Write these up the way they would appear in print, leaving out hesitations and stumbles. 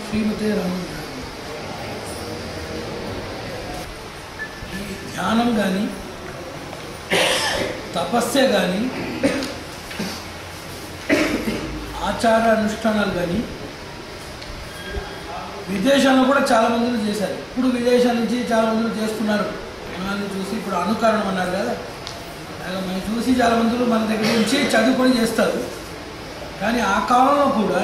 శ్రీమతే రామానుజాయ. ఈ ధ్యానం కానీ తపస్సే కానీ ఆచార అనుష్ఠానాలు కానీ విదేశాల్లో కూడా చాలామంది చేశారు. ఇప్పుడు విదేశాల నుంచి చాలామంది చేస్తున్నారు. మనల్ని చూసి ఇప్పుడు అనుకరణం అన్నారు కదా, మనం చూసి చాలామంది మన దగ్గర నుంచి చదువుకొని చేస్తారు. కానీ ఆ కాలంలో కూడా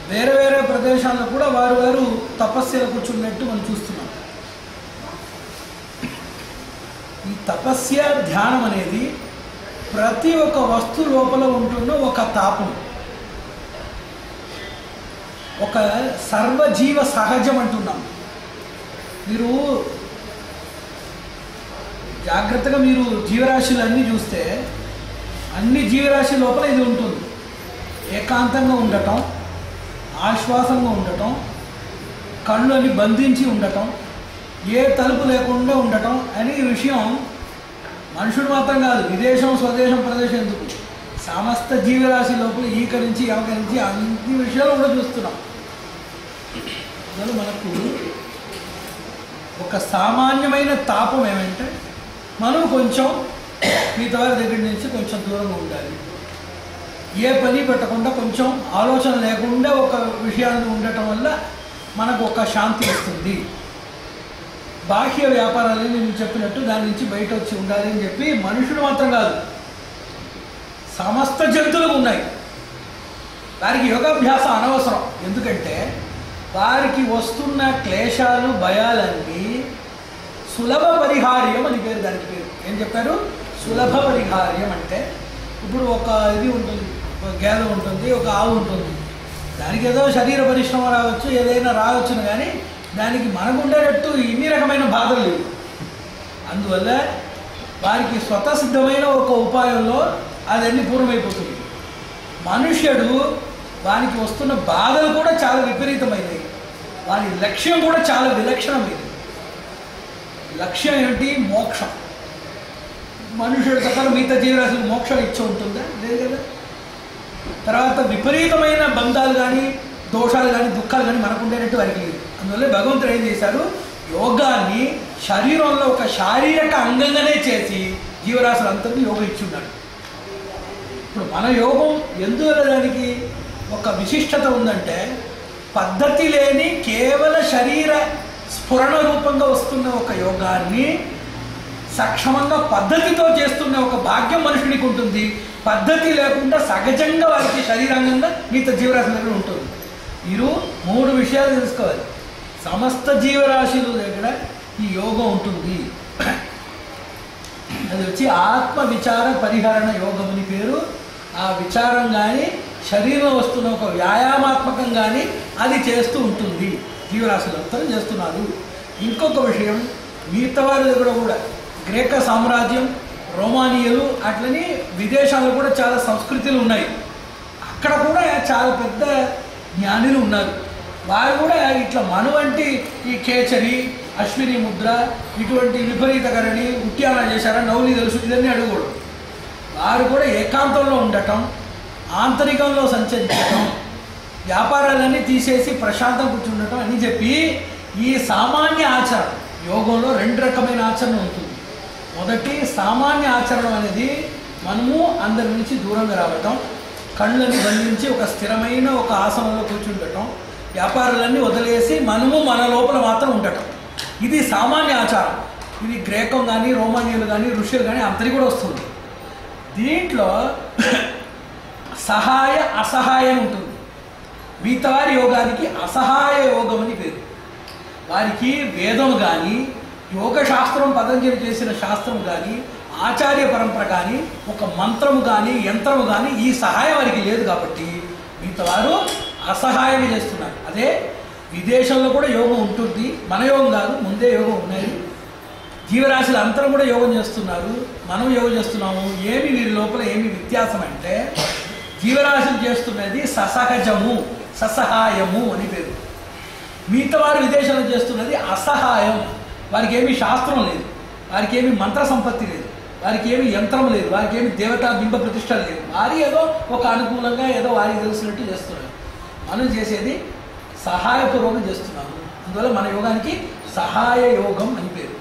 వేరే వేరే ప్రదేశాల్లో కూడా వారు తపస్సులో కూర్చున్నట్టు మనం చూస్తున్నాం. ఈ తపస్య ధ్యానం అనేది ప్రతి ఒక్క వస్తువు లోపల ఉంటున్న ఒక తాపం, ఒక సర్వజీవ సహజం అంటున్నాం. మీరు జాగ్రత్తగా మీరు జీవరాశులన్నీ చూస్తే అన్ని జీవరాశి లోపల ఇది ఉంటుంది. ఏకాంతంగా ఉండటం, ఆశ్వాసంగా ఉండటం, కళ్ళు అన్ని బంధించి ఉండటం, ఏ తలుపు లేకుండా ఉండటం అనే విషయం మనుషుడు మాత్రం కాదు, విదేశం స్వదేశం ప్రదేశం ఎందుకు సమస్త జీవరాశి లోపల ఈకరించి అవకరించి అన్ని విషయాలు కూడా చూస్తున్నాం. అందులో మనకు ఒక సామాన్యమైన తాపం ఏమంటే మనం కొంచెం మిగతా వారి దగ్గర నుంచి కొంచెం దూరంగా ఉండాలి. ఏ పని పెట్టకుండా కొంచెం ఆలోచన లేకుండా ఒక విషయాన్ని ఉండటం వల్ల మనకు ఒక శాంతి వస్తుంది. బాహ్య వ్యాపారాలని నేను చెప్పినట్టు దాని నుంచి బయట వచ్చి ఉండాలి అని చెప్పి మనుషుడు మాత్రం కాదు, సమస్త జంతువులకు ఉన్నాయి. వారికి యోగాభ్యాసం అనవసరం. ఎందుకంటే వారికి వస్తున్న క్లేశాలు భయాలన్నీ సులభ పరిహార్యం అని పేరు. దానికి పేరు ఏం చెప్పారు? సులభ పరిహార్యం. అంటే ఇప్పుడు ఒక ఇది ఉంటుంది, ఒక గేదె ఉంటుంది, ఒక ఆవు ఉంటుంది. దానికి ఏదో శరీర పరిశ్రమ రావచ్చు, ఏదైనా రావచ్చును, కానీ దానికి మనకు ఉండేటట్టు ఇన్ని రకమైన బాధలు లేవు. అందువల్ల వారికి స్వతసిద్ధమైన ఒక ఉపాయంలో అదన్నీ పూర్వమైపోతుంది. మనుష్యుడు వానికి వస్తున్న బాధలు కూడా చాలా విపరీతమైనవి. వారి లక్ష్యం కూడా చాలా విలక్షణమైనది. లక్ష్యం ఏమిటి? మోక్షం. మనుషుడు తప్ప మిగతా జీవరాశులకు మోక్షం ఇచ్చి ఉంటుందా? లేదు కదా. తర్వాత విపరీతమైన బంధాలు కానీ దోషాలు కానీ దుఃఖాలు కానీ మనకు ఉండేటట్టు వారికి లేదు. అందువల్ల భగవంతుడు ఏం చేశారు? యోగాన్ని శరీరంలో ఒక శారీరక అంగంగానే చేసి జీవరాశులందరికీ యోగం ఇచ్చి ఉన్నాడు. ఇప్పుడు మన యోగం ఎందువల్ల దానికి ఒక విశిష్టత ఉందంటే, పద్ధతి లేని కేవల శరీర స్ఫురణ రూపంగా వస్తున్న ఒక యోగాన్ని సక్షమంగా పద్ధతితో చేస్తున్న ఒక భాగ్యం మనుషుడికి ఉంటుంది. పద్ధతి లేకుండా సహజంగా వారికి శరీరాంగంగా మిగతా జీవరాశుల దగ్గర ఉంటుంది. మీరు 3 విషయాలు తెలుసుకోవాలి. సమస్త జీవరాశుల దగ్గర ఈ యోగం ఉంటుంది. అది వచ్చి ఆత్మ విచార పరిహరణ యోగం అని పేరు. ఆ విచారం కానీ శరీరంలో వస్తున్న ఒక వ్యాయామాత్మకం కానీ అది చేస్తూ ఉంటుంది. జీవరాశులంతా చేస్తున్నారు. ఇంకొక విషయం, మిగతా వారి దగ్గర కూడా గ్రీక సామ్రాజ్యం, రోమానియలు అట్లని విదేశాల్లో కూడా చాలా సంస్కృతులు ఉన్నాయి. అక్కడ కూడా చాలా పెద్ద జ్ఞానులు ఉన్నారు. వారు కూడా ఇట్లా మన వంటి ఈ కేచరి, అశ్విని ముద్ర, ఇటువంటి విపరీతకరణి, ఉట్యాన చేశారా, నౌలి తెలుసు, ఇదన్నీ అడగకూడదు. వారు కూడా ఏకాంతంలో ఉండటం, ఆంతరికంలో సంచరించటం, వ్యాపారాలన్నీ తీసేసి ప్రశాంతం కూర్చుండటం అని చెప్పి ఈ సామాన్య ఆచరణ యోగంలో 2 రకమైన ఆచరణ ఉంటుంది. మొదటి సామాన్య ఆచరణ అనేది మనము అందరి నుంచి దూరంగా రావటం, కళ్ళని బంధించి ఒక స్థిరమైన ఒక ఆసనంలో కూర్చుండటం, వ్యాపారాలన్నీ వదిలేసి మనము మన లోపల మాత్రం ఉండటం. ఇది సామాన్య ఆచారం. ఇది గ్రీకం కానీ రోమానియలు కానీ ఋషులు కానీ అందరికీ కూడా వస్తుంది. దీంట్లో సహాయ అసహాయం ఉంటుంది. మిగతా వారి యోగానికి అసహాయ యోగం అని పేరు. వారికి వేదం కానీ యోగ శాస్త్రం పతంజలి చేసిన శాస్త్రం కానీ ఆచార్య పరంపర కానీ ఒక మంత్రము కానీ యంత్రము కానీ ఈ సహాయం వారికి లేదు. కాబట్టి మిగతా వారు అసహాయం చేస్తున్నారు. అదే విదేశంలో కూడా యోగం ఉంటుంది. మన యోగం కాదు, ముందే యోగం ఉన్నాయి. జీవరాశులు అందరం కూడా యోగం చేస్తున్నారు, మనం యోగం చేస్తున్నాము. ఏమి వీరి లోపల ఏమి వ్యత్యాసం అంటే, జీవరాశులు చేస్తున్నది ససహజము, ససహాయము అని పేరు. మిగతా వారు విదేశంలో చేస్తున్నది అసహాయం. వారికి ఏమి శాస్త్రం లేదు, వారికి ఏమి మంత్ర సంపత్తి లేదు, వారికి ఏమి యంత్రం లేదు, వారికి ఏమి దేవతా బింబ ప్రతిష్టలు లేదు. వారి ఏదో ఒక అనుకూలంగా ఏదో వారికి తెలిసినట్టు చేస్తున్నారు. మనం చేసేది సహాయపూర్వకం చేస్తున్నాను. అందువల్ల మన యోగానికి సహాయ యోగం అని పేరు.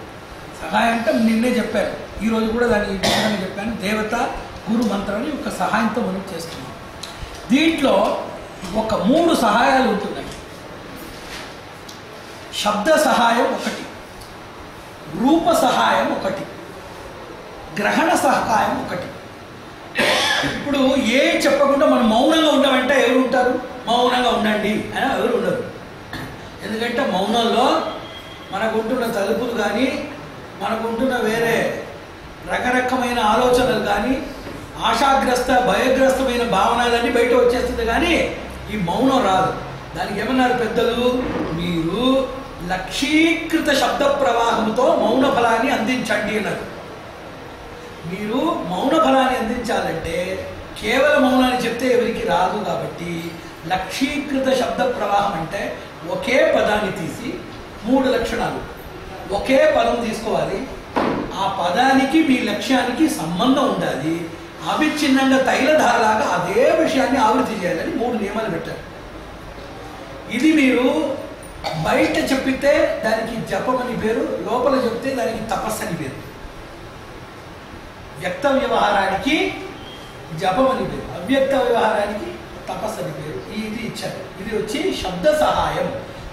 సహాయం అంటే నిన్నే చెప్పాను, ఈరోజు కూడా దాన్ని విధంగా చెప్పాను. దేవత గురు మంత్రాన్ని ఒక సహాయంతో మనం చేస్తున్నాం. దీంట్లో ఒక 3 సహాయాలు ఉంటున్నాయి. శబ్ద సహాయం ఒకటి, రూప సహాయం ఒకటి, గ్రహణ సహాయం ఒకటి. ఇప్పుడు ఏం చెప్పకుండా మనం మౌనంగా ఉండమంటే ఎవరు ఉంటారు? మౌనంగా ఉండండి అని ఎవరు ఉండరు. ఎందుకంటే మౌనంలో మనకుంటున్న తలుపులు కానీ, మనకుంటున్న వేరే రకరకమైన ఆలోచనలు కానీ, ఆశాగ్రస్త భయగ్రస్తమైన భావనలన్నీ బయట వచ్చేస్తుంది. కానీ ఈ మౌనం రాదు. దానికి ఏమన్నారు పెద్దలు? మీరు లక్షీకృత శబ్ద ప్రవాహంతో మౌన ఫలాన్ని అందించండి అన్నారు. మీరు మౌన ఫలాన్ని అందించాలంటే కేవలం మౌనాన్ని చెప్తే ఎవరికి రాదు. కాబట్టి లక్షీకృత శబ్ద ప్రవాహం అంటే ఒకే పదాన్ని తీసి 3 లక్షణాలు, ఒకే పదం తీసుకోవాలి, ఆ పదానికి మీ లక్ష్యానికి సంబంధం ఉండాలి, అవిచ్ఛిన్నంగా తైలధారలాగా అదే విషయాన్ని ఆవృత్తి చేయాలని 3 నియమాలు పెట్టారు. ఇది మీరు బయట చెప్పితే దానికి జపం అని పేరు, లోపల చెప్తే దానికి తపస్సు అని పేరు. వ్యక్త వ్యవహారానికి జపం అని పేరు, అవ్యక్త వ్యవహారానికి తపస్సు అని పేరు. ఇది ఇచ్చారు. ఇది వచ్చి శబ్ద సహాయం.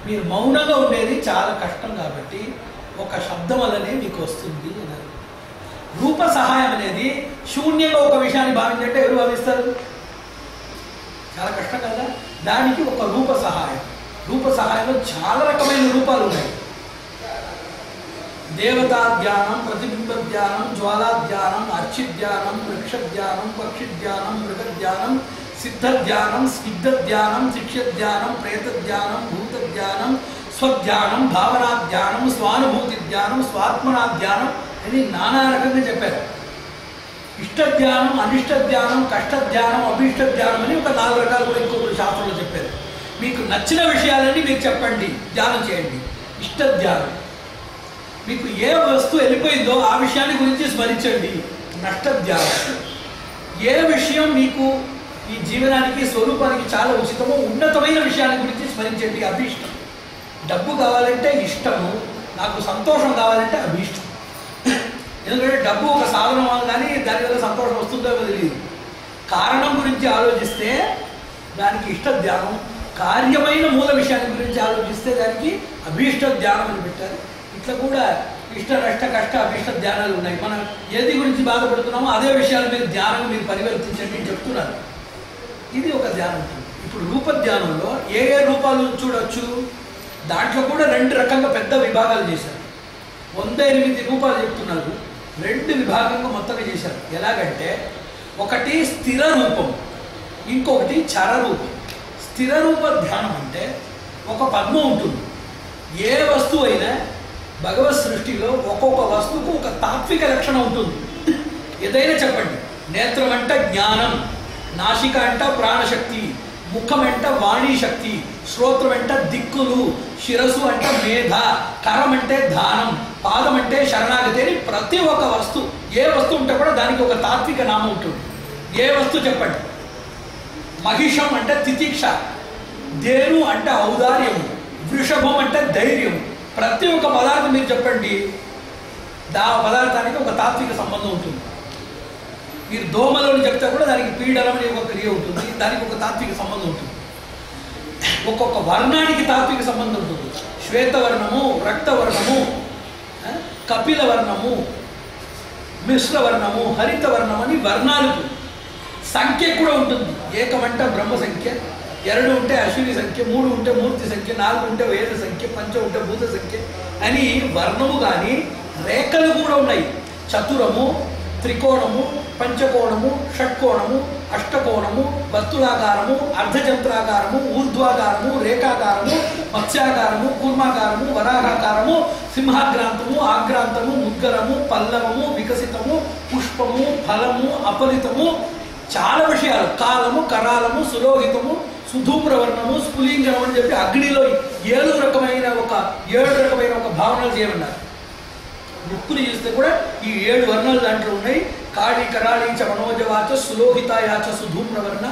మీరు మౌనంగా ఉండేది చాలా కష్టం కాబట్టి ఒక శబ్దం వల్లనే మీకు వస్తుంది అన్నారు. రూప సహాయం అనేది శూన్యంగా ఒక విషయాన్ని భావించంటే ఎవరు భావిస్తారు? చాలా కష్టం కదా. దానికి ఒక రూప సహాయం. రూప సహాయంలో చాలా రకమైన రూపాలు ఉన్నాయి. దేవతా ధ్యానం, ప్రతిబింబ ధ్యానం, జ్వాలా ధ్యానం, అర్చి ధ్యానం, వృక్ష ధ్యానం, పక్షి ధ్యానం, మృగ ధ్యానం, సిద్ధ ధ్యానం, స్నిగ్ధ ధ్యానం, శిక్ష ధ్యానం, ప్రేత ధ్యానం, భూత ధ్యానం, స్వధ్యానం, భావనా ధ్యానం, స్వానుభూతి ధ్యానం, స్వాత్మనా ధ్యానం అని నానా రకంగా చెప్పారు. ఇష్ట ధ్యానం, అనిష్ట ధ్యానం, కష్ట ధ్యానం, అభిష్ట ధ్యానం అని ఒక 4 రకాలు కూడా ఇంకొకరు శాస్త్రంలో చెప్పారు. మీకు నచ్చిన విషయాలన్నీ మీకు చెప్పండి, ధ్యానం చేయండి. ఇష్ట ధ్యానం, మీకు ఏ వస్తువు వెళ్ళిపోయిందో ఆ విషయాన్ని గురించి స్మరించండి. నష్ట ధ్యానం, ఏ విషయం మీకు ఈ జీవనానికి స్వరూపానికి చాలా ఉచితమో ఉన్నతమైన విషయాల గురించి స్మరించండి. అభీష్టం, డబ్బు కావాలంటే ఇష్టము, నాకు సంతోషం కావాలంటే అభీష్టం. ఎందుకంటే డబ్బు ఒక సాధనం కానీ దానివల్ల సంతోషం వస్తుందో తెలియదు. కారణం గురించి ఆలోచిస్తే దానికి ఇష్ట ధ్యానం, కార్యమైన మూల విషయాన్ని గురించి ఆలోచిస్తే దానికి అభీష్ట ధ్యానం అని పెట్టారు. ఇట్లా కూడా ఇష్ట నష్ట కష్ట అభీష్ట ధ్యానాలు ఉన్నాయి. మనం ఏది గురించి బాధపడుతున్నామో అదే విషయాలు మీరు ధ్యానం మీరు పరివర్తించండి అని చెప్తున్నారు. ఇది ఒక ధ్యానం. ఇప్పుడు రూప ధ్యానంలో ఏ ఏ రూపాలు చూడొచ్చు? దాంట్లో కూడా 2 రకంగా పెద్ద విభాగాలు చేశారు. 108 రూపాలు చెప్తున్నారు. 2 విభాగంగా మొత్తంగా చేశారు. ఎలాగంటే ఒకటి స్థిర రూపం, ఇంకొకటి చర రూపం. స్థిర రూప ధ్యానం అంటే ఒక పద్మం ఉంటుంది. ఏ వస్తువు అయినా భగవత్ సృష్టిలో ఒక్కొక్క వస్తువుకు ఒక తాత్విక లక్షణం ఉంటుంది. ఏదైనా చెప్పండి. నేత్రం అంటే జ్ఞానం, నాసిక అంటే ప్రాణశక్తి, ముఖం అంటే వాణీ శక్తి, శ్రోత్రం అంటే దిక్కులు, శిరస్సు అంటే మేధ, కరం అంటే దానం, పాదం అంటే శరణాగతి అని ప్రతి ఒక్క వస్తువు, ఏ వస్తువు ఉంటే కూడా దానికి ఒక తాత్విక నామం ఉంటుంది. ఏ వస్తువు చెప్పండి. మహిషం అంటే తితిక్ష, ధేను అంటే ఔదార్యము, వృషభం అంటే ధైర్యం. ప్రతి ఒక్క పదార్థం మీరు చెప్పండి, పదార్థానికి ఒక తాత్విక సంబంధం ఉంటుంది. మీరు దోమలను చెప్తే కూడా దానికి పీడనం అనే ఒక క్రియ ఉంటుంది, దానికి ఒక తాత్విక సంబంధం ఉంటుంది. ఒక్కొక్క వర్ణానికి తాత్విక సంబంధం ఉంటుంది. శ్వేతవర్ణము, రక్తవర్ణము, కపిల వర్ణము, మిశ్ర వర్ణము, హరిత వర్ణం అని వర్ణాలకు సంఖ్య కూడా ఉంటుంది. ఏకమంటే బ్రహ్మ సంఖ్య, 2 ఉంటే అశ్విని సంఖ్య, 3 ఉంటే మూర్తి సంఖ్య, 4 ఉంటే వేద సంఖ్య, 5 ఉంటే భూత సంఖ్య అని వర్ణము. కానీ రేఖలు కూడా ఉన్నాయి. చతురము, త్రికోణము, పంచకోణము, షట్కోణము, అష్టకోణము, వర్తులాకారము, అర్ధచంద్రాకారము, ఊర్ధ్వాకారము, రేఖాకారము, మత్స్యాకారము, కూర్మాకారము, వరాహాకారము, సింహాగ్రాంతము, ఆగ్రాంతము, ముద్గరము, పల్లవము, వికసితము, పుష్పము, ఫలము, అపలితము, చాలా విషయాలు. కాలము, కరాలము, సులోహితము, సుధూమ్రవర్ణము, స్ఫులింగం అని చెప్పి అగ్నిలో 7 రకమైన ఒక భావనలు చేయమన్నారు. బుక్కుని చూస్తే కూడా ఈ 7 వర్ణాలు దాంట్లో ఉన్నాయి. కాళి కరాళి చ మనోజవాచ సులోహితాయాచ సుధూమ్రవర్ణ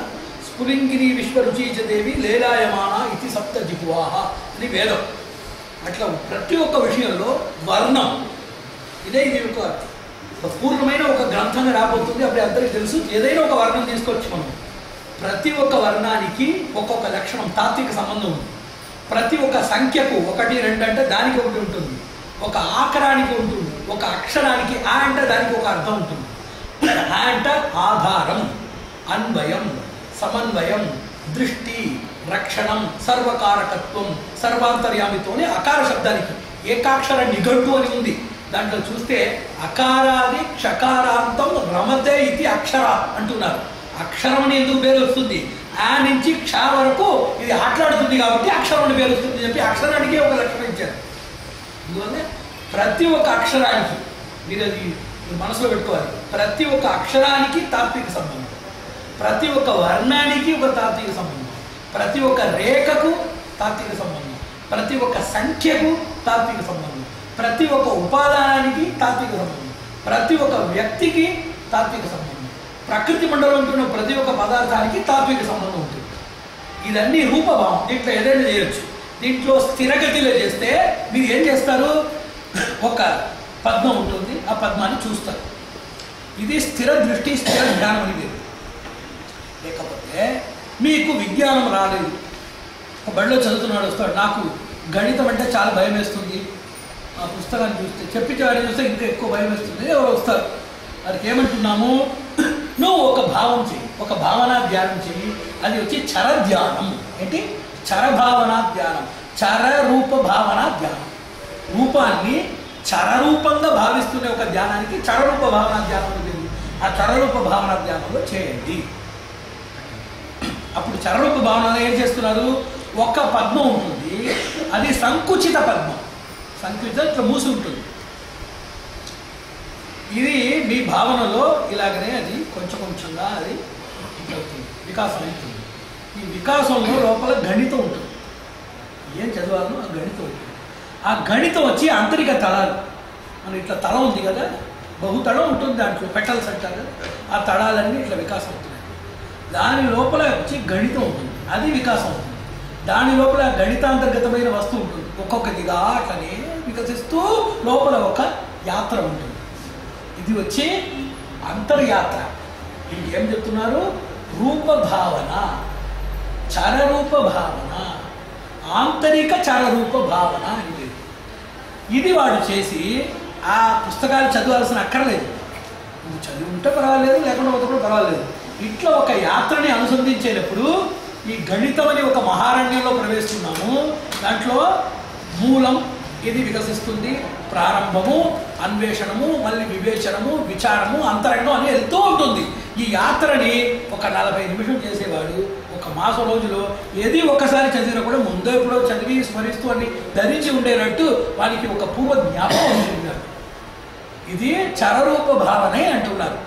పులింగిని విశ్వరుచీచదేవి లేలాయమాన ఇది సప్త జిహ్వాహ అని వేదం. అట్లా ప్రతి ఒక్క విషయంలో వర్ణం ఇది ఒక పూర్ణమైన ఒక గ్రంథంగా రాబోతుంది. అప్పుడు అందరికీ తెలుసు. ఏదైనా ఒక వర్ణం తీసుకోవచ్చు మనం. ప్రతి ఒక్క వర్ణానికి ఒక్కొక్క లక్షణం తాత్విక సంబంధం ఉంది. ప్రతి ఒక్క సంఖ్యకు 1, 2 అంటే దానికి ఒకటి ఉంటుంది. ఒక ఆకరానికి ఉంటుంది. ఒక అక్షరానికి ఆ అంటే దానికి ఒక అర్థం ఉంటుంది. ఆ అంటే ఆధారం, అన్వయం, సమన్వయం, దృష్టి, రక్షణం, సర్వకారకత్వం, సర్వాంతర్యామితోనే అకార శబ్దానికి ఏకాక్షర నిఘంటు అని ఉంది. దాంట్లో చూస్తే అకారాది క్షకారాంతం రమతే ఇది అక్షర అంటున్నారు. అక్షరం అని ఎందుకు పేరు వస్తుంది? ఆ నుంచి క్ష వరకు ఇది ఆటలాడుతుంది కాబట్టి అక్షరం అని పేరు వస్తుంది చెప్పి అక్షరానికి ఒక లక్షణం ఇచ్చారు. అందువల్ల ప్రతి ఒక్క అక్షరానికి మీరు అది మనసులో పెట్టుకోవాలి. ప్రతి ఒక్క అక్షరానికి తాత్విక సంబంధం, ప్రతి ఒక్క వర్ణానికి ఒక తాత్విక సంబంధం, ప్రతి ఒక్క రేఖకు తాత్విక సంబంధం, ప్రతి ఒక్క సంఖ్యకు తాత్విక సంబంధం, ప్రతి ఒక్క ఉపాదానానికి తాత్విక సంబంధం, ప్రతి ఒక్క వ్యక్తికి తాత్విక సంబంధం, ప్రకృతి మండలంలో ఉన్న ప్రతి ఒక్క పదార్థానికి తాత్విక సంబంధం ఉంటుంది. ఇదన్నీ రూపభావం. దీంట్లో ఏదైనా చేయొచ్చు. దీంట్లో స్థిరగతిలో చేస్తే మీరు ఏం చేస్తారు? ఒక పద్మం ఉంటుంది, ఆ పద్మాన్ని చూస్తారు. ఇది స్థిర దృష్టి, స్థిర జ్ఞానం అని లేదు. లేకపోతే మీకు విజ్ఞానం రాలేదు. ఒక బడిలో చదువుతున్నాడు, వస్తాడు, నాకు గణితం అంటే చాలా భయం వేస్తుంది, ఆ పుస్తకాన్ని చూస్తే చెప్పించేవాడిని చూస్తే ఇంకా ఎక్కువ భయం వేస్తుంది. ఎవరు వస్తారు, వారికి ఏమంటున్నాము? నువ్వు ఒక భావం చెయ్యి, ఒక భావనా ధ్యానం చెయ్యి. అది వచ్చి చర ధ్యానం. ఏంటి? చరభావనా ధ్యానం, చర రూప భావనా ధ్యానం. రూపాన్ని చరరూపంగా భావిస్తున్న ఒక ధ్యానానికి చరరూప భావనా ధ్యానం ఉంటుంది. ఆ చరరూప భావనా ధ్యానంలో చేయండి. అప్పుడు చరరూప భావనలో ఏం చేస్తున్నారు? ఒక పద్మం ఉంటుంది, అది సంకుచిత పద్మం. సంకుచిత ఇట్లా మూసి ఉంటుంది. ఇది మీ భావనలో ఇలాగనే అది కొంచెం కొంచెంగా అది అవుతుంది, వికాసం అవుతుంది. ఈ వికాసంలో లోపల గణితం ఉంటుంది. ఏం చదవాలో ఆ గణితం ఉంటుంది. ఆ గణితం వచ్చి ఆంతరిక తళాలు. మన ఇట్లా తల ఉంది కదా, బహుతళం ఉంటుంది, దాంట్లో పెటల్స్ అంటారు కదా, ఆ తళాలన్నీ ఇట్లా వికాసం అవుతున్నాయి. దాని లోపల వచ్చి గణితం ఉంటుంది, అది వికాసం అవుతుంది. దాని లోపల గణితాంతర్గతమైన వస్తువు ఉంటుంది. ఒక్కొక్కటిగా అట్లనే వికసిస్తూ లోపల ఒక యాత్ర ఉంటుంది. ఇది వచ్చి అంతర్యాత్ర. ఇంకేం చెప్తున్నారు? రూపభావన, చరరూప భావన, ఆంతరిక చరరూప భావన అనేది. ఇది వాడు చేసి ఆ పుస్తకాలు చదవాల్సిన అక్కర్లేదు. నువ్వు చదివి ఉంటే పర్వాలేదు, లేకుండా కూడా పర్వాలేదు. ఇట్లా ఒక యాత్రని అనుసంధించేటప్పుడు ఈ గణితం అని ఒక మహారణ్యంలో ప్రవేశిస్తున్నాము. దాంట్లో మూలం ఇది వికసిస్తుంది, ప్రారంభము, అన్వేషణము, మళ్ళీ వివేచనము, విచారము, అంతరంగం అని వెళ్తూ ఉంటుంది. ఈ యాత్రని ఒక 40 నిమిషం చేసేవాడు ఒక మాసం రోజులో ఏది ఒక్కసారి చదివినా కూడా ముందో ఎప్పుడో చదివి స్మరిస్తూ అని ధరించి ఉండేటట్టు వానికి ఒక పూర్వ జ్ఞాపకం ఉంటున్నారు. ఇది చరరూప భావనే అంటున్నారు.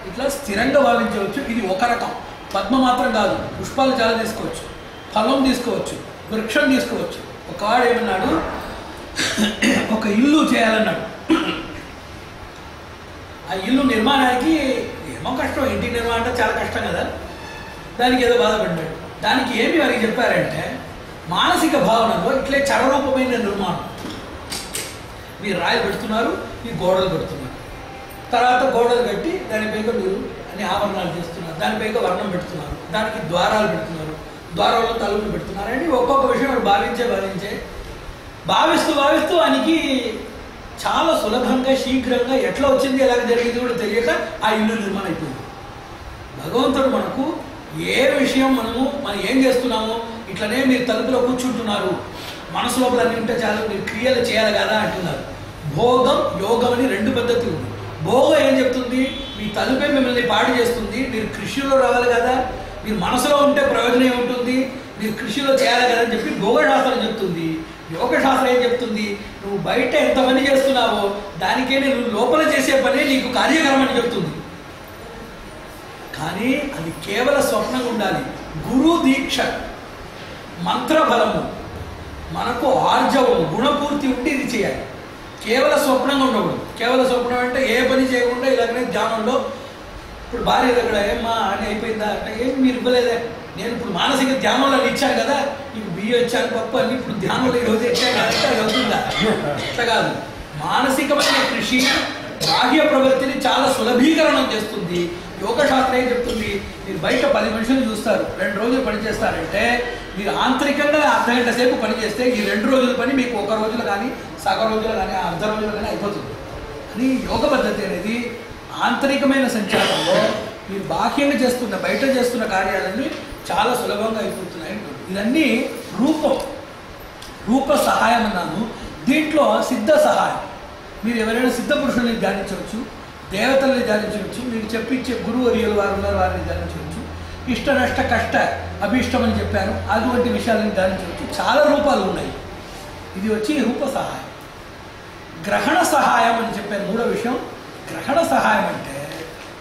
ఇట్లా స్థిరంగా భావించవచ్చు. ఇది ఒక రకం. పద్మ మాత్రం కాదు, పుష్పాలు చాలా తీసుకోవచ్చు, ఫలం తీసుకోవచ్చు, వృక్షం తీసుకోవచ్చు. ఒకవాడు ఏమన్నాడు, ఒక ఇల్లు చేయాలన్నాడు. ఆ ఇల్లు నిర్మాణానికి ఏమో కష్టం, ఇంటి నిర్మాణం అంటే చాలా కష్టం కదా. దానికి ఏదో బాధపడ్డాడు. దానికి ఏమి వారికి చెప్పారంటే, మానసిక భావనలో ఇట్లే చరరూపమైన నిర్మాణం. మీరు రాయి పెడుతున్నారు, ఈ గోడలు పెడుతున్నారు, తర్వాత గోడలు కట్టి దానిపైగా మీరు అన్ని ఆవరణాలు చేస్తున్నారు, దానిపైగా వర్ణం పెడుతున్నారు, దానికి ద్వారాలు పెడుతున్నారు, ద్వారాల్లో తలుపులు పెడుతున్నారు అని ఒక్కొక్క విషయం భావిస్తూ ఆయనకి చాలా సులభంగా శీఘ్రంగా ఎట్లా వచ్చింది, ఎలాగ జరిగింది కూడా తెలియక ఆ ఇల్లు నిర్మాణం అయిపోయింది. భగవంతుడు మనకు ఏ విషయం మనం ఏం చేస్తున్నామో ఇట్లనే మీరు తలుపులో కూర్చుంటున్నారు, మనసు లోపల అన్నీ ఉంటే చాలా మీరు క్రియలు చేయాలి కదా అంటున్నారు. భోగం, యోగం అని 2 పద్ధతులు ఉంది. భోగం ఏం చెప్తుంది? మీ తలుపే మిమ్మల్ని పాడు చేస్తుంది, మీరు కృషిలో రావాలి కదా, మీరు మనసులో ఉంటే ప్రయోజనం ఏముంటుంది, మీరు కృషిలో చేయాలి కదా అని చెప్పి భోగశాస్త్రం చెప్తుంది. యోగశాస్త్రం ఏం చెప్తుంది? నువ్వు బయట ఎంత పని చేస్తున్నావో దానికే నువ్వు లోపల చేసే పనే నీకు కార్యక్రమం అని చెప్తుంది. కానీ అది కేవల స్వప్నంగా ఉండాలి. గురు దీక్ష, మంత్రబలము, మనకు ఆర్జవము, గుణపూర్తి ఉండి ఇది చేయాలి. కేవల స్వప్నంగా ఉండకూడదు. కేవల స్వప్నం అంటే ఏ పని చేయకుండా ఇలాగనే ధ్యానంలో ఇప్పుడు భార్య దగ్గర ఏమ్మా అని అయిపోయిందా అంటే ఏం మీరు ఇవ్వలేదే, నేను ఇప్పుడు మానసిక ధ్యానంలో ఇచ్చాను కదా, నీకు బియ్యం ఇచ్చాను పప్పు అని ఇప్పుడు ధ్యానంలో ఈరోజు ఇచ్చాను అట్లా అవుతుందా? అట్లా కాదు. మానసికమైన కృషి బాహ్య ప్రవృత్తిని చాలా సులభీకరణం చేస్తుంది. యోగశాస్త్రం ఏం చెప్తుంది, మీరు బయట 10 మనుషులు చూస్తారు, 2 రోజులు పని చేస్తారంటే మీరు ఆంతరికంగా అర్ధగంట సేపు పని చేస్తే ఈ 2 రోజుల పని మీకు 1 రోజులు కానీ సగ రోజులు కానీ అర్ధ రోజులు కానీ అయిపోతుంది. అని యోగ పద్ధతి అనేది ఆంతరికమైన సంచారంలో మీరు బాహ్యంగా చేస్తున్న బయట చేస్తున్న కార్యాలన్నీ చాలా సులభంగా అయిపోతున్నాయి. ఇవన్నీ రూప సహాయం అన్నాను. దీంట్లో సిద్ధ సహాయం, మీరు ఎవరైనా సిద్ధ పురుషుల్ని ధ్యానించవచ్చు, దేవతల్ని ధ్యానించవచ్చు, మీకు చెప్పించే గురువర్యులు వారు ఉన్నారు వారిని ధ్యానించవచ్చు, ఇష్ట నష్ట కష్ట అభీష్టం అని చెప్పాను అటువంటి విషయాలను ధ్యానించవచ్చు. చాలా రూపాలు ఉన్నాయి. ఇది వచ్చి రూప సహాయం. గ్రహణ సహాయం అని చెప్పాను. 3వ విషయం గ్రహణ సహాయం అంటే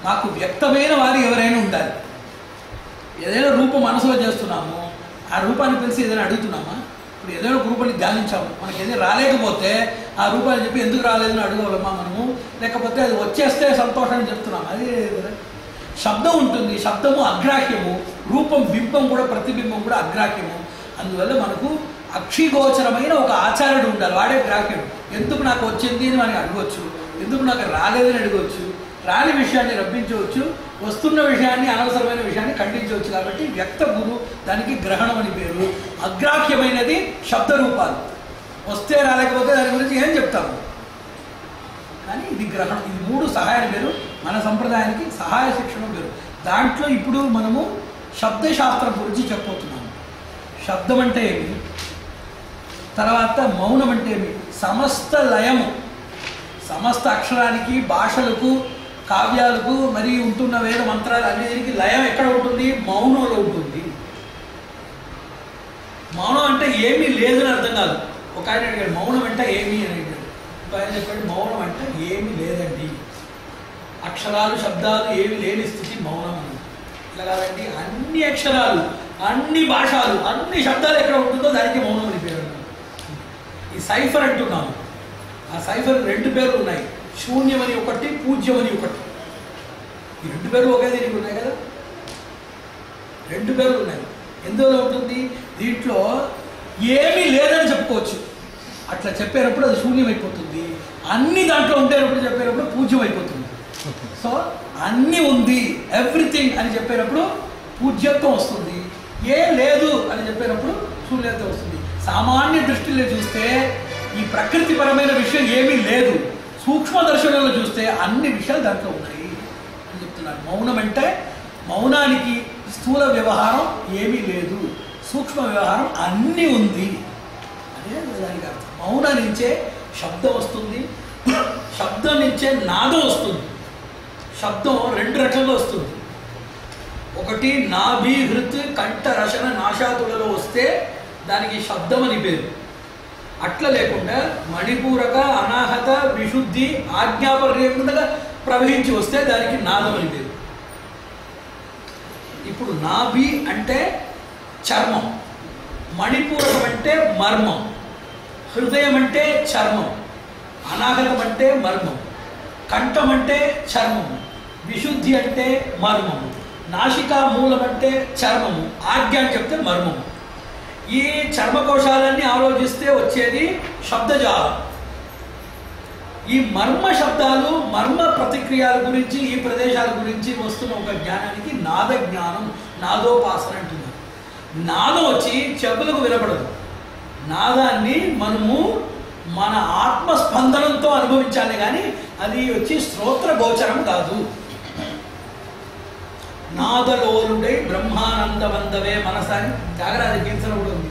మాకు వ్యక్తమైన వారు ఎవరైనా ఉండాలి. ఏదైనా రూపం మనసులో చేస్తున్నాము, ఆ రూపాన్ని తెలిసి ఏదైనా అడుగుతున్నామా? ఇప్పుడు ఏదైనా ఒక రూపాన్ని ధ్యానించాము, మనకి ఏదైనా రాలేకపోతే ఆ రూపాన్ని చెప్పి ఎందుకు రాలేదని అడగగలమా మనము? లేకపోతే అది వచ్చేస్తే సంతోషాన్ని చెప్తున్నాము. అది శబ్దం ఉంటుంది, శబ్దము అగ్రాహ్యము, రూపం బింబం కూడా ప్రతిబింబం కూడా అగ్రాహ్యము. అందువల్ల మనకు అక్షిగోచరమైన ఒక ఆచార్యుడు ఉండాలి, వాడే గ్రాహ్యుడు. ఎందుకు నాకు వచ్చింది అని మనకి అడగవచ్చు, ఎందుకు నాకు రాలేదని అడగవచ్చు, రాని విషయాన్ని రప్పించవచ్చు, వస్తున్న విషయాన్ని అనవసరమైన విషయాన్ని ఖండించవచ్చు. కాబట్టి వ్యక్త గురు, దానికి గ్రహణం అని పేరు. అగ్రాహ్యమైనది శబ్ద రూపాలు, వస్తే రాలేకపోతే దాని గురించి ఏం చెప్తాము, కానీ ఇది గ్రహణం. ఇది 3 సహాయాలు పేరు. మన సంప్రదాయానికి సహాయ శిక్షణ పేరు. దాంట్లో ఇప్పుడు మనము శబ్దశాస్త్రం గురించి చెప్పబోతున్నాము. శబ్దం అంటే ఏమి, తర్వాత మౌనం అంటే ఏమి, సమస్త లయము, సమస్త అక్షరానికి, భాషలకు, కావ్యాలకు మరి ఉంటున్న వేద మంత్రాలు అన్నిటికీ లయం ఎక్కడ ఉంటుంది? మౌనంలో ఉంటుంది. మౌనం అంటే ఏమీ లేదని అర్థం కాదు. ఒక ఆయన అడిగాడు మౌనం అంటే ఏమి అని అడిగాడు. ఒక ఆయన చెప్పాడు మౌనం అంటే ఏమీ లేదండి, అక్షరాలు శబ్దాలు ఏమి లేని స్థితి మౌనం అని. ఇట్లా కాదండి, అన్ని అక్షరాలు, అన్ని భాషలు, అన్ని శబ్దాలు ఎక్కడ ఉంటుందో దానికి మౌనం అని పేరు. ఈ సైఫర్ అంటున్నాము, ఆ సైఫర్ 2 పేర్లు ఉన్నాయి, శూన్యమని ఒకటి, పూజ్యమని ఒకటి. ఈ 2 పేర్లు ఒకే దీనికి ఉన్నాయి కదా, 2 పేర్లు ఉన్నాయి. ఎందువల్ల ఉంటుంది? దీంట్లో ఏమీ లేదని చెప్పుకోవచ్చు, అట్లా చెప్పేటప్పుడు అది శూన్యం అయిపోతుంది. అన్ని దాంట్లో ఉండేటప్పుడు చెప్పేటప్పుడు పూజ్యం అయిపోతుంది. సో అన్నీ ఉంది, ఎవ్రీథింగ్ అని చెప్పేటప్పుడు పూజ్యత్వం వస్తుంది. ఏ లేదు అని చెప్పేటప్పుడు శూన్యత్వం వస్తుంది. సామాన్య దృష్టిలో చూస్తే ఈ ప్రకృతిపరమైన విషయం ఏమీ లేదు, సూక్ష్మ దర్శనంలో చూస్తే అన్ని విషయాలు దాంట్లో ఉన్నాయి అని చెప్తున్నారు. మౌనం అంటే మౌనానికి స్థూల వ్యవహారం ఏమీ లేదు, సూక్ష్మ వ్యవహారం అన్నీ ఉంది అదే దానికి అర్థం. మౌనం నుంచే శబ్దం వస్తుంది, శబ్దం నుంచే నాదం వస్తుంది. శబ్దం 2 రకాలుగా వస్తుంది. ఒకటి నాభి హృత్ కంఠ రచన నాశాతులలో వస్తే దానికి శబ్దం అని పేరు. అట్లా లేకుండా మణిపూరక, అనాహత, విశుద్ధి, ఆజ్ఞాపర్యంగా ప్రవహించి వస్తే దానికి నాదం అని పేరు. ఇప్పుడు నాభి అంటే చర్మం, మణిపూరకం అంటే మర్మం, హృదయం అంటే చర్మం, అనాహతం అంటే మర్మం, కంఠం అంటే చర్మము, విశుద్ధి అంటే మర్మము, నాసికా మూలం అంటే చర్మము, ఆజ్ఞ అని చెప్తే మర్మము. ఈ చర్మకోశాలన్నీ ఆలోచిస్తే వచ్చేది శబ్దజాలం. ఈ మర్మ శబ్దాలు, మర్మ ప్రతిక్రియాల గురించి, ఈ ప్రదేశాల గురించి వస్తున్న ఒక జ్ఞానానికి నాద జ్ఞానం, నాదోపాసన అంటున్నారు. నాదం వచ్చి చెవులకు వినపడదు. నాదాన్ని మనము మన ఆత్మస్పందనంతో అనుభవించాలి, కానీ అది వచ్చి శ్రోత్ర గోచరం కాదు. నాదలోలుడై బ్రహ్మానందవందవే మనసాని త్యాగరాజ కీర్తన కూడా ఉంది.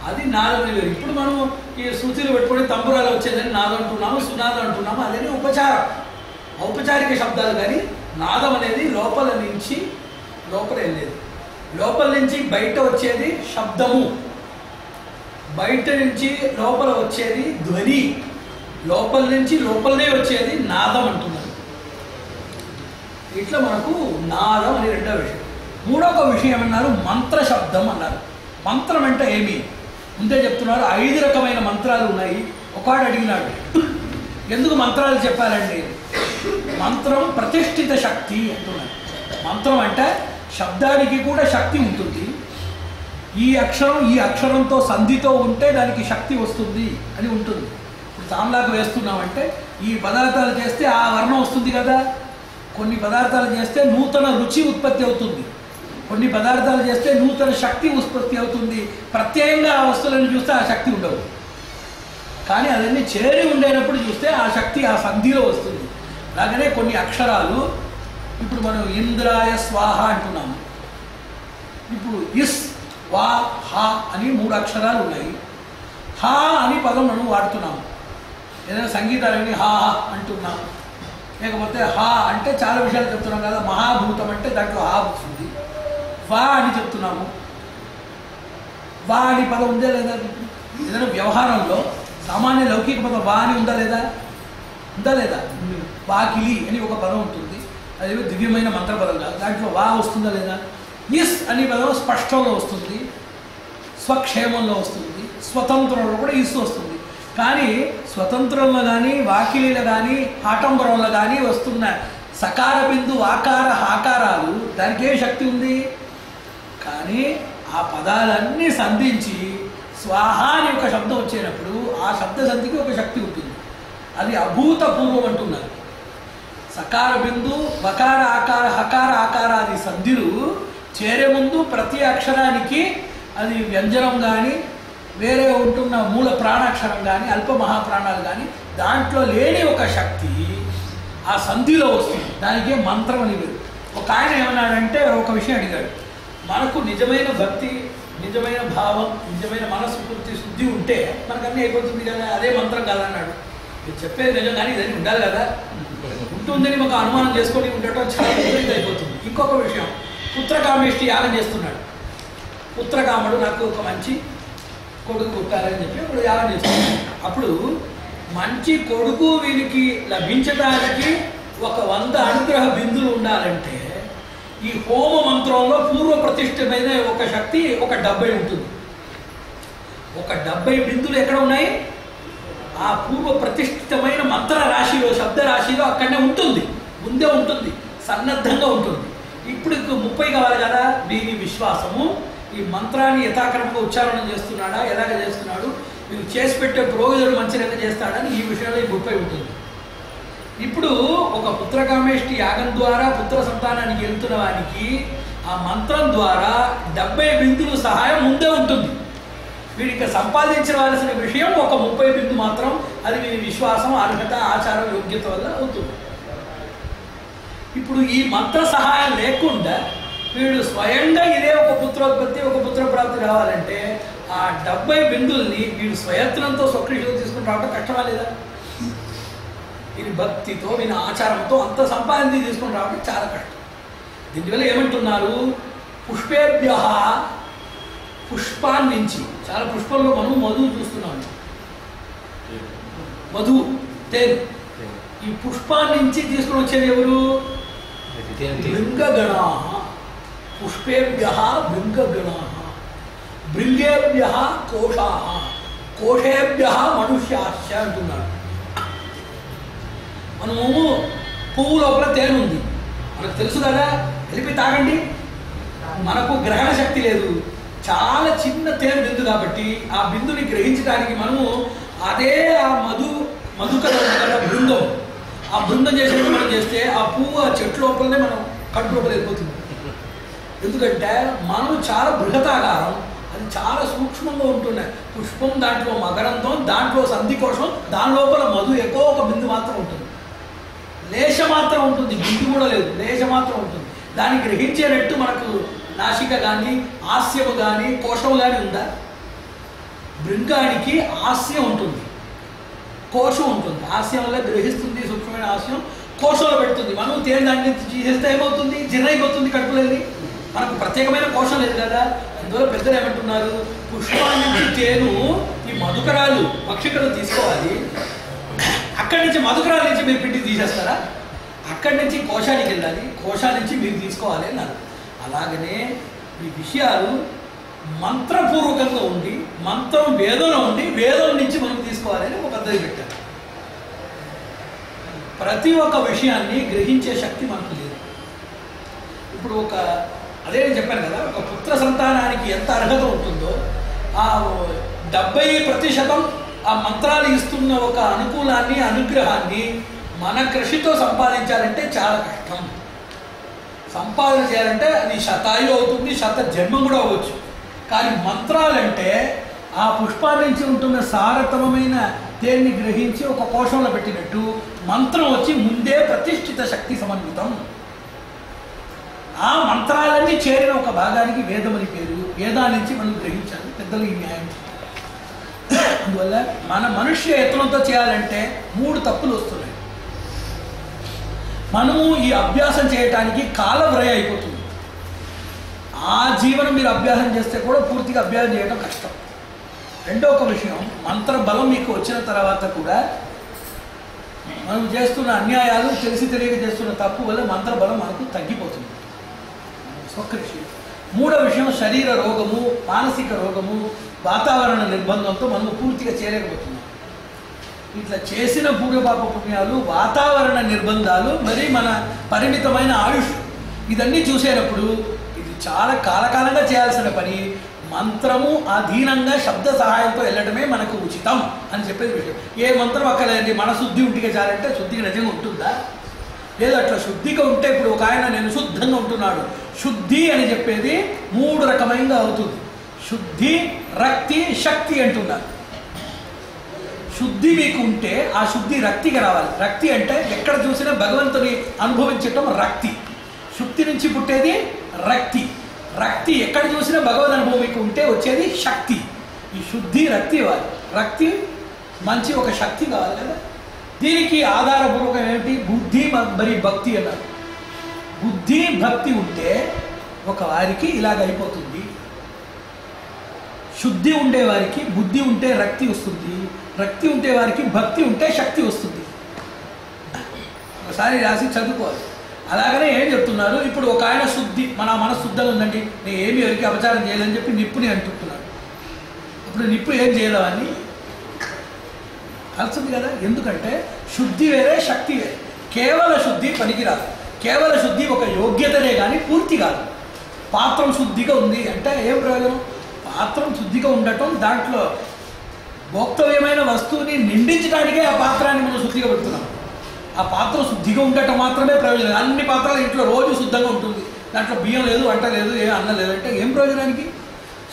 అది నాదం వేరు. ఇప్పుడు మనం ఈ సూచీలు పెట్టుకొని తంబురాలు వచ్చేదని నాదం అంటున్నాము, సునాదం అంటున్నాము. అదే ఉపచారం, ఔపచారిక శబ్దాలు. కానీ నాదం అనేది లోపల నుంచి లోపల వెళ్ళేది, లోపల నుంచి బయట వచ్చేది శబ్దము, బయట నుంచి లోపల వచ్చేది ధ్వని, లోపల నుంచి లోపలనే వచ్చేది నాదం అంటున్నారు. ఇట్లా మనకు నాదం అని 2వ విషయం. 3వ విషయం ఏమన్నారు? మంత్ర శబ్దం అన్నారు. మంత్రం అంటే ఏమి ముందే చెప్తున్నారు. 5 రకమైన మంత్రాలు ఉన్నాయి. ఒకవాడు అడిగినాడు, ఎందుకు మంత్రాలు చెప్పాలండి? మంత్రం ప్రతిష్ఠిత శక్తి అంటున్నారు. మంత్రం అంటే శబ్దానికి కూడా శక్తి ఉంటుంది. ఈ అక్షరంతో సంధితో ఉంటే దానికి శక్తి వస్తుంది అని ఉంటుంది. ఇప్పుడు తామ్లాకు వేస్తున్నామంటే ఈ పదార్థాలు చేస్తే ఆ వర్ణం వస్తుంది కదా. కొన్ని పదార్థాలు చేస్తే నూతన రుచి ఉత్పత్తి అవుతుంది, కొన్ని పదార్థాలు చేస్తే నూతన శక్తి ఉత్పత్తి అవుతుంది. ప్రత్యేకంగా ఆ వస్తువులను చూస్తే ఆ శక్తి ఉండవు, కానీ అవన్నీ చేరి ఉండేటప్పుడు చూస్తే ఆ శక్తి ఆ సంధిలో వస్తుంది. అలాగనే కొన్ని అక్షరాలు, ఇప్పుడు మనం ఇంద్రాయ స్వాహ అంటున్నాము. ఇప్పుడు ఇస్ వా హా అని 3 అక్షరాలు ఉన్నాయి. హా అని పదం మనం వాడుతున్నాము. ఏదైనా సంగీతాలని హా అంటున్నాము, లేకపోతే హా అంటే చాలా విషయాలు చెప్తున్నాం కదా. మహాభూతం అంటే దాంట్లో హా వస్తుంది. వా అని చెప్తున్నాము. వా అని పదం ఉందా లేదా? ఏదైనా వ్యవహారంలో సామాన్య లౌకిక పదం వా అని ఉందా లేదా? వాకిలి అని ఒక పదం ఉంటుంది, అదేదో దివ్యమైన మంత్ర పదం కాదు, దాంట్లో వా వస్తుందా లేదా? ఇస్ అనే పదం స్పష్టంలో వస్తుంది, స్వక్షేమంలో వస్తుంది, స్వతంత్రంలో కూడా ఇస్ వస్తుంది. కానీ స్వతంత్రంలో కానీ వాకిలీలో కానీ ఆటంబరంలో కానీ వస్తున్న సకార బిందు ఆకార హాకారాలు దానికి ఏ శక్తి ఉంది? కానీ ఆ పదాలన్నీ సంధించి స్వాహ అని ఒక శబ్దం వచ్చేటప్పుడు ఆ శబ్ద సంధికి ఒక శక్తి ఉంటుంది. అది అభూతపూర్వం అంటున్నారు. సకార బిందు వకార ఆకార హకార ఆకారాది సంధిలు చేరే ముందు ప్రతి అక్షరానికి అది వ్యంజనం కానీ వేరే ఉంటున్న మూల ప్రాణాక్షరం కానీ అల్ప మహాప్రాణాలు కానీ దాంట్లో లేని ఒక శక్తి ఆ సంధిలో వస్తుంది. దానికే మంత్రం అని లేదు. ఒక ఆయన ఏమన్నాడంటే ఒక విషయం అడిగాడు, మనకు నిజమైన భక్తి, నిజమైన భావం, నిజమైన మనస్ఫూర్తి శుద్ధి ఉంటే మనకన్నీ అయిపోతుంది కదా, అదే మంత్రం కదా అన్నాడు. మీరు చెప్పేది నిజం, కానీ ఇదని ఉండాలి కదా, ఉంటుందని మాకు అనుమానం చేసుకొని ఉండటం చాలా ఇబ్బంది అయిపోతుంది. ఇంకొక విషయం, పుత్రకామేష్టి యాగం చేస్తున్నాడు. పుత్రకాముడు నాకు ఒక మంచి కొడుకు పుట్టాలని చెప్పి ఇప్పుడు యాగం చేస్తున్నాడు. అప్పుడు మంచి కొడుకు వీరికి లభించడానికి 100 అనుగ్రహ బిందులు ఉండాలంటే ఈ హోమ మంత్రంలో పూర్వ ప్రతిష్టమైన ఒక శక్తి ఒక 70 ఉంటుంది. ఒక 70 బిందులు ఎక్కడ ఉన్నాయి? ఆ పూర్వ ప్రతిష్ఠితమైన మంత్ర రాశిలో, శబ్ద రాశిలో అక్కడనే ఉంటుంది, ముందే ఉంటుంది, సన్నద్ధంగా ఉంటుంది. ఇప్పుడు 30 కావాలి కదా. దీని విశ్వాసము ఈ మంత్రాన్ని యథాక్రమంగా ఉచ్చారణ చేస్తున్నాడా, ఎలాగ చేస్తున్నాడు, మీరు చేసి పెట్టే పురోహితుడు మంచిగా చేస్తాడని ఈ విషయంలో 30 ఉంటుంది. ఇప్పుడు ఒక పుత్రకామేష్టి యాగం ద్వారా పుత్ర సంతానానికి వెళ్తున్న వారికి ఆ మంత్రం ద్వారా 70 బిందులు సహాయం ముందే ఉంటుంది. వీడికి సంపాదించవలసిన విషయం ఒక 30 బిందు మాత్రం, అది వీరి విశ్వాసం, అర్హత, ఆచారం, యోగ్యత వల్ల అవుతుంది. ఇప్పుడు ఈ మంత్ర సహాయం లేకుండా వీడు స్వయంగా ఇదే ఒక పుత్రోత్పత్తి, ఒక పుత్రప్రాప్తి రావాలంటే ఆ 70 బిందుల్ని వీడు స్వయత్నంతో స్వకృషిలో తీసుకుని రావడం కష్టమా లేదా? వీరి భక్తితో, వీరి ఆచారంతో అంత సంపాదించి తీసుకుని రావడం చాలా కష్టం. దీనివల్ల ఏమంటున్నారు? పుష్పేభ్య, పుష్పాన్నించి, చాలా పుష్పంలో మనం మధు చూస్తున్నాము, మధు తేను. ఈ పుష్పాన్నించి తీసుకుని వచ్చేది ఎవరు? భృంగగణా. పుష్పేభ్య భృంగగణా, భృంగేభ్య కోషా, కోషేభ్య మనుష్యాశ్చ అంటున్నాడు. మనము పువ్వు లోపల తేనె ఉంది, మనకు తెలుసు కదా, కలిపి తాగండి. మనకు గ్రహణ శక్తి లేదు, చాలా చిన్న తేనె బిందు కాబట్టి ఆ బిందుని గ్రహించడానికి మనము అదే ఆ మధుకర బృందం, ఆ బృందం చేసినట్టు మనం చేస్తే ఆ పువ్వు ఆ చెట్టు లోపలనే మనం కట్టు లోపల వెళ్ళిపోతుంది. ఎందుకంటే మనం చాలా బృహతాకారం, అది చాలా సూక్ష్మంగా ఉంటున్నాయి. పుష్పం దాంట్లో మకరంతో, దాంట్లో సంధి కోసం, దాని లోపల మధు ఎక్కువ ఒక బిందు మాత్రం ఉంటుంది, లేశ మాత్రం ఉంటుంది, బిందు కూడా లేదు, లేశ మాత్రం ఉంటుంది. దాన్ని గ్రహించేటట్టు మనకు నాసిక కానీ ఆస్యము కానీ కోశము కానీ ఉందా? భృంగానికి ఆస్యం ఉంటుంది, కోశం ఉంటుంది. ఆస్యం వల్ల గ్రహిస్తుంది, సూక్ష్మమైన ఆస్యం కోశంలో పెడుతుంది. మనం తేనె దాన్ని తీసేస్తే ఏమవుతుంది? జీర్ణైపోతుంది కడుపులేది. మనకు ప్రత్యేకమైన కోశం లేదు కదా. అందువల్ల పెద్దలు ఏమంటున్నారు? పుష్పాన్ని నుంచి తేను, ఈ మధుకరాలు పక్షికలు తీసుకోవాలి, అక్కడి నుంచి మధుకరాల నుంచి మీరు పిండి తీసేస్తారా? అక్కడి నుంచి కోశానికి వెళ్ళాలి, కోశా నుంచి మీరు తీసుకోవాలి అన్నారు. అలాగనే ఈ విషయాలు మంత్రపూర్వకంగా ఉండి, మంత్రం వేదంలో ఉండి, వేదం నుంచి మనం తీసుకోవాలని ఒక పద్ధతి పెట్టారు. ప్రతి ఒక్క విషయాన్ని గ్రహించే శక్తి మనకు లేదు. ఇప్పుడు ఒక అదే నేను చెప్పాను కదా, ఒక పుత్ర సంతానానికి ఎంత అర్హత ఉంటుందో ఆ 70% ఆ మంత్రాలు ఇస్తున్న ఒక అనుకూలాన్ని, అనుగ్రహాన్ని మన కృషితో సంపాదించాలంటే చాలా కష్టం. సంపాదన చేయాలంటే అది శతాయు అవుతుంది, శత జన్మం కూడా అవ్వచ్చు. కానీ మంత్రాలంటే ఆ పుష్పాల నుంచి ఉంటున్న సారతమైన దేన్ని గ్రహించి ఒక కోశంలో పెట్టినట్టు మంత్రం వచ్చి ముందే ప్రతిష్ఠిత శక్తి సమన్వితం. ఆ మంత్రాలన్నీ చేరిన ఒక భాగానికి వేదమని పేరు. వేదా నుంచి మనం గ్రహించాలి, పెద్దలు ఈ న్యాయం. అందువల్ల మన మనుష్య యత్నంతో చేయాలంటే 3 తప్పులు వస్తున్నాయి. మనము ఈ అభ్యాసం చేయటానికి కాల వ్యయం అయిపోతుంది. ఆ జీవనం మీరు అభ్యాసం చేస్తే కూడా పూర్తిగా అభ్యాసం చేయడం కష్టం. రెండో ఒక విషయం, మంత్ర బలం మీకు వచ్చిన తర్వాత కూడా మనం చేస్తున్న అన్యాయాలు, తెలిసి తెలియక చేస్తున్న తప్పు వల్ల మంత్ర బలం మనకు తగ్గిపోతుంది. స్వకృషి. మూడో విషయం, శరీర రోగము, మానసిక రోగము, వాతావరణ నిర్బంధంతో మనము పూర్తిగా చేయలేకపోతున్నాం. ఇట్లా చేసిన పూర్వపాప పుణ్యాలు, వాతావరణ నిర్బంధాలు, మరి మన పరిమితమైన ఆయుష్, ఇదన్నీ చూసేటప్పుడు ఇది చాలా కాలకాలంగా చేయాల్సిన పని. మంత్రము అధీనంగా శబ్ద సహాయంతో వెళ్ళడమే మనకు ఉచితం అని చెప్పేది విషయం. ఏ మంత్రం అక్కర్లేదండి, మన శుద్ధి ఉంటిగా చాలంటే శుద్ధిగా నిజంగా ఉంటుందా? లేదు, అట్లా శుద్ధిగా ఉంటే ఇప్పుడు ఒక ఆయన నేను శుద్ధంగా ఉంటున్నాడు, శుద్ధి అని చెప్పేది 3 రకమైనగా అవుతుంది. శుద్ధి, రక్తి, శక్తి అంటున్నారు. శుద్ధి మీకు ఉంటే ఆ శుద్ధి రక్తికి రావాలి. రక్తి అంటే ఎక్కడ చూసినా భగవంతుని అనుభవించటం రక్తి. శుద్ధి నుంచి పుట్టేది రక్తి. రక్తి ఎక్కడ చూసినా భగవద్ అనుభవం మీకు ఉంటే వచ్చేది శక్తి. ఈ శుద్ధి రక్తి ఇవ్వాలి. రక్తి మంచి ఒక శక్తి కావాలి కదా. దీనికి ఆధారపూర్వకం ఏమిటి? బుద్ధి మరి భక్తి అన్నారు. బుద్ధి భక్తి ఉంటే ఒక వారికి ఇలాగ అయిపోతుంది. శుద్ధి ఉండే వారికి బుద్ధి ఉంటే రక్తి వస్తుంది, రక్తి ఉంటే వారికి భక్తి ఉంటే శక్తి వస్తుంది. ఒకసారి రాసి చదువుకోవాలి. అలాగనే ఏం చెప్తున్నారు, ఇప్పుడు ఒక ఆయన శుద్ధి, మన మనసు శుద్ధంగా ఉందండి, నేను ఏమి ఎవరికి అపచారం చేయాలని చెప్పి నిప్పుని అంటున్నాడు. ఇప్పుడు నిప్పు ఏం చేయలేవని కలుస్తుంది కదా. ఎందుకంటే శుద్ధి వేరే, శక్తి వేరే. కేవల శుద్ధి పనికిరాదు. కేవల శుద్ధి ఒక యోగ్యతనే కానీ పూర్తి కాదు. పాత్రం శుద్ధిగా ఉంది అంటే ఏం ప్రయోజనం? పాత్రం శుద్ధిగా ఉండటం, దాంట్లో భోక్తవ్యమైన వస్తువుని నిండించడానికే ఆ పాత్రాన్ని మనం శుద్ధిగా పెడుతున్నాం. ఆ పాత్ర శుద్ధిగా ఉండటం మాత్రమే ప్రయోజనం. అన్ని పాత్రలు ఇంట్లో రోజు శుద్ధంగా ఉంటుంది, దాంట్లో బియ్యం లేదు, వంట లేదు, ఏం అన్నం లేదు అంటే ఏం ప్రయోజనానికి?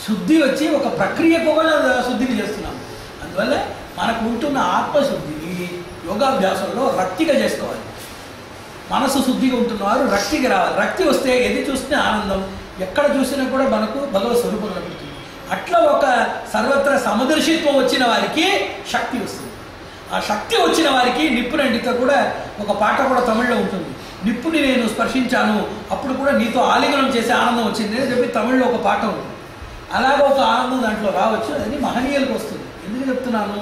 శుద్ధి వచ్చి ఒక ప్రక్రియ కూడా శుద్ధిని చేస్తున్నాం. అందువల్ల మనకు ఉంటున్న ఆత్మశుద్ధిని యోగాభ్యాసంలో రక్తిగా చేసుకోవాలి. మనసు శుద్ధిగా ఉంటున్నవారు రక్తికి రావాలి. రక్తి వస్తే ఏది చూసినా ఆనందం, ఎక్కడ చూసినా కూడా మనకు భగవత్ స్వరూపం కనబడుతుంది. అట్లా ఒక సర్వత్ర సమదర్శిత్వం వచ్చిన వారికి శక్తి వస్తుంది. ఆ శక్తి వచ్చిన వారికి నిప్పునండితో కూడా ఒక పాట కూడా తమిళ్లో ఉంటుంది. నిప్పుని నేను స్పర్శించాను, అప్పుడు కూడా నీతో ఆలింగనం చేసే ఆనందం వచ్చింది అని చెప్పి తమిళ్లో ఒక పాట ఉంది. అలాగ ఒక ఆనందం దాంట్లో రావచ్చు. అది మహనీయులకు వస్తుంది. ఎందుకు చెప్తున్నాను?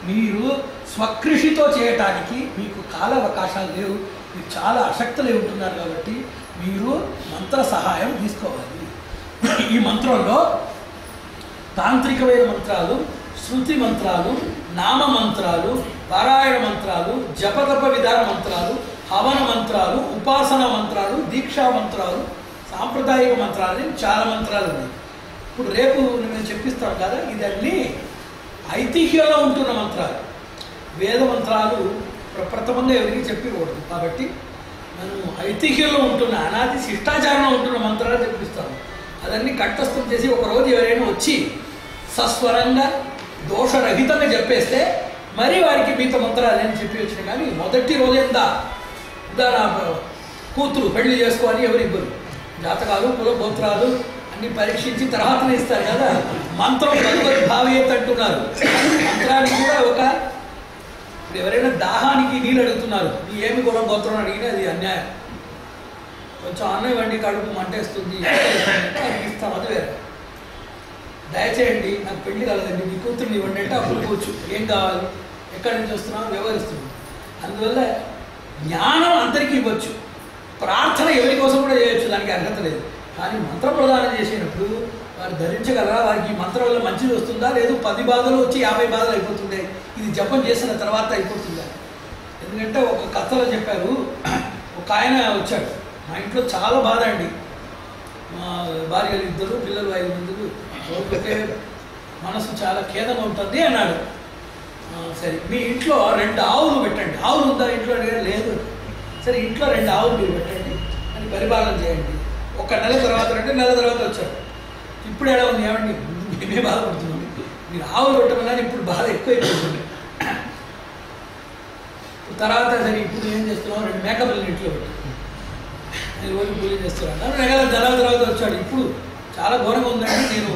మీరు స్వకృషితో చేయటానికి మీకు కాల అవకాశాలు లేవు, మీరు చాలా అశక్తులై ఉంటున్నారు. కాబట్టి మీరు మంత్ర సహాయం తీసుకోవాలి. ఈ మంత్రంలో తాంత్రికమైన మంత్రాలు, శృతి మంత్రాలు, నామ మంత్రాలు, పారాయణ మంత్రాలు, జపతప విధాన మంత్రాలు, హవన మంత్రాలు, ఉపాసన మంత్రాలు, దీక్షా మంత్రాలు, సాంప్రదాయిక మంత్రాలు, చాలా మంత్రాలు ఉన్నాయి. ఇప్పుడు రేపు నేను చెప్పిస్తాను కదా, ఇదన్నీ ఐతిహ్యంలో ఉంటున్న మంత్రాలు. వేద మంత్రాలు ప్రప్రథమంగా ఎవరికి చెప్పకూడదు. కాబట్టి మనం ఐతిహ్యంలో ఉంటున్న, అనాది శిష్టాచారంలో ఉంటున్న మంత్రాలు చెప్పిస్తాము. అదన్నీ కంఠస్థం చేసి ఒకరోజు ఎవరైనా వచ్చి సస్వరంగా దోషరహితంగా చెప్పేస్తే మరి వారికి మిగతా మంత్రాలు అని చెప్పి వచ్చిన. కానీ మొదటి రోజంతా కూతురు పెళ్లి చేసుకోవాలి ఎవరు ఇవ్వరు. జాతకాలు, కులగోత్రాలు అన్ని పరీక్షించి తర్వాతనే ఇస్తారు కదా. మంత్రం భగవద్ భావేత్ అంటున్నారు. మంత్రానికి కూడా ఒక, ఇప్పుడు ఎవరైనా దాహానికి నీళ్ళు అడుగుతున్నారు, నీ ఏమి కూడా గోత్రం అడిగినా అది అన్యాయం. కొంచెం అన్నం ఇవ్వండి, కడుపు మంటేస్తుంది అంటే అది ఇస్తాం, అది వేరే. దయచేయండి నాకు పెళ్లి కలదండి, మీ కూతుర్ని ఇవ్వండి అంటే అప్పుడు కూర్చు, ఏం కావాలి, ఎక్కడి నుంచి వస్తున్నావు, వివరిస్తుంది. అందువల్ల జ్ఞానం అందరికీ ఇవ్వచ్చు, ప్రార్థన ఎవరి కోసం కూడా చేయొచ్చు, దానికి అర్హత లేదు. కానీ మంత్ర ప్రదానం చేసినప్పుడు వారు ధరించగలరా, వారికి ఈ మంత్రం వల్ల మంచిది వస్తుందా, లేదు 10 బాధలు వచ్చి 50 బాధలు అయిపోతుండే, ఇది జపం చేసిన తర్వాత అయిపోతుందా? ఎందుకంటే ఒక కథలో చెప్పారు, ఒక ఆయన వచ్చాడు, మా ఇంట్లో చాలా బాధ అండి, మా భార్యలు ఇద్దరు, పిల్లలు 5 మందికి ఒకే మనసు చాలా ఖేదం ఉంటుంది అన్నాడు. సరే మీ ఇంట్లో 2 ఆవులు పెట్టండి. ఆవులు ఉందా ఇంట్లో అడిగారు. లేదు. సరే ఇంట్లో 2 ఆవులు మీరు పెట్టండి అని పరిపాలన చేయండి. 1 నెల తర్వాత 2 నెలల తర్వాత వచ్చారు. ఇప్పుడు ఎలా ఉంది ఏమండి, మేమే బాధపడుతున్నాం, మీరు ఆవులు పెట్టమని ఇప్పుడు బాధ ఎక్కువైపోతుంది. తర్వాత సరే ఇప్పుడు ఏం చేస్తున్నాం, 2 మేకపిల్లలు ఇంట్లో పెట్టారు. నేను రోజు పూజ చేస్తున్నాను. 2 నెలల తర్వాత వచ్చాడు. ఇప్పుడు చాలా ఘోరంగా ఉందండి, నేను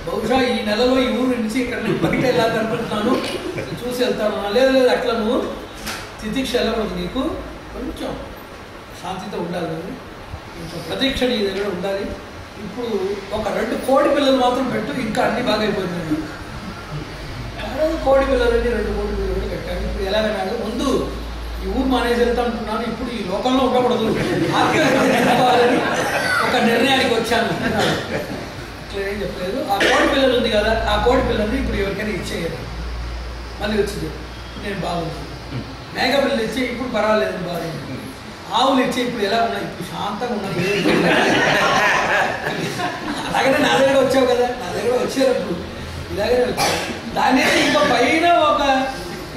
బహుశా ఈ నెలలో ఈ ఊరు నుంచి ఇక్కడ బయట ఎలా కనపడుతున్నాను, చూసి వెళ్తాను. లేదు లేదు అట్లా నువ్వు తితిక్ష వెళ్ళకూడదు, నీకు కొంచెం శాంతితో ఉండాలి, కానీ కొంచెం ప్రతీక్ష నీ దగ్గర ఉండాలి. ఇప్పుడు ఒక 2 కోడి పిల్లలు మాత్రం పెట్టు, ఇంకా అన్నీ బాగా అయిపోయిందండి. కోడి పిల్లలని 2 కోడి పిల్లలు పెట్టాడు. ఇప్పుడు ఎలాగన్నాడు, ముందు ఈ ఊరు మానేసి వెళ్తా అంటున్నాను, ఇప్పుడు ఈ లోకంలో ఉండకూడదు, ఆత్మీయాలని ఒక నిర్ణయానికి వచ్చాను. ఇట్లా ఏం చెప్పలేదు. ఆ కోడి పిల్లలు ఉంది కదా, ఆ కోడి పిల్లల్ని ఇప్పుడు ఎవరికైనా ఇచ్చేయాలి. మళ్ళీ వచ్చింది, నేను బాగున్నాను. మేక పిల్లలు ఇచ్చి ఇప్పుడు పర్వాలేదు, బాగుంది. ఆవులు ఇచ్చి ఇప్పుడు ఎలా ఉన్నాయి, ఇప్పుడు శాంతంగా ఉన్నాయి. అలాగనే నా దగ్గర వచ్చావు కదా, నా దగ్గర వచ్చేటప్పుడు ఇలాగనే వచ్చావు. దాని ఇంకా పైన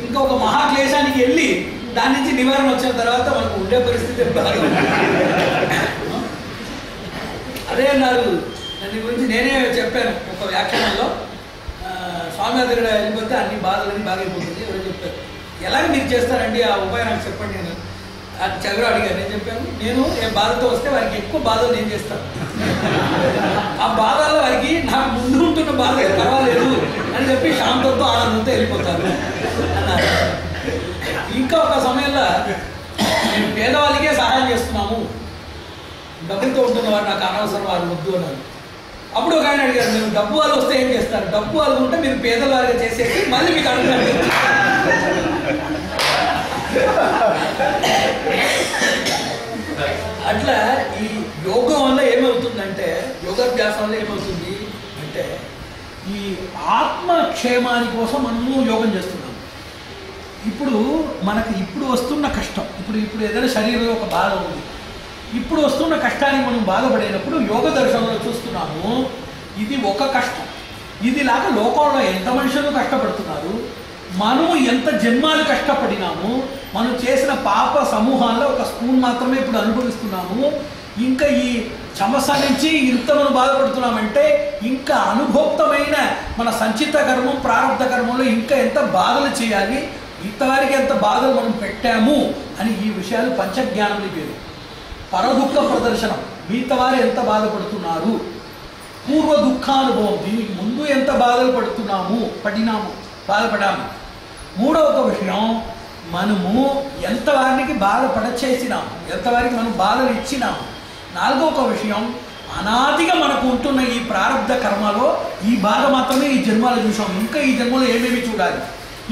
ఇంకొక మహాక్లేశానికి వెళ్ళి దాని నుంచి నివారణ వచ్చిన తర్వాత మనకు ఉండే పరిస్థితి బాగా. అదే అన్నారు, దాని గురించి నేనే చెప్పాను ఒక వ్యాఖ్యానంలో. స్వామి దగ్గర వెళ్ళిపోతే అన్ని బాధలన్నీ బాగైపోతుంది. ఎవరు చెప్పారు, ఎలాగ మీరు చేస్తారండి ఆ ఉపాయం నాకు చెప్పండి. నేను అది చదువు అడిగాను. నేను చెప్పాను, నేను ఏ బాధతో వస్తే వారికి ఎక్కువ బాధలు నేను చేస్తాను. ఆ బాధల్లో వారికి నాకు ముందు ఉంటున్న బాధ పర్వాలేదు అని చెప్పి శాంతంతో ఆనందంతో వెళ్ళిపోతాను అన్నారు. ఇంకా ఒక సమయంలో మేము పేదవాళ్ళకే సహాయం చేస్తున్నాము, డబ్బులతో ఉంటున్న వారు నాకు అనవసరం, వారు వద్దు అన్నారు. అప్పుడు ఒక ఆయన అడిగారు, మీరు డబ్బు వాళ్ళు వస్తే ఏం చేస్తారు, డబ్బు వాళ్ళు ఉంటే మీరు పేదవారిగా చేసేసి మళ్ళీ మీకు అడుగుతారు. అట్లా ఈ యోగం వల్ల ఏమవుతుందంటే, యోగాభ్యాసం వల్ల ఏమవుతుంది అంటే, ఈ ఆత్మక్షేమాని కోసం మనము యోగం చేస్తున్నాం. ఇప్పుడు మనకు ఇప్పుడు వస్తున్న కష్టం, ఇప్పుడు ఏదైనా శరీరంలో ఒక బాధ ఉంది, ఇప్పుడు వస్తున్న కష్టానికి మనం బాధపడేటప్పుడు యోగ దర్శనంలో చూస్తున్నాము, ఇది ఒక కష్టం. ఇదిలాగా లోకంలో ఎంత మనుషులు కష్టపడుతున్నారు, మనము ఎంత జన్మాలు కష్టపడినాము, మనం చేసిన పాప సమూహాల్లో ఒక స్పూన్ మాత్రమే ఇప్పుడు అనుభవిస్తున్నాము. ఇంకా ఈ చమస నుంచి ఇంత మనం బాధపడుతున్నామంటే ఇంకా అనుభోక్తమైన మన సంచిత కర్మం ప్రారంభ కర్మంలో ఇంకా ఎంత బాధలు చేయాలి, ఇంతవారికి ఎంత బాధలు మనం పెట్టాము అని ఈ విషయాలు పంచజ్ఞానం పేరు. పరదుఃఖ ప్రదర్శనం, మిగతావారు ఎంత బాధపడుతున్నారు, పూర్వ దుఃఖానుభవం, దీనికి ముందు ఎంత బాధలు బాధపడాము. మూడవ విషయం, మనము ఎంతవారికి బాధపడచేసినాము, ఎంతవారికి మనం బాధలు ఇచ్చినాము. నాలుగవ విషయం, అనాదిగా మనకు ఉంటున్న ఈ ప్రారంధ కర్మలో ఈ బాధ మాత్రమే ఈ జన్మలో చూసాం, ఇంకా ఈ జన్మలో ఏమేమి చూడాలి.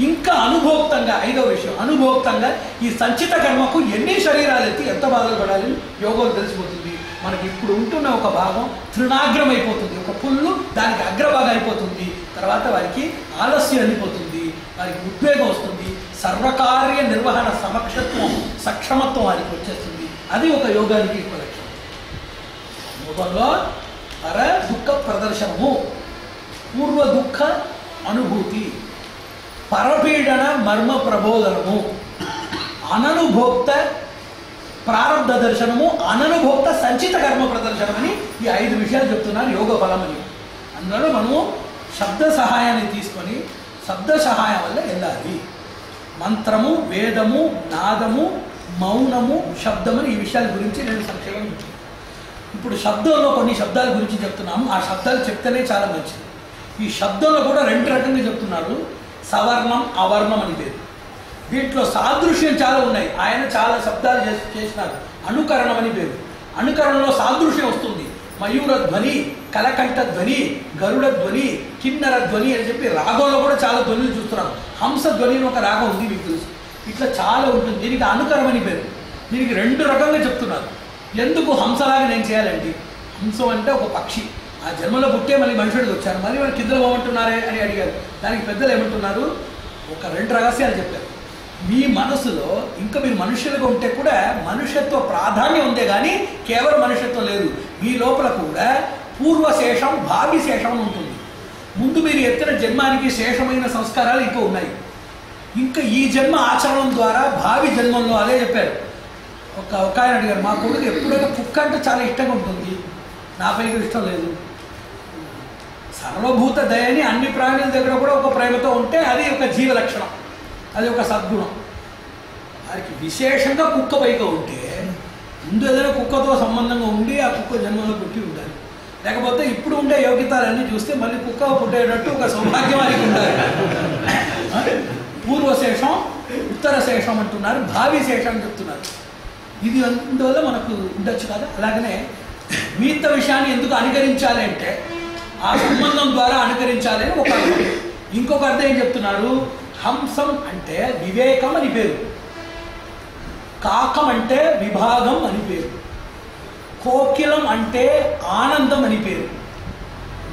ఇంకా అనుభోక్తంగా, ఐదవ విషయం, అనుభోక్తంగా ఈ సంచిత కర్మకు ఎన్ని శరీరాలు ఎత్తి ఎంత బాధలు పడాలి యోగంలో తెలిసిపోతుంది. మనకి ఇప్పుడు ఉంటున్న ఒక భాగం తృణాగ్రం అయిపోతుంది, ఒక పుల్లు దానికి అగ్రభాగం అయిపోతుంది. తర్వాత వారికి ఆలస్యం వెళ్ళిపోతుంది, వారికి ఉద్వేగం వస్తుంది, సర్వకార్య నిర్వహణ సక్షమత్వం వారికి వచ్చేస్తుంది. అది ఒక యోగానికి ఎక్కువ లక్ష్యం. యోగంలో పర దుఃఖ ప్రదర్శనము, పూర్వ దుఃఖ అనుభూతి, పరపీడన మర్మ ప్రబోధనము, అననుభోక్త ప్రారంధ దర్శనము, అననుభోక్త సంచిత కర్మ ప్రదర్శనం అని ఈ 5 విషయాలు చెప్తున్నారు యోగ బలమని. అందులో మనము శబ్ద సహాయాన్ని తీసుకొని శబ్ద సహాయం వల్ల వెళ్ళాలి. మంత్రము, వేదము, నాదము, మౌనము, శబ్దము, ఈ విషయాల గురించి నేను సంక్షేమం చెప్తాను. ఇప్పుడు శబ్దంలో కొన్ని శబ్దాల గురించి చెప్తున్నాము. ఆ శబ్దాలు చెప్తేనే చాలా మంచిది. ఈ శబ్దంలో కూడా 2 రకంగా చెప్తున్నారు, సవర్ణం అవర్ణం అని పేరు. దీంట్లో సాదృశ్యం చాలా ఉన్నాయి, ఆయన చాలా శబ్దాలు చేసినారు. అనుకరణం అని పేరు. అనుకరణలో సాదృశ్యం వస్తుంది. మయూర ధ్వని, కలకంఠ ధ్వని, గరుడ ధ్వని, కిన్నర ధ్వని అని చెప్పి రాగంలో కూడా చాలా ధ్వనులు చూస్తున్నాం. హంస ధ్వని అని ఒక రాగం ఉంది, మీకు తెలుసు. ఇట్లా చాలా ఉంటుంది. దీనికి అనుకరం అని పేరు. దీనికి 2 రకంగా చెప్తున్నారు. ఎందుకు హంసలాగా నేను చేయాలండి? హంసం అంటే ఒక పక్షి, ఆ జన్మలో పుట్టే మళ్ళీ మనుషుడికి వచ్చారు, మళ్ళీ వాళ్ళు కిందలు పోమంటున్నారే అని అడిగారు. దానికి పెద్దలు ఏమంటున్నారు, ఒక 2 రహస్యాలు చెప్పారు. మీ మనసులో ఇంకా మీరు మనుషులుగా ఉంటే కూడా మనుష్యత్వ ప్రాధాన్యం ఉందే కానీ కేవలం మనుష్యత్వం లేదు. మీ లోపల కూడా పూర్వశేషం భావి శేషం అని ఉంటుంది. ముందు మీరు ఎత్తిన జన్మానికి శేషమైన సంస్కారాలు ఇంకా ఉన్నాయి. ఇంకా ఈ జన్మ ఆచరణం ద్వారా భావి జన్మంలో అదే చెప్పారు. ఒక ఆయన అడిగారు, మా కొడుకు ఎప్పుడైనా కుక్క అంటే చాలా ఇష్టంగా ఉంటుంది, నాపై ఇష్టం లేదు. సర్వభూత దయని అన్ని ప్రాణుల దగ్గర కూడా ఒక ప్రేమతో ఉంటే అది ఒక జీవ లక్షణం, అది ఒక సద్గుణం. వారికి విశేషంగా కుక్క పైగా ఉంటే ముందు ఏదైనా కుక్కతో సంబంధంగా ఉండి ఆ కుక్క జన్మలో పుట్టి ఉండాలి. లేకపోతే ఇప్పుడు ఉండే యోగ్యతలన్నీ చూస్తే మళ్ళీ కుక్క పుట్టేటట్టు ఒక సౌభాగ్యం వారికి ఉండాలి. పూర్వశేషం ఉత్తర శేషం అంటున్నారు, భావి శేషం అని చెప్తున్నారు. ఇది అందువల్ల మనకు ఉండొచ్చు కదా. అలాగనే మిగతా విషయాన్ని ఎందుకు అనుకరించాలి అంటే ఆ సంబంధం ద్వారా అనుకరించాలి అని ఒక అర్థం. ఇంకొక అర్థం ఏం చెప్తున్నారు, హంసం అంటే వివేకం అని పేరు, కాకం అంటే విభాగం అని పేరు, కోకిలం అంటే ఆనందం అని పేరు,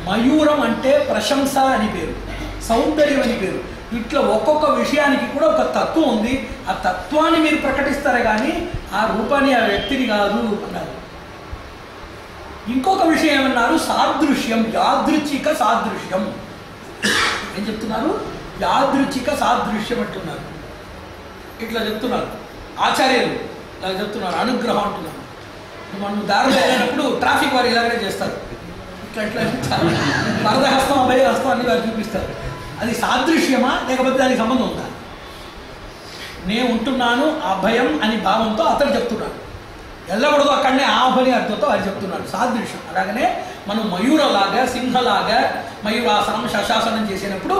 మయూరం అంటే ప్రశంస అని పేరు, సౌందర్యం అని పేరు. ఇట్లా ఒక్కొక్క విషయానికి కూడా ఒక తత్వం ఉంది. ఆ తత్వాన్ని మీరు ప్రకటిస్తారు కానీ ఆ రూపాన్ని ఆ వ్యక్తిని కాదు అన్నారు. ఇంకొక విషయం ఏమన్నారు, సాదృశ్యం, యాదృచ్ఛిక సాదృశ్యం. ఏం చెప్తున్నారు, యాదృచ్ఛిక సాదృశ్యం అంటున్నారు. ఇట్లా చెప్తున్నారు ఆచార్యులు, ఇలా చెప్తున్నారు. అనుగ్రహం అంటున్నారు. మనం దారిలో వెళ్ళినప్పుడు ట్రాఫిక్ వారు ఇలాగనే చేస్తారు, ఇట్లా ఇట్లా వరదహస్తం అభయహస్తం అన్ని వారు చూపిస్తారు. అది సాదృశ్యమా లేకపోతే దానికి సంబంధం ఉందా? నేను ఉంటున్నాను అభయం అని భావంతో అతను చెప్తున్నాడు, వెళ్ళకూడదు అక్కడనే ఆభని అర్థంతో అది చెప్తున్నాడు, సాదృశ్యం. అలాగనే మనం మయూరలాగా సింహలాగా మయూరాసనం శశాసనం చేసినప్పుడు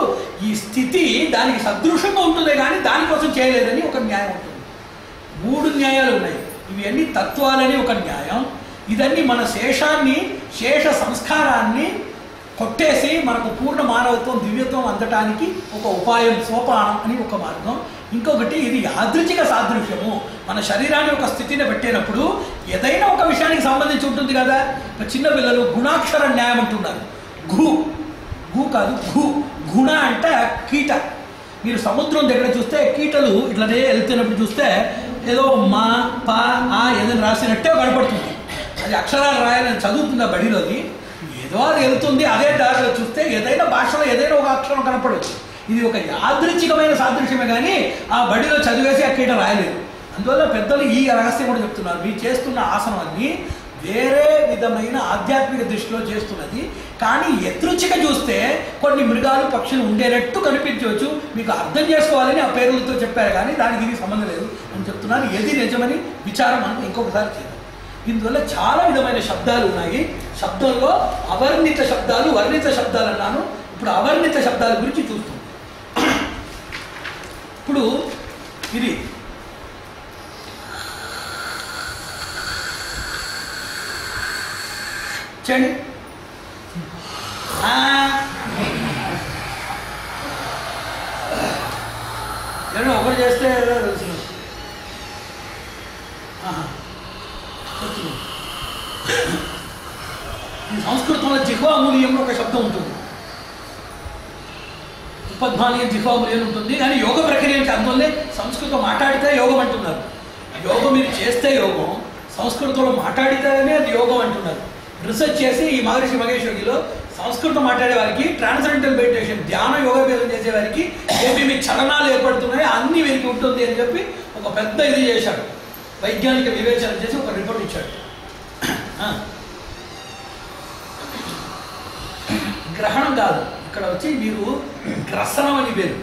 ఈ స్థితి దానికి సదృశ్యంగా ఉంటుంది కానీ దానికోసం చేయలేదని ఒక న్యాయం ఉంటుంది. 3 న్యాయాలు ఉన్నాయి. ఇవి అన్ని తత్వాలని ఒక న్యాయం. ఇదన్నీ మన శేషాన్ని, శేష సంస్కారాన్ని కొట్టేసి మనకు పూర్ణ మానవత్వం దివ్యత్వం అందటానికి ఒక ఉపాయం, సోపానం అని ఒక మార్గం. ఇంకొకటి ఇది యాదృచ్ఛిక సాదృశ్యము. మన శరీరాన్ని ఒక స్థితిని పెట్టేటప్పుడు ఏదైనా ఒక విషయానికి సంబంధించి ఉంటుంది కదా. చిన్న పిల్లలు గుణాక్షర న్యాయం అంటున్నారు. ఘు ఘు కాదు ఘు, గుణ అంటే కీట. మీరు సముద్రం దగ్గర చూస్తే కీటలు ఇట్లనే వెళ్తున్నప్పుడు చూస్తే ఏదో మా పా ఆ ఏదైనా రాసినట్టే కనపడుతుంది. అది అక్షరాలు రాయాలని చదువుతున్న బడిలోది, ఏదో అది వెళ్తుంది. అదే దారిలో చూస్తే ఏదైనా భాషలో ఏదైనా ఒక అక్షరం కనపడవచ్చు. ఇది ఒక యాదృచ్ఛికమైన సాదృశ్యమే కానీ ఆ బడిలో చదివేసి ఆ కీట రాయలేదు. అందువల్ల పెద్దలు ఈ రహస్యం కూడా చెప్తున్నారు. మీరు చేస్తున్న ఆసనం అన్నీ వేరే విధమైన ఆధ్యాత్మిక దృష్టిలో చేస్తున్నది. కానీ యదృచ్ఛిక చూస్తే కొన్ని మృగాలు పక్షులు ఉండేటట్టు కనిపించవచ్చు. మీకు అర్థం చేసుకోవాలని ఆ పేర్లతో చెప్పారు కానీ దానికి ఇది సంబంధం లేదు అని చెప్తున్నారు. ఏది నిజమని విచారం మనం ఇంకొకసారి చేద్దాం. ఇందువల్ల చాలా విధమైన శబ్దాలు ఉన్నాయి. శబ్దంలో అవర్ణిత శబ్దాలు, వర్ణిత శబ్దాలు అన్నాను. ఇప్పుడు అవర్ణిత శబ్దాల గురించి చూస్తాం. ఇప్పుడు ఇది చేయండి. ఒకటి చేస్తే ఈ సంస్కృతంలో జిహ్వామూల్యంలో ఒక శబ్దం ఉంటుంది, ఉపధ్మానీయం జిహ్వామూల్యం ఉంటుంది. కానీ యోగ ప్రక్రియ అంటే అందువల్లే సంస్కృతం మాట్లాడితే యోగం అంటున్నారు. యోగం మీరు చేస్తే యోగం, సంస్కృతంలో మాట్లాడితేనే అది యోగం అంటున్నారు. రీసెర్చ్ చేసి ఈ మహర్షి మహేష్ యోగిలో సంస్కృతం మాట్లాడే వారికి, ట్రాన్సెండెంటల్ మెడిటేషన్ ధ్యాన యోగాభ్యాసం చేసే వారికి ఏమేమి చలనాలు ఏర్పడుతున్నాయో అన్నీ వీరికి ఉంటుంది అని చెప్పి ఒక పెద్ద ఇది చేశాడు. వైజ్ఞానిక వివేచన చేసి ఒక రిపోర్ట్ ఇచ్చాడు. గ్రహణం కాదు, ఇక్కడ వచ్చి మీరు గ్రసనం అని పేరు.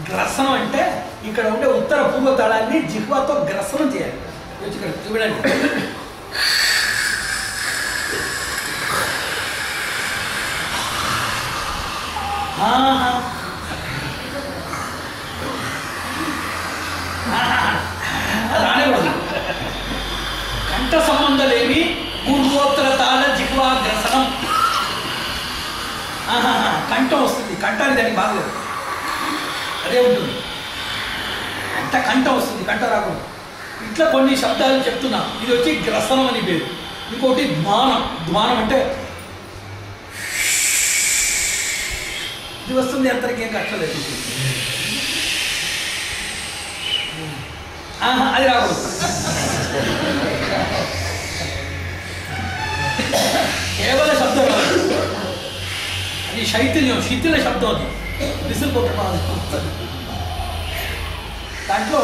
గ్రసనం అంటే ఇక్కడ ఉండే ఉత్తర పూర్వ తళాన్ని జిహ్వాతో గ్రసనం చేయాలి. ఇక్కడ చూడండి, రానివ్వదు. కంఠ సంబంధం లేని పూర్వోత్తర తాళ జిహ్వా గ్రసనం. కంఠం వస్తుంది, కంఠాన్ని దానికి బాగలేదు, అదే ఉంటుంది. కంఠం వస్తుంది, కంఠ రాకుండా. ఇట్లా కొన్ని శబ్దాలు చెప్తున్నాం. ఇది వచ్చి గ్రసనం అని పేరు. ఇంకోటి ధ్వానం. ధ్వానం అంటే ఇది వస్తుంది, అంతరికి ఏం కష్టలేదు. అది రాకూడదు. కేవల శబ్దం రాదు, అది శైథిల్యం, శిథిల శబ్దం, అది విసులుపోతున్నా. దాంట్లో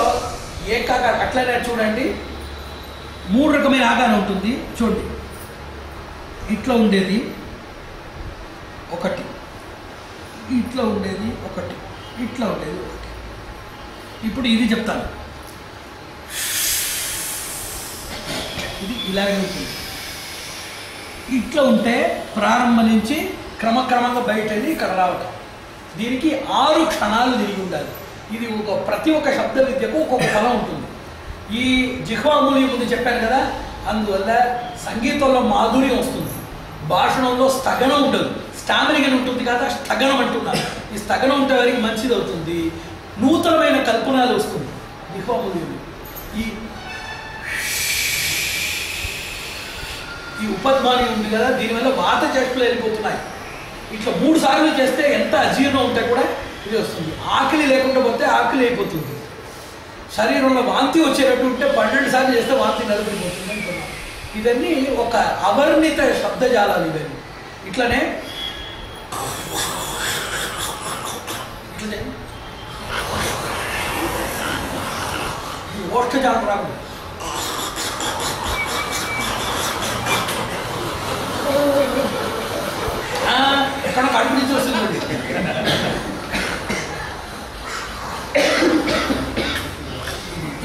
ఏకాకారం అట్లనే చూడండి, 3 రకమైన ఆకారం ఉంటుంది చూడండి. ఇట్లా ఉండేది ఒకటి, ఇట్లా ఉండేది ఒకటి, ఇట్లా ఉండేది ఒకటి. ఇప్పుడు ఇది చెప్తాను, ఇది ఇలాగే ఉంటుంది. ఇట్లా ఉంటే ప్రారంభం నుంచి క్రమక్రమంగా బయట వెళ్ళి ఇక్కడ రావటం. దీనికి 6 క్షణాలు తిరిగి ఉండాలి. ఇది ప్రతి ఒక్క శబ్ద విద్యకు ఒక్కొక్క ఫలం ఉంటుంది. ఈ జిహ్వామూలి ముందు చెప్పాను కదా, అందువల్ల సంగీతంలో మాధుర్యం వస్తుంది, భాషణంలో స్థగనం ఉండదు. స్టామినింగ్ ఉంటుంది కదా, స్థగనం అంటున్నారు. ఈ స్థగనం ఉంటే వారికి మంచిది అవుతుంది, నూతనమైన కల్పనలు వస్తుంది జిహ్వామూలి. ఈ ఉపద్మాని ఉంది కదా, దీనివల్ల వాత చేష్టలు వెళ్ళిపోతున్నాయి. ఇట్లా 3 సార్లు చేస్తే ఎంత అజీర్ణం ఉంటే కూడా ఇది వస్తుంది. ఆకలి లేకుండా పోతే ఆకలి అయిపోతుంది. శరీరంలో వాంతి వచ్చేటట్టు ఉంటే 12 సార్లు చేస్తే వాంతి నలిపిపోతుంది అంటున్నాం. ఇవన్నీ ఒక అవర్ణిత శబ్దజాలాలు ఇవన్నీ. ఇట్లనే ఓష్ఠజాలం రాదు. ఎక్కడ కడుపు నుంచి వస్తుంది.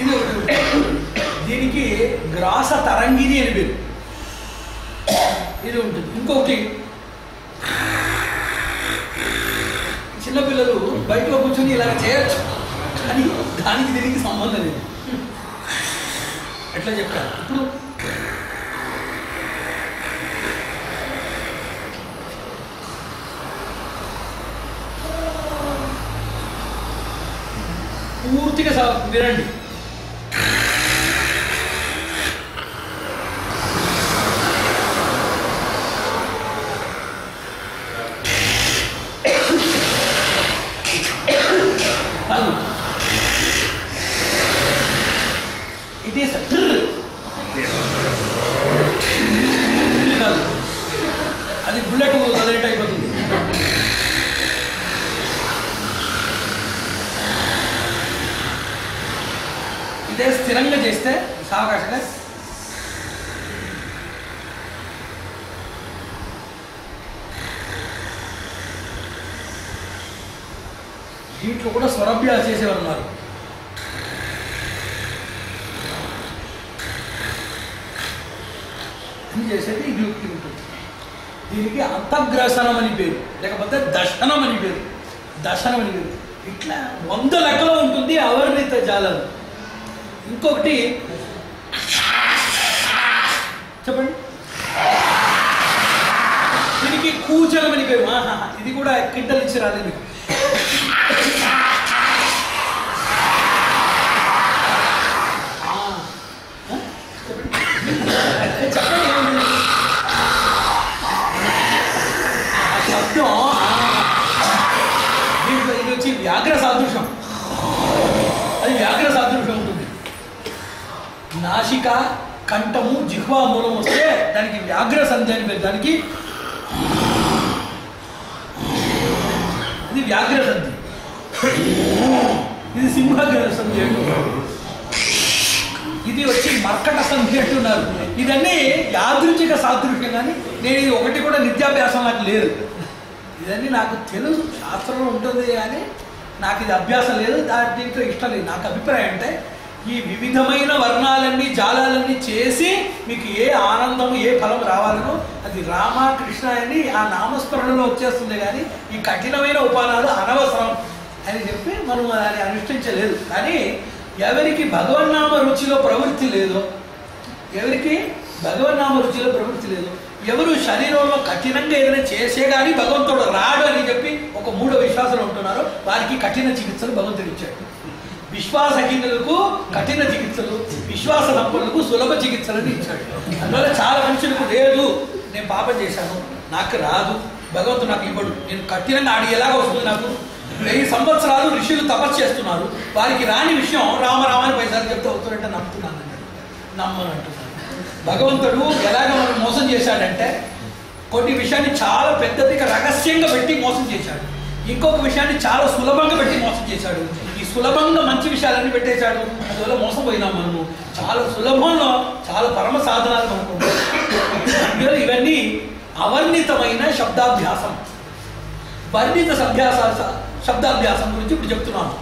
ఇది ఒకటి. దీనికి గ్రాస తరంగిణి అని పేరు, ఇది ఉంటుంది. ఇంకొకటి, చిన్నపిల్లలు బయటలో కూర్చొని ఇలా చేయొచ్చు, కానీ దానికి దీనికి సంబంధం లేదు. ఎట్లా చెప్తారు ఇప్పుడు, పూర్తిగా వినండి. ఇట్ ఈస్ అది బుల్లెట్ లేట్ అయిపోతుంది. ఇదే స్థిరంగా చేస్తే సావకాశంగా దీంట్లో కూడా స్వరాభ్యాసం చేసేవారు ఉన్నారు. అని చేసేది ఇది ఉంటుంది. దీనికి అంతగ్రసనం అని పేరు, లేకపోతే దర్శనం అని పేరు, దర్శనం అని పేరు. ఇట్లా 100 లెక్కలో ఉంటుంది అవర్ణిత జాలం. ఇంకొకటి చెప్పండి, దీనికి కూచలం అని పేరు. ఇది కూడా కింటలు ఇచ్చి రాలేదు. శబ్దం దీంట్లో ఇది వచ్చి వ్యాఘ్ర సాదృశ్యం, అది వ్యాఘ్ర సాదృశ్యం ఉంటుంది. నాసిక, కంఠము, జిహ్వా మూలం వస్తే దానికి వ్యాఘ్ర సంధి అని పేరు. దానికి ఇది వ్యాఘ్ర సంధి, ఇది సింహగ్ర సంధి అంటున్నారు. ఇది వచ్చి మర్కట సంధి అంటున్నారు. ఇదన్నీ యాదృచ్ఛిక సాదృశ్యం, కానీ నేను ఇది ఒకటి కూడా నిత్యాభ్యాసం నాకు లేదు. ఇదన్నీ నాకు తెలుసు, శాస్త్రంలో ఉంటుంది, కానీ నాకు ఇది అభ్యాసం లేదు, దీంట్లో ఇష్టం లేదు. నాకు అభిప్రాయం అంటే ఈ వివిధమైన వర్ణాలన్నీ జాలాలన్నీ చేసి మీకు ఏ ఆనందం ఏ ఫలం రావాలనో అది రామ కృష్ణ అని ఆ నామస్మరణలో వచ్చేస్తుంది. కానీ ఈ కఠినమైన ఉపానాలు అనవసరం అని చెప్పి మనం దాన్ని అనుష్ఠించలేదు. కానీ ఎవరికి భగవన్నామ రుచిలో ప్రవృత్తి లేదో, ఎవరికి భగవన్నామ రుచిలో ప్రవృత్తి లేదు, ఎవరు శరీరంలో కఠినంగా ఏదైనా చేసే కానీ భగవంతుడు రాడు అని చెప్పి ఒక 3 విశ్వాసాలు ఉంటున్నారో వారికి కఠిన చికిత్సలు భగవంతుడు ఇచ్చాడు. విశ్వాసహీనులకు కఠిన చికిత్సలు, విశ్వాస సంపన్నులకు సులభ చికిత్సలని ఇచ్చాడు. అందువల్ల చాలా మనుషులకు లేదు, నేను పాపం చేశాను, నాకు రాదు, భగవంతుడు నాకు ఇవ్వడు, నేను కఠినంగా ఆడి ఎలాగ వస్తుంది నాకు 1000 సంవత్సరాలు ఋషులు తపస్సు చేస్తున్నారు, వారికి రాని విషయం రామరామని 10 సార్లు చెప్తే అవుతారంటే నమ్ముతున్నాను అన్నాడు. నమ్మను అంటున్నాను. భగవంతుడు ఎలాగ మనం మోసం చేశాడంటే కొన్ని విషయాన్ని చాలా పెద్దదిగా రహస్యంగా పెట్టి మోసం చేశాడు, ఇంకొక విషయాన్ని చాలా సులభంగా పెట్టి మోసం చేశాడు. ఈ సులభంగా మంచి విషయాలన్నీ పెట్టేశాడు, అందువల్ల మోసం పోయినాం మనము. చాలా సులభంలో చాలా పరమ సాధనాలు మనకు ఉంటాయి. అందువల్ల ఇవన్నీ అవర్ణితమైన శబ్దాభ్యాసం. వర్ణిత శబ్దాభ్యాసం గురించి ఇప్పుడు చెప్తున్నాను.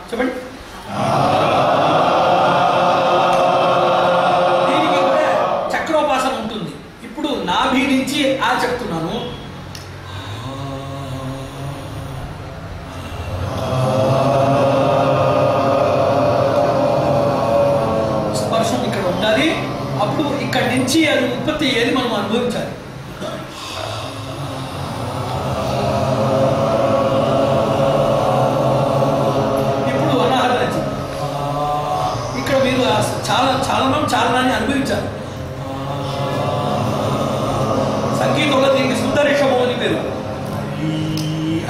చెప్పండి. దీనికి కూడా చక్రోపాసన ఉంటుంది. ఇప్పుడు నాభి నుంచి ఆ చెప్తున్నాను. స్పర్శం ఇక్కడ ఉండాలి. అప్పుడు ఇక్కడి నుంచి అది ఉత్పత్తి అయ్యేది మనం అనుభవించాలి. ఇప్పుడు అనాహరణ ఇక్కడ మీరు చాలనాన్ని అనుభవించాలి. సంగీతంలో దీనికి శుద్ధ రిషభం అని పేరు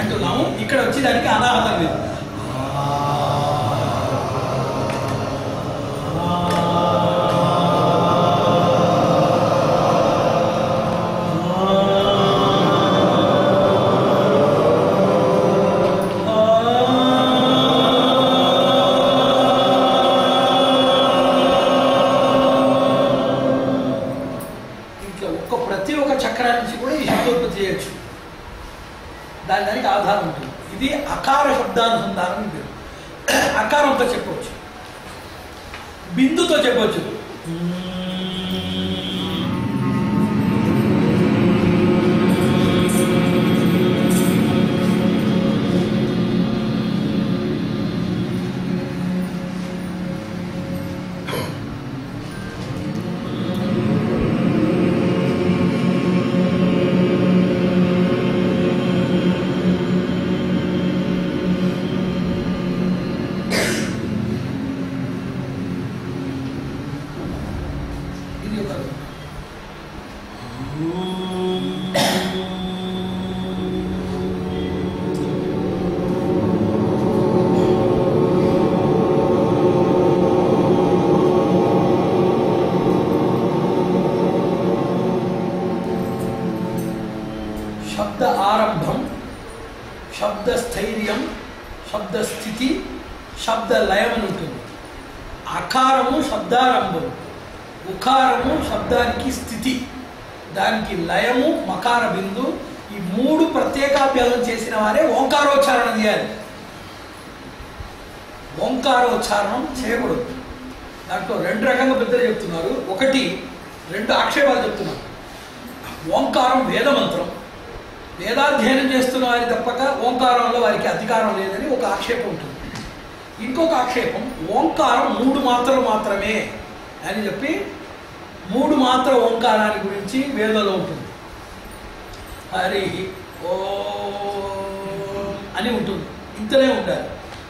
అంటున్నాము. ఇక్కడ వచ్చి దానికి అనాహతం లేదు. ప్రతి ఒక్క చక్రాల నుంచి కూడా ఈ శబ్దోత్పత్తి చేయొచ్చు. దానికి ఆధారం ఉంటుంది. ఇది అకార శబ్దానుసంధానం అని పేరు. అకారంతో చెప్పవచ్చు, బిందుతో చెప్పవచ్చు. శబ్ద ఆరంభం, శబ్దస్థైర్యం, శబ్దస్థితి, శబ్ద లయం అని ఉంటుంది. అకారము శబ్దారంభం, ఉకారము శబ్దానికి స్థితి, దానికి లయము మకార బిందు. ఈ 3 ప్రత్యేకాభ్యాసం చేసిన వారే ఓంకారోచ్చారణ చేయాలి. ఓంకారోచ్చారణం చేయకూడదు. దాంట్లో 2 రకంగా పెద్దలు చెప్తున్నారు. 1, 2 ఆక్షేపాలు చెప్తున్నారు. ఓంకారం వేదమంత్రం, వేదాధ్యయనం చేస్తున్న వారి తప్పక ఓంకారంలో వారికి అధికారం లేదని ఒక ఆక్షేపం ఉంటుంది. ఇంకొక ఆక్షేపం ఓంకారం 3 మాత్రలు మాత్రమే అని చెప్పి 3 మాత్ర ఓంకారాన్ని గురించి వేదంలో ఉంటుంది. హరి ఓం అని ఉంటుంది. ఇంతనే ఉండాలి.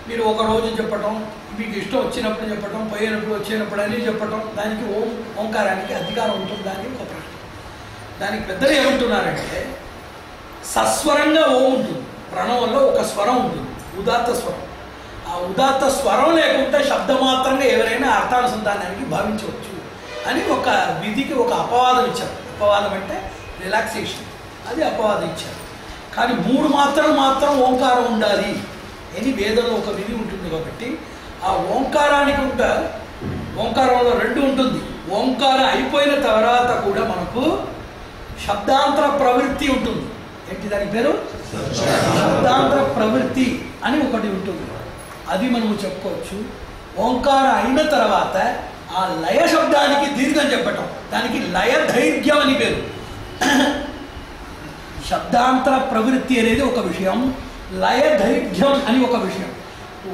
మీరు ఒక రోజు చెప్పటం, మీకు ఇష్టం వచ్చినప్పుడు చెప్పటం, పోయినప్పుడు వచ్చినప్పుడు అని చెప్పటం, దానికి ఓంకారానికి అధికారం ఉంటుంది. దానికి ఒక ప్రశ్న. దానికి పెద్దలు ఏమంటున్నారంటే సస్వరంగా ఓం ఉంటుంది. ప్రణవంలో ఒక స్వరం ఉంటుంది, ఉదాత్త స్వరం. ఆ ఉదాత్త స్వరం లేకుండా శబ్దమాత్రంగా ఎవరైనా అర్థానుసంధానానికి భావించవచ్చు అని ఒక విధికి ఒక అపవాదం ఇచ్చారు. అపవాదం అంటే రిలాక్సేషన్, అది అపవాదం ఇచ్చారు. కానీ 3 మాత్రం ఓంకారం ఉండాలి అని వేదంలో ఒక విధి ఉంటుంది. కాబట్టి ఆ ఓంకారానికి ఉంటారు. ఓంకారంలో 2 ఉంటుంది. ఓంకారం అయిపోయిన తర్వాత కూడా మనకు శబ్దాంతర ప్రవృత్తి ఉంటుంది. ఏంటి దాని పేరు? శబ్దాంతర ప్రవృత్తి అని ఒకటి ఉంటుంది. అది మనము చెప్పుకోవచ్చు. ఓంకారం అయిన తర్వాత ఆ లయ శబ్దానికి దీర్ఘం చెప్పటం, దానికి లయ ధైర్యం అని పేరు. శబ్దాంతర ప్రవృత్తి అనేది ఒక విషయం, లయ ధైర్యం అని ఒక విషయం.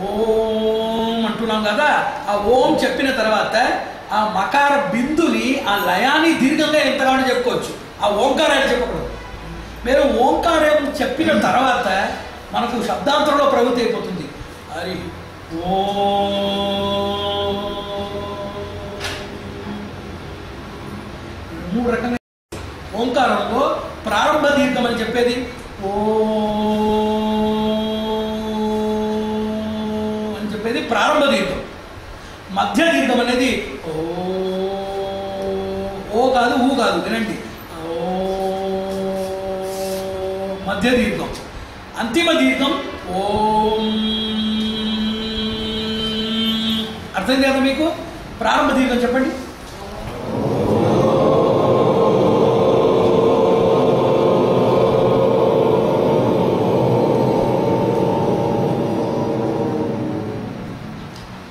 ఓం అంటున్నాం కదా, ఆ ఓం చెప్పిన తర్వాత ఆ మకార బిందుని ఆ లయాన్ని దీర్ఘంగా ఎంతగానో చెప్పుకోవచ్చు. ఆ ఓంకారాన్ని చెప్పకూడదు. మీరు ఓంకారం చెప్పిన తర్వాత మనకు శబ్దాంతరంలో ప్రవృత్తి అయిపోతుంది. హరి ఓం. 3 రకంగా ఓంకారంలో ప్రారంభ దీర్ఘం అని చెప్పేది ఓ అని చెప్పేది ప్రారంభ దీర్ఘం. మధ్య దీర్ఘం అనేది ఓ కాదు ఊ కాదు, వినండి, మధ్య దీర్ఘం. అంతిమ దీర్ఘం ఓం. అర్థం కదా మీకు? ప్రారంభ దీర్ఘం చెప్పండి.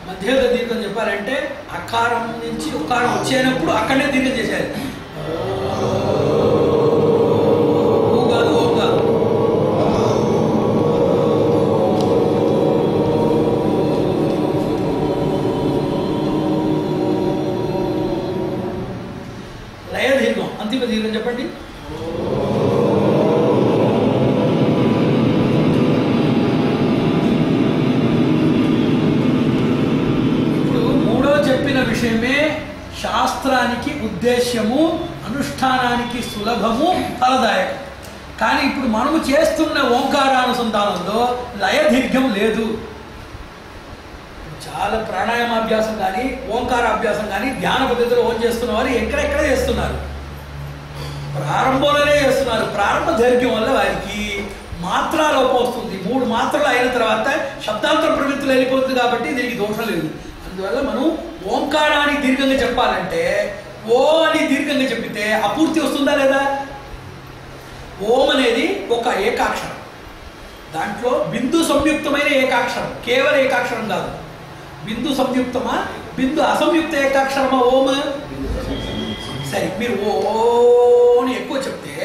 మధ్య దీర్ఘం చెప్పాలంటే అకారం నుంచి ఉకారం వచ్చేటప్పుడు అక్కడనే దీర్ఘం చేశారు. లయ దీర్ఘం, అంతిమ దీర్ఘం చెప్పండి. ఇప్పుడు మూడో చెప్పిన విషయమే శాస్త్రానికి ఉద్దేశ్యము, అనుష్ఠానానికి సులభము, ఫలదాయకం. కానీ ఇప్పుడు మనము చేస్తున్న ఓంకారానుసంధానంలో లయ దీర్ఘం లేదు. చాలా ప్రాణాయామాభ్యాసం కానీ ఓంకారాభ్యాసం కానీ ధ్యాన పద్ధతిలో ఓన్ చేస్తున్న వారు ఎక్కడెక్కడ చేస్తున్నారు, ప్రారంభంలోనే చేస్తున్నారు. ప్రారంభ దైర్ఘ్యం వల్ల వారికి మాత్రాలోపం వస్తుంది. 3 మాత్రలు అయిన తర్వాత శబ్దాంతర ప్రవృత్తులు వెళ్ళిపోతుంది కాబట్టి దీనికి దోషం లేదు. అందువల్ల మనం ఓంకారాన్ని దీర్ఘంగా చెప్పాలంటే ఓ అని దీర్ఘంగా చెప్పితే అపూర్తి వస్తుందా లేదా? ఓం అనేది ఒక ఏకాక్షరం, దాంట్లో బిందు సంయుక్తమైన ఏకాక్షరం, కేవల ఏకాక్షరం కాదు. బిందు సంయుక్తమా, బిందు అసంయుక్త ఏకాక్షరమా ఓం? సరే, మీరు ఓ అని ఎక్కువ చెప్తే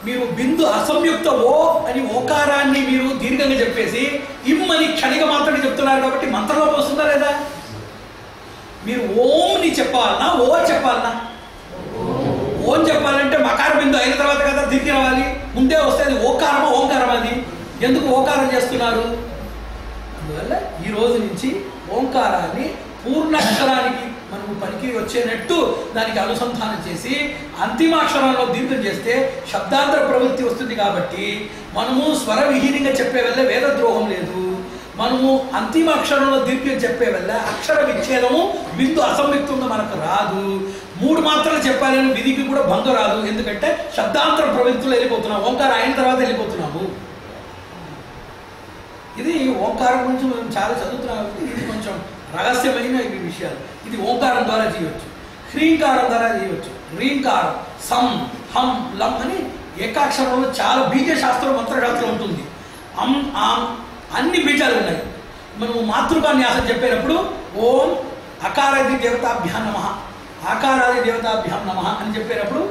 మీరు బిందు అసంయుక్త ఓ అని ఓకారాన్ని మీరు దీర్ఘంగా చెప్పేసి ఇమ్ అని క్షణిక మాత్రమే చెప్తున్నారు కాబట్టి మంత్రంలోకి వస్తుందా లేదా? మీరు ఓంని చెప్పాలన్నా ఓ చెప్పాలన్నా? ఓం చెప్పాలంటే మకార బిందు అయిన తర్వాత కదా దీర్ఘ రావాలి, ముందే వస్తే అది ఓకారమా ఓంకారమా? అది ఎందుకు ఓకారం చేస్తున్నారు? అందువల్ల ఈ రోజు నుంచి ఓంకారాన్ని పూర్ణాక్షరానికి మనము పనికి వచ్చేటట్టు దానికి అనుసంధానం చేసి అంతిమాక్షరంలో దీర్ఘం చేస్తే శబ్దాంతర ప్రవృత్తి వస్తుంది. కాబట్టి మనము స్వర విహీనంగా చెప్పే వల్ల వేదద్రోహం లేదు. మనము అంతిమాక్షరంలో దీర్ఘం చెప్పే వల్ల అక్షర విచ్ఛేదము, బిందు అసంయుక్తంగా మనకు రాదు. 3 మాత్రలు చెప్పాలని విధికి కూడా భంగం రాదు. ఎందుకంటే శబ్దాంతర ప్రవృత్తులు వెళ్ళిపోతున్నాము, ఓంకారం అయిన తర్వాత వెళ్ళిపోతున్నాము. ఇది ఓంకారం గురించి మనం చాలా చదువుతున్నాం కాబట్టి ఇది కొంచెం రహస్యమైన ఇవి విషయాలు. ఇది ఓంకారం ద్వారా చేయవచ్చు, హ్రీంకారం ద్వారా చేయవచ్చు. హ్రీంకారం సం హం లం అని ఏకాక్షరంలో చాలా బీజశాస్త్రం మంత్రశాస్త్రం ఉంటుంది. అం ఆం అన్ని బీజాలు ఉన్నాయి. మనము మాతృకాన్యాసం చెప్పేటప్పుడు ఓం అకారాది దేవతాభ్యాం నమః, ఆకారాది దేవతాభ్యాం నమః అని చెప్పేటప్పుడు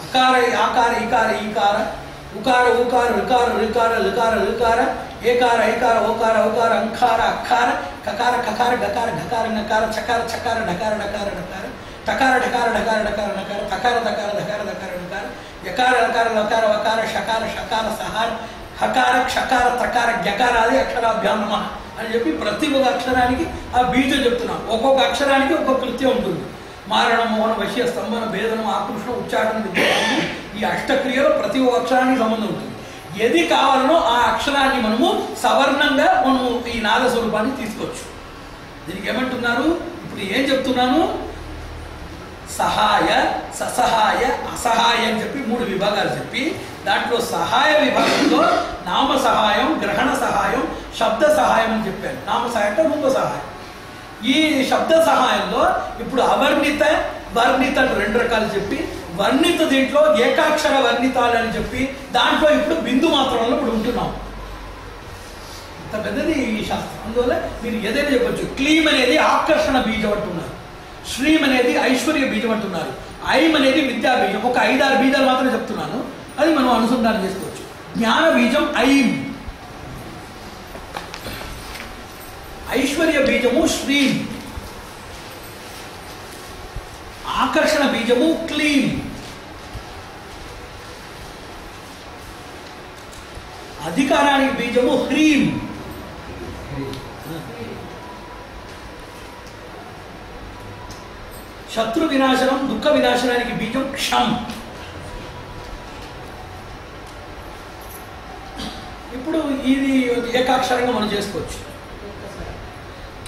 అకార ఆకార ఈకార ఈకార ఉకార ఊకార ఋకార ఋకార లుకార లుకార ఏకార ఏకార ఓకార ఓకార అంకార అక్కార కకార కకార గకార ఘకార నకార చకార చకార ఢకార ఢకార ఢకార టకార ఢకార ఢకార ఢకార నకార తకార దకార ధకార ధకార నకార యకార లకార లకార వకార షకార షకార సహార హకార క్షకార త్రకార గ్యకారాది అక్షరాభ్యాం నమః అని చెప్పి ప్రతి ఒక్క అక్షరానికి ఆ బీజం చెప్తున్నాం. ఒక్కొక్క అక్షరానికి ఒక్కొక్క కృత్యం ఉంటుంది. మారణం, మోహన, వశ్య, స్తంభన, భేదనం, ఆకృషణ, ఉచ్చాటన, విద్యానం, ఈ అష్టక్రియలో ప్రతి ఒక్క అక్షరానికి సంబంధం ఉంటుంది. ఏది కావాలనో ఆ అక్షరాన్ని మనము సవర్ణంగా మనము ఈ నాద స్వరూపాన్ని తీసుకోవచ్చు. దీనికి ఏమంటున్నారు? ఇప్పుడు ఏం చెప్తున్నాను? సహాయ, ససహాయ, అసహాయ అని చెప్పి 3 విభాగాలు చెప్పి దాంట్లో సహాయ విభాగంలో నామ సహాయం, గ్రహణ సహాయం, శబ్ద సహాయం అని చెప్పాను. నామ సహాయం అంటే రూప సహాయం. ఈ శబ్ద సహాయంలో ఇప్పుడు అవర్ణిత, వర్ణిత 2 రకాలు చెప్పి వర్ణిత దీంట్లో ఏకాక్షర వర్ణితాలు అని చెప్పి దాంట్లో ఇప్పుడు బిందు మాత్రంలో ఇప్పుడు ఉంటున్నాం. ఇంత పెద్దది ఈ శాస్త్రం. అందువల్ల మీరు ఏదైనా చెప్పచ్చు. క్లీమ్ అనేది ఆకర్షణ బీజం అంటున్నారు, శ్రీం అనేది ఐశ్వర్య బీజం అంటున్నారు, ఐం అనేది విద్యా బీజం. ఒక 5-6 బీజాలు మాత్రమే చెప్తున్నాను, అది మనం అనుసంధానం చేసుకోవచ్చు. జ్ఞాన బీజం ఐం, ఐశ్వర్య బీజము శ్రీం, ఆకర్షణ బీజము క్లీం, అధికారానికి బీజము హ్రీం, శత్రు వినాశనం, దుఃఖ వినాశనానికి బీజం క్షం. ఇప్పుడు ఇది ఏకాక్షరంగా మనం చేసుకోవచ్చు.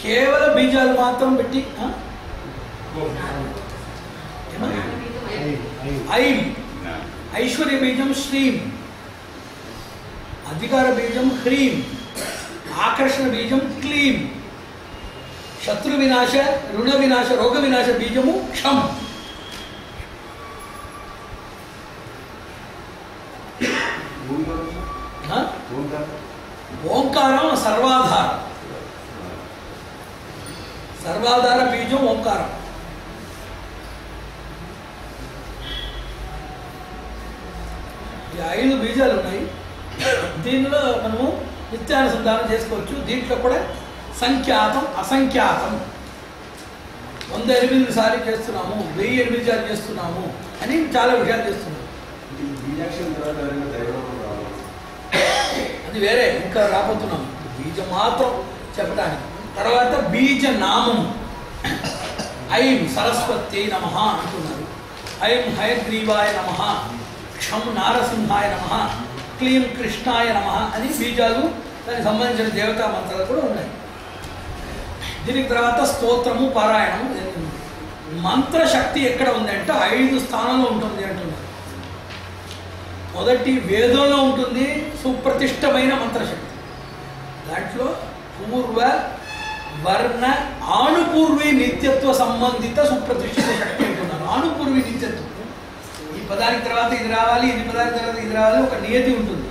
కేవలం బీజాలు మాత్రం పెట్టి ఐం, ఐశ్వర్య బీజం శ్రీం, అధికార బీజం హ్రీం, ఆకర్షణ బీజం క్లీం, శత్రు వినాశ, రుణ వినాశ, రోగ వినాశ బీజము క్షం. ఓంకారం సర్వాధార, సర్వాధార బీజం ఓంకారం. ఈ 5 బీజాలు ఉన్నాయి. దీనిలో మనము నిత్యానుసంధానం చేసుకోవచ్చు. దీంట్లో కూడా సంఖ్యాతం అసంఖ్యాతం 108 సార్లు చేస్తున్నాము, 1008 సార్లు చేస్తున్నాము అని చాలా విషయాలు చేస్తున్నాము. అది వేరే, ఇంకా రాబోతున్నాం. బీజం మాత్రం చెప్పడానికి. తర్వాత బీజ నామం. ఐం సరస్వతి నమః అంటున్నారు. ఐం హయగ్రీవాయ నమః, క్షం నారసింహాయ నమః, క్లీం కృష్ణాయ నమః అని బీజాలు, దానికి సంబంధించిన దేవతా మంత్రాలు కూడా ఉన్నాయి. దీనికి తర్వాత స్తోత్రము, పారాయణం. మంత్రశక్తి ఎక్కడ ఉందంటే 5 స్థానంలో ఉంటుంది అంటున్నారు. మొదటి వేదంలో ఉంటుంది సుప్రతిష్టమైన మంత్రశక్తి. దాంట్లో పూర్వ వర్ణ ఆనుపూర్వి నిత్యత్వ సంబంధిత సుప్రతిష్ఠిత శక్తి అంటున్నారు. ఆనుపూర్వి నిత్యత్వం, ఈ పదానికి తర్వాత ఇది రావాలి, ఇది పదానికి తర్వాత ఇది రావాలి, ఒక నియతి ఉంటుంది.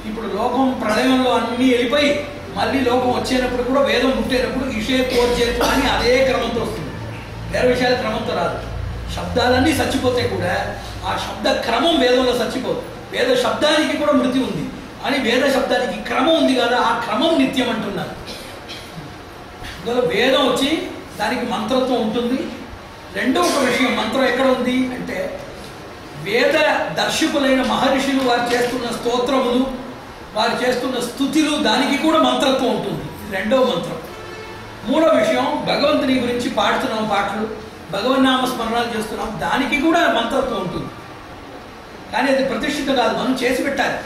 ఇప్పుడు లోకం ప్రళయంలో అన్నీ వెళ్ళిపోయి మళ్ళీ లోకం వచ్చేటప్పుడు కూడా వేదం పుట్టేటప్పుడు ఇషే కోర్చేతు అని అదే క్రమంతో వస్తుంది. వేరే విషయాల క్రమంతో రాదు. శబ్దాలన్నీ చచ్చిపోతే కూడా ఆ శబ్ద క్రమం వేదంలో చచ్చిపోదు. వేద శబ్దానికి కూడా మృతి ఉంది అని వేద శబ్దానికి క్రమం ఉంది కదా, ఆ క్రమం నిత్యం అంటున్నారు. అందులో వేదం వచ్చి దానికి మంత్రత్వం ఉంటుంది. రెండో ఒక విషయం, మంత్రం ఎక్కడ ఉంది అంటే వేద దర్శకులైన మహర్షులు వారు చేస్తున్న స్తోత్రములు, వారు చేస్తున్న స్తుతులు, దానికి కూడా మంత్రత్వం ఉంటుంది. ఇది రెండవ మంత్రం. మూడో విషయం, భగవంతుని గురించి పాడుతున్నాం పాటలు, భగవన్నామ స్మరణాలు చేస్తున్నాం, దానికి కూడా మంత్రత్వం ఉంటుంది. కానీ అది ప్రతిష్ఠిత కాదు, మనం చేసి పెట్టాలి.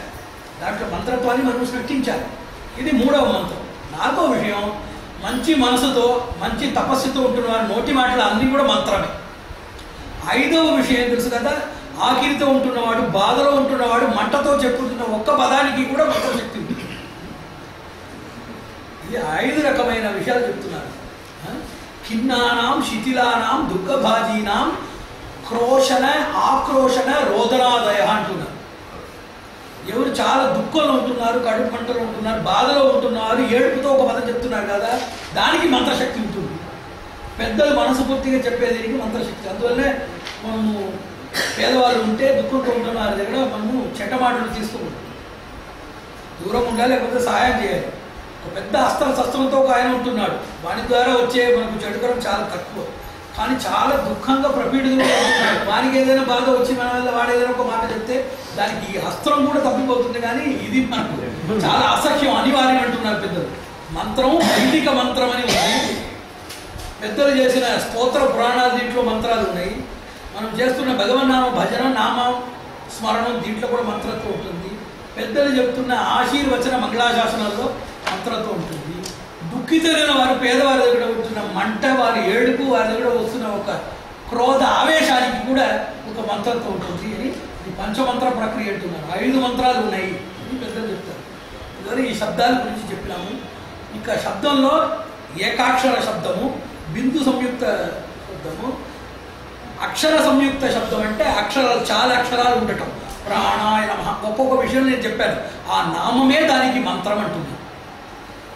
దాంట్లో మంత్రత్వాన్ని మనం సృష్టించాలి. ఇది మూడవ మంత్రం. నాలుగో విషయం, మంచి మనసుతో మంచి తపస్సుతో ఉంటున్న వారు నోటి మాటలు అన్నీ కూడా మంత్రమే. ఐదవ విషయం తెలుసు కదా, ఆకిరితో ఉంటున్నవాడు, బాధలో ఉంటున్నవాడు మంటతో చెప్పుతున్న ఒక్క పదానికి కూడా మంత్రశక్తి ఉంది. ఇది 5 రకమైన విషయాలు చెప్తున్నారు. ఖిన్నానాం శిథిలానాం దుఃఖభాజీనాం క్రోషణ ఆక్రోషణ రోదనాదయ అంటున్నారు. ఎవరు చాలా దుఃఖంలో ఉంటున్నారు, కడుపు మంటలో ఉంటున్నారు, బాధలో ఉంటున్నారు, ఏడుపుతో ఒక పదం చెప్తున్నారు కదా, దానికి మంత్రశక్తి ఉంటుంది. పెద్దలు మనస్ఫూర్తిగా చెప్పేదానికి మంత్రశక్తి. అందువల్లనే మనము పేదవాళ్ళు ఉంటే దుఃఖంతో ఉంటున్న వారి దగ్గర మనము చెట్టమాటలు తీసుకుంటాం. దూరం ఉండాలి, లేకపోతే సహాయం చేయాలి. ఒక పెద్ద శస్త్రంతో ఒక ఆయన ఉంటున్నాడు, వాని ద్వారా వచ్చే మనకు చెడుకరం చాలా తక్కువ, కానీ చాలా దుఃఖంగా ప్రపీడితులు ఉంటున్నాడు. వానికి ఏదైనా బాధ వచ్చి మన వల్ల వాడు ఏదైనా ఒక మాట చెప్తే దానికి ఈ అస్త్రం కూడా తప్పిపోతుంది. కానీ ఇది మనకు చాలా అసఖ్యం, అనివార్యం అంటున్నారు పెద్దలు. మంత్రం వైదిక మంత్రం అని ఉంది. పెద్దలు చేసిన స్తోత్ర పురాణాలు దీంట్లో మంత్రాలు ఉన్నాయి. మనం చేస్తున్న భగవన్నామ భజన నామ స్మరణం దీంట్లో కూడా మంత్రత్వం ఉంటుంది. పెద్దలు చెప్తున్న ఆశీర్వచన మంగళాశాసనాల్లో మంత్రత్వం ఉంటుంది. దుఃఖితులైన వారు, పేదవారి దగ్గర ఉంటున్న మంట, వారి ఏడుపు, వారి దగ్గర వస్తున్న ఒక క్రోధ ఆవేశానికి కూడా ఒక మంత్రత్వం ఉంటుంది అని ఈ పంచమంత్ర ప్రక్రియ అంటున్నారు. 5 మంత్రాలు ఉన్నాయి అని పెద్దలు చెప్తారు. ఇదివరకు ఈ శబ్దాల గురించి చెప్పినాము. ఇంకా శబ్దంలో ఏకాక్షర శబ్దము, బిందు సంయుక్త శబ్దము, అక్షర సంయుక్త శబ్దం అంటే అక్షరాలు, చాలా అక్షరాలు ఉండటం. ప్రాణాయ నమః, ఒక్కొక్క విషయం నేను చెప్పాను. ఆ నామమే దానికి మంత్రం అంటున్నాను.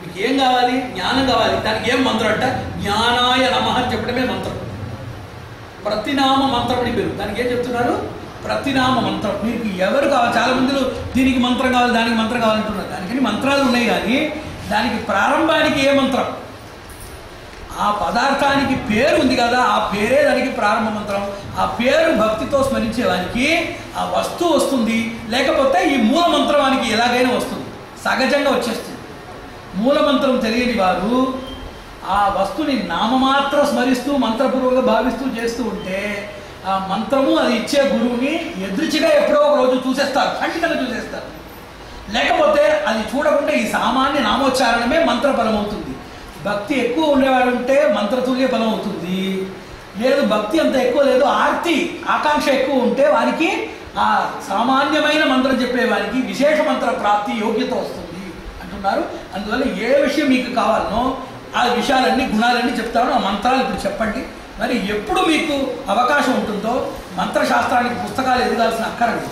మీకు ఏం కావాలి? జ్ఞానం కావాలి. దానికి ఏం మంత్రం అంటే జ్ఞానాయ నమః అని చెప్పడమే మంత్రం. ప్రతినామ మంత్రం అని పేరు. దానికి ఏం చెప్తున్నారు? ప్రతినామ మంత్రం. మీకు ఎవరు కావాలి? చాలా మందిలో దీనికి మంత్రం కావాలి, దానికి మంత్రం కావాలంటున్నారు. దానికి మంత్రాలు ఉన్నాయి, కానీ దానికి ప్రారంభానికి ఏ మంత్రం? ఆ పదార్థానికి పేరు ఉంది కదా, ఆ పేరే దానికి ప్రారంభ మంత్రం. ఆ పేరు భక్తితో స్మరించేవానికి ఆ వస్తువు వస్తుంది, లేకపోతే ఈ మూల మంత్రానికి ఎలాగైనా వస్తుంది, సహజంగా వచ్చేస్తుంది. మూలమంత్రం తెలియని వారు ఆ వస్తువుని నామమాత్ర స్మరిస్తూ మంత్రపూర్వకంగా భావిస్తూ చేస్తూ ఉంటే ఆ మంత్రము అది ఇచ్చే గురువుని ఎదురుచిగా ఎప్పుడో ఒక రోజు చూసేస్తారు, ఖండితంగా చూసేస్తారు. లేకపోతే అది చూడకుండా ఈ సామాన్య నామోచ్చారణమే మంత్ర బలం అవుతుంది. భక్తి ఎక్కువ ఉండేవాడు ఉంటే మంత్రతుల్య బలం అవుతుంది. లేదు భక్తి అంత ఎక్కువ లేదు, ఆర్తి ఆకాంక్ష ఎక్కువ ఉంటే వారికి ఆ సామాన్యమైన మంత్రం చెప్పేవారికి విశేష మంత్ర ప్రాప్తి యోగ్యత వస్తుంది అంటున్నారు. అందువల్ల ఏ విషయం మీకు కావాలనో ఆ విషయాలన్నీ గుణాలన్నీ చెప్తాను. ఆ మంత్రాలు ఇప్పుడు చెప్పండి. మరి ఎప్పుడు మీకు అవకాశం ఉంటుందో మంత్రశాస్త్రానికి పుస్తకాలు ఎదగాల్సిన అక్కర్లేదు.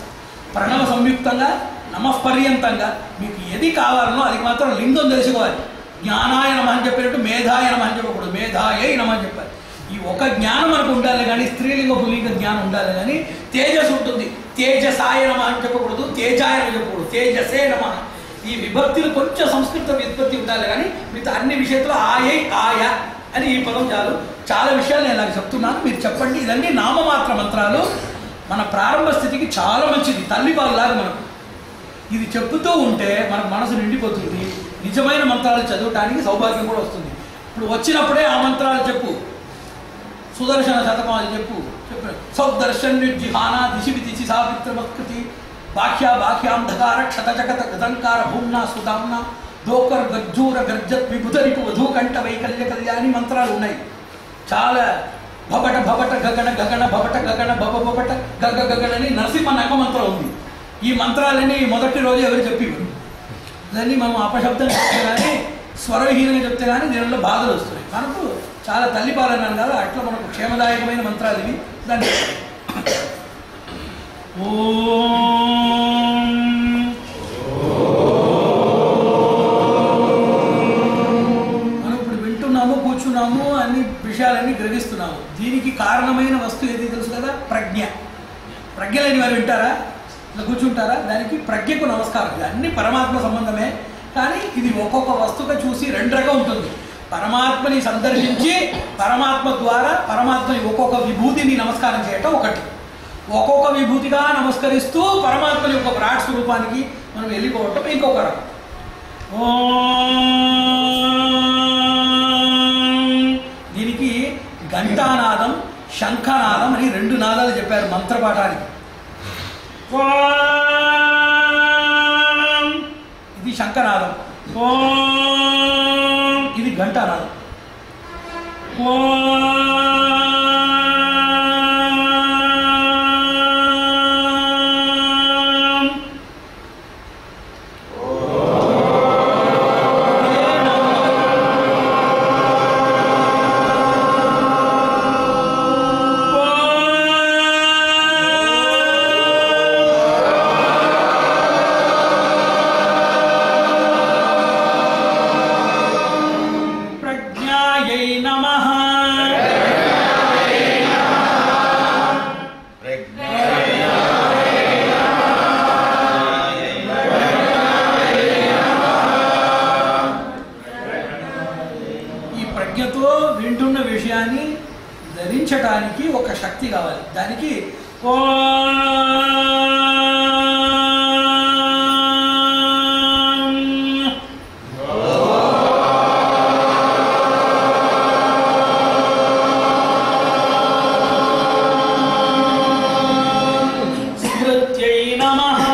ప్రణవ సంయుక్తంగా నమఃపర్యంతంగా మీకు ఏది కావాలనో అది మాత్రం లింగం తెలుసుకోవాలి. జ్ఞానాయ నమః అని చెప్పినట్టు మేధాయ నమః అని చెప్పకూడదు, మేధాయై నమః అని చెప్పాలి. ఈ ఒక జ్ఞానం మనకు ఉండాలి కానీ స్త్రీలింగ పుల్లింగ జ్ఞానం ఉండాలి కానీ తేజస్సు ఉంటుంది. తేజసాయ నమః అని చెప్పకూడదు, తేజాయ అని చెప్పకూడదు, తేజసే నమః. ఈ విభక్తులు కొంచెం సంస్కృత వ్యుత్పత్తి ఉండాలి కానీ మిగతా అన్ని విషయంలో ఆయై ఆయ అని ఈ పదం చాలు. చాలా విషయాలు నేను నాకు చెప్తున్నాను, మీరు చెప్పండి. ఇదన్నీ నామమాత్ర మంత్రాలు. మన ప్రారంభ స్థితికి చాలా మంచిది, తల్లిపాలులాగా మనకు. ఇది చెప్పుతూ ఉంటే మనకు మనసు నిండిపోతుంది. నిజమైన మంత్రాలు చదవటానికి సౌభాగ్యం కూడా వస్తుంది. ఇప్పుడు వచ్చినప్పుడే ఆ మంత్రాలు చెప్పు. సుదర్శన శతకం అది చెప్పు. సౌదర్శన్ నిర్జిహానా దిశి దిశి సావిత్రమత్కృతి బాహ్యా బాహ్యాంధకార క్షతజగత గతంకార భూమ్నా సుధామ్నా దోకర్ గజ్జూర గర్జత్ విభుధరికు వధూకంఠ వైకల్య కళ్యాణి మంత్రాలు ఉన్నాయి. చాలా భవట భవట గగన గగన భవట గగన భవ భవట గగ గగనని నరసింహ నగ మంత్రం ఉంది. ఈ మంత్రాలన్నీ మొదటి రోజు ఎవరు చెప్పివ్వరు. దాన్ని మనం అపశబ్దం చెప్తే కానీ స్వరహీనంగా చెప్తే కానీ దీనిలో బాధలు వస్తున్నాయి. మనకు చాలా తల్లిపాలన్నాను కదా, అట్లా మనకు క్షేమదాయకమైన మంత్రాలు ఇవి. దాన్ని మనం ఇప్పుడు వింటున్నాము, కూర్చున్నాము, అన్ని విషయాలన్నీ గ్రహిస్తున్నాము. దీనికి కారణమైన వస్తువు ఏది తెలుసు కదా, ప్రజ్ఞ. ప్రజ్ఞ లేని వారు వింటారా? ఇట్లా కూర్చుంటారా? దానికి ప్రజ్ఞకు నమస్కారం. ఇది అన్ని పరమాత్మ సంబంధమే. కానీ ఇది ఒక్కొక్క వస్తువుగా చూసి రెండు రకం ఉంటుంది. పరమాత్మని సందర్శించి పరమాత్మ ద్వారా పరమాత్మని ఒక్కొక్క విభూతిని నమస్కారం చేయటం ఒకటి. ఒక్కొక్క విభూతిగా నమస్కరిస్తూ పరమాత్మని యొక్క విరాట్ స్వరూపానికి మనం వెళ్ళిపోవటం ఇంకొక రకం. దీనికి ఘంటానాదం, శంఖనాదం అని రెండు నాదాలు చెప్పారు మంత్రపాఠానికి. ఇది శంఖనాదం, ఇది ఘంటానాదం. వింటున్న విషయాన్ని ధరించడానికి ఒక శక్తి కావాలి. దానికి స్మృత్యై నమః,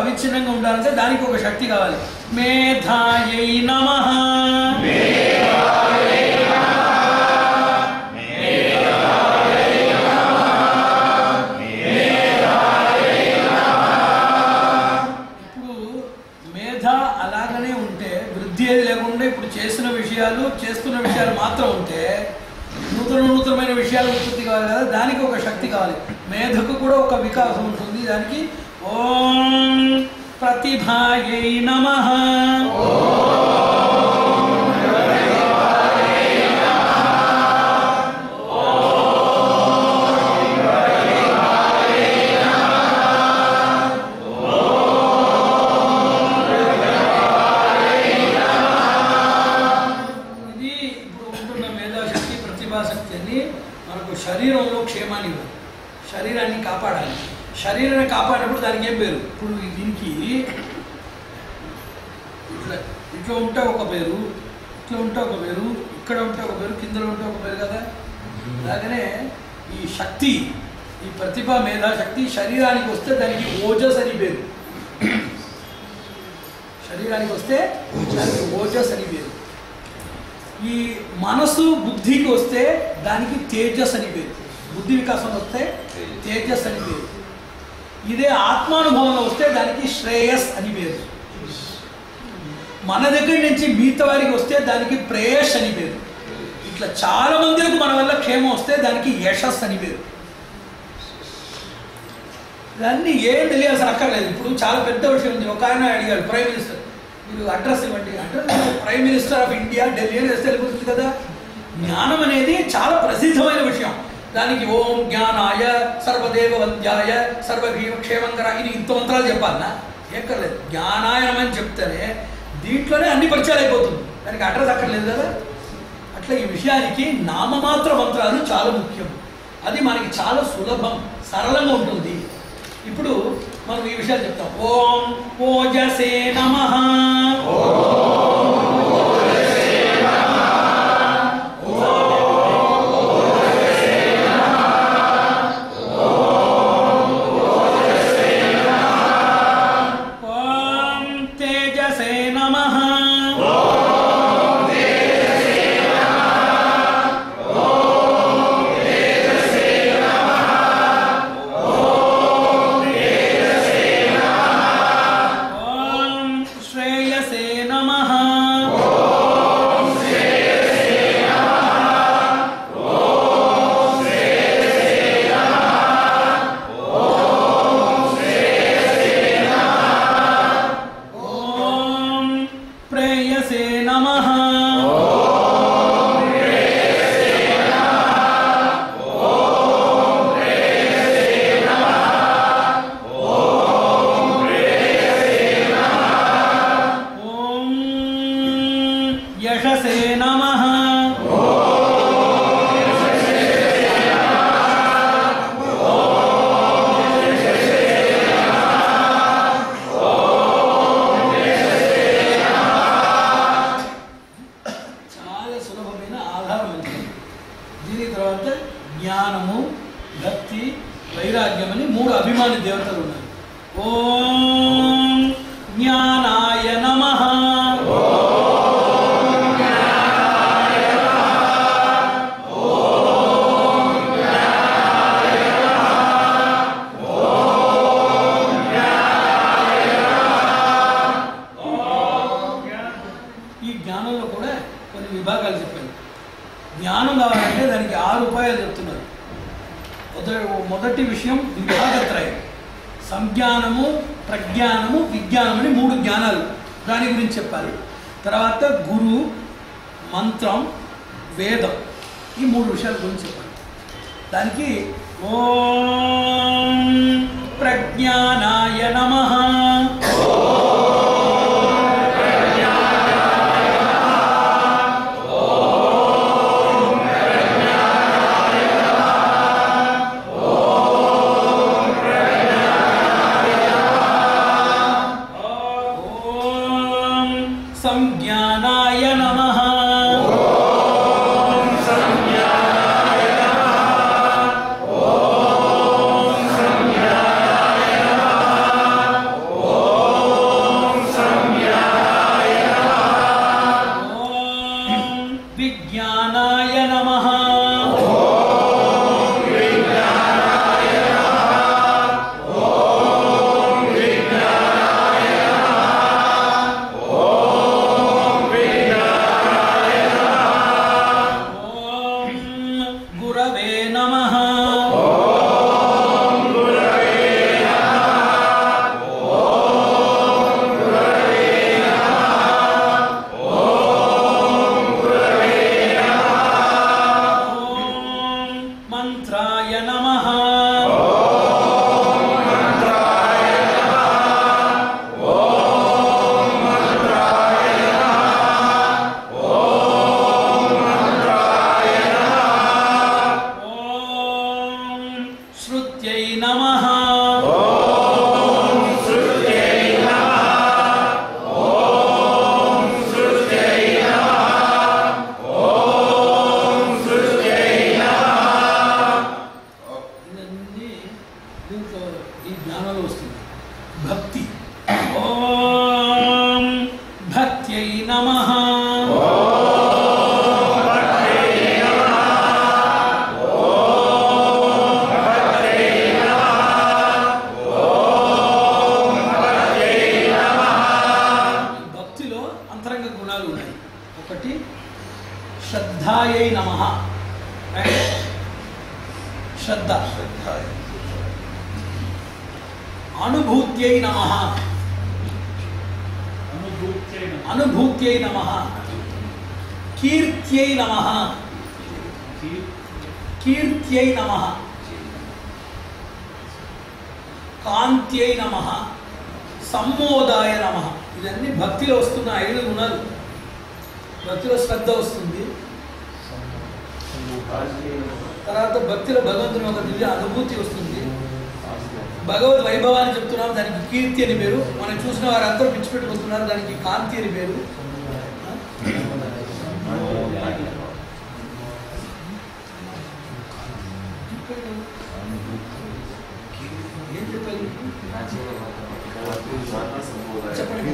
అవిచ్ఛిన్నంగా ఉండాలంటే దానికి ఒక శక్తి కావాలి. మేధాయై నమః, ఇప్పుడు మేధ అలాగనే ఉంటే వృద్ధి ఏది లేకుండా ఇప్పుడు చేస్తున్న విషయాలు మాత్రం ఉంటే నూతనమైన విషయాలు ఉత్పత్తి కావాలి కదా, దానికి ఒక శక్తి కావాలి. మేధకు కూడా ఒక వికాసం ఉంటుంది. దానికి ఓం ప్రతిభాయై నమః, కాపాడాలి. శరీరాన్ని కాపాడినప్పుడు దానికి ఏం పేరు? ఇప్పుడు దీనికి ఇట్లా ఇట్లా ఉంటే ఒక పేరు, ఇట్లా ఉంటే ఒక పేరు, ఇక్కడ ఉంటే ఒక పేరు, కిందలో ఉంటే ఒక పేరు కదా. అలాగనే ఈ శక్తి, ఈ ప్రతిభ, మేధాశక్తి శరీరానికి వస్తే దానికి ఓజస్ అని పేరు. శరీరానికి వస్తే దానికి ఓజస్ అని పేరు. ఈ మనసు బుద్ధికి వస్తే దానికి తేజస్ అని పేరు. బుద్ధి వికాసం వస్తే తేజస్ అని పేరు. ఇదే ఆత్మానుభవంలో వస్తే దానికి శ్రేయస్ అని పేరు. మన దగ్గర నుంచి మిగతా వారికి వస్తే దానికి ప్రేయస్ అని పేరు. ఇట్లా చాలా మందికి మన వల్ల క్షేమం వస్తే దానికి యశస్ అని పేరు. ఇవన్నీ ఏం తెలియాల్సిన అక్కర్లేదు. ఇప్పుడు చాలా పెద్ద విషయం ఉంది. ఒక ఆయన అడిగాడు, ప్రైమ్ మినిస్టర్, మీరు అడ్రస్ ఇవ్వండి. Address prime minister of India Delhi అని వేస్తే వెళ్ళిపోతుంది కదా. జ్ఞానం అనేది చాలా ప్రసిద్ధమైన విషయం. దానికి ఓం జ్ఞానాయ సర్వదేవ వంద్యాయ సర్వక్షేమంకర ఇది ఇంత మంత్రాలు చెప్పాలన్నా ఎక్కర్లేదు. జ్ఞానాయనమని చెప్తేనే దీంట్లోనే అన్ని పరిచయాలు అయిపోతుంది. దానికి అడ్రస్ అక్కర్లేదు కదా. అట్లా ఈ విషయానికి నామమాత్ర మంత్రాలు చాలా ముఖ్యం. అది మనకి చాలా సులభం, సరళంగా ఉంటుంది. ఇప్పుడు మనం ఈ విషయాలు చెప్తాం. ఓం ఓజసే నమః, ఓం తేజసే నమః, శ్రేయసే నమః, ఓం ప్రేయసే నమః, ఓం యశసే నమః, చాలా సులభమైన ఆధారం ఉంది. దీని తర్వాత జ్ఞానము, భక్తి, వైరాగ్యం అని 3 అభిమాని దేవతలు ఉన్నాయి. ఓం జ్ఞానాయ నమః, ఈ జ్ఞానంలో కూడా కొన్ని విభాగాలు చెప్పారు. జ్ఞానం కావాలంటే దానికి 6 ఉపాయాలు చెప్తున్నారు. మొదటి విషయం విభాగత్రయం. సంజ్ఞానము, ప్రజ్ఞానము, విజ్ఞానం అని 3 జ్ఞానాలు, దాని గురించి చెప్పాలి. తర్వాత గురు, మంత్రం, వేదం, ఈ 3 విషయాల గురించి చెప్పాలి. దానికి ఓం ప్రజ్ఞానాయ నమః, ఓం సంజ్ఞానాయ నమః, ఓం విజ్ఞానాయ నమః, ఓం భక్త్యై నమః భక్తిలో అంతరంగ గుణాలు ఉన్నాయి. ఒకటి శ్రద్ధాయై నమః, శ్రద్ధ. అనుభూత్యై నమః, అనుభూత్యై నమః. కీర్త్యై నమః, కీర్త్యై నమః. కాంత్యై నమః, సమ్మోదాయ నమః. ఇవన్నీ భక్తిలో వస్తున్న 5 గుణాలు. భక్తిలో శ్రద్ధ వస్తుంది, తర్వాత భక్తిలో భగవంతుని ఒక దివ్య అనుభూతి వస్తుంది. భగవద్ వైభవాన్ని చెప్తున్నాం, దానికి కీర్తి అని పేరు. మనం చూసిన వారందరూ పిచ్చిపెట్టుకుంటున్నారు, దానికి కాంతి అని పేరు. ఏం చెప్పాలి చెప్పండి.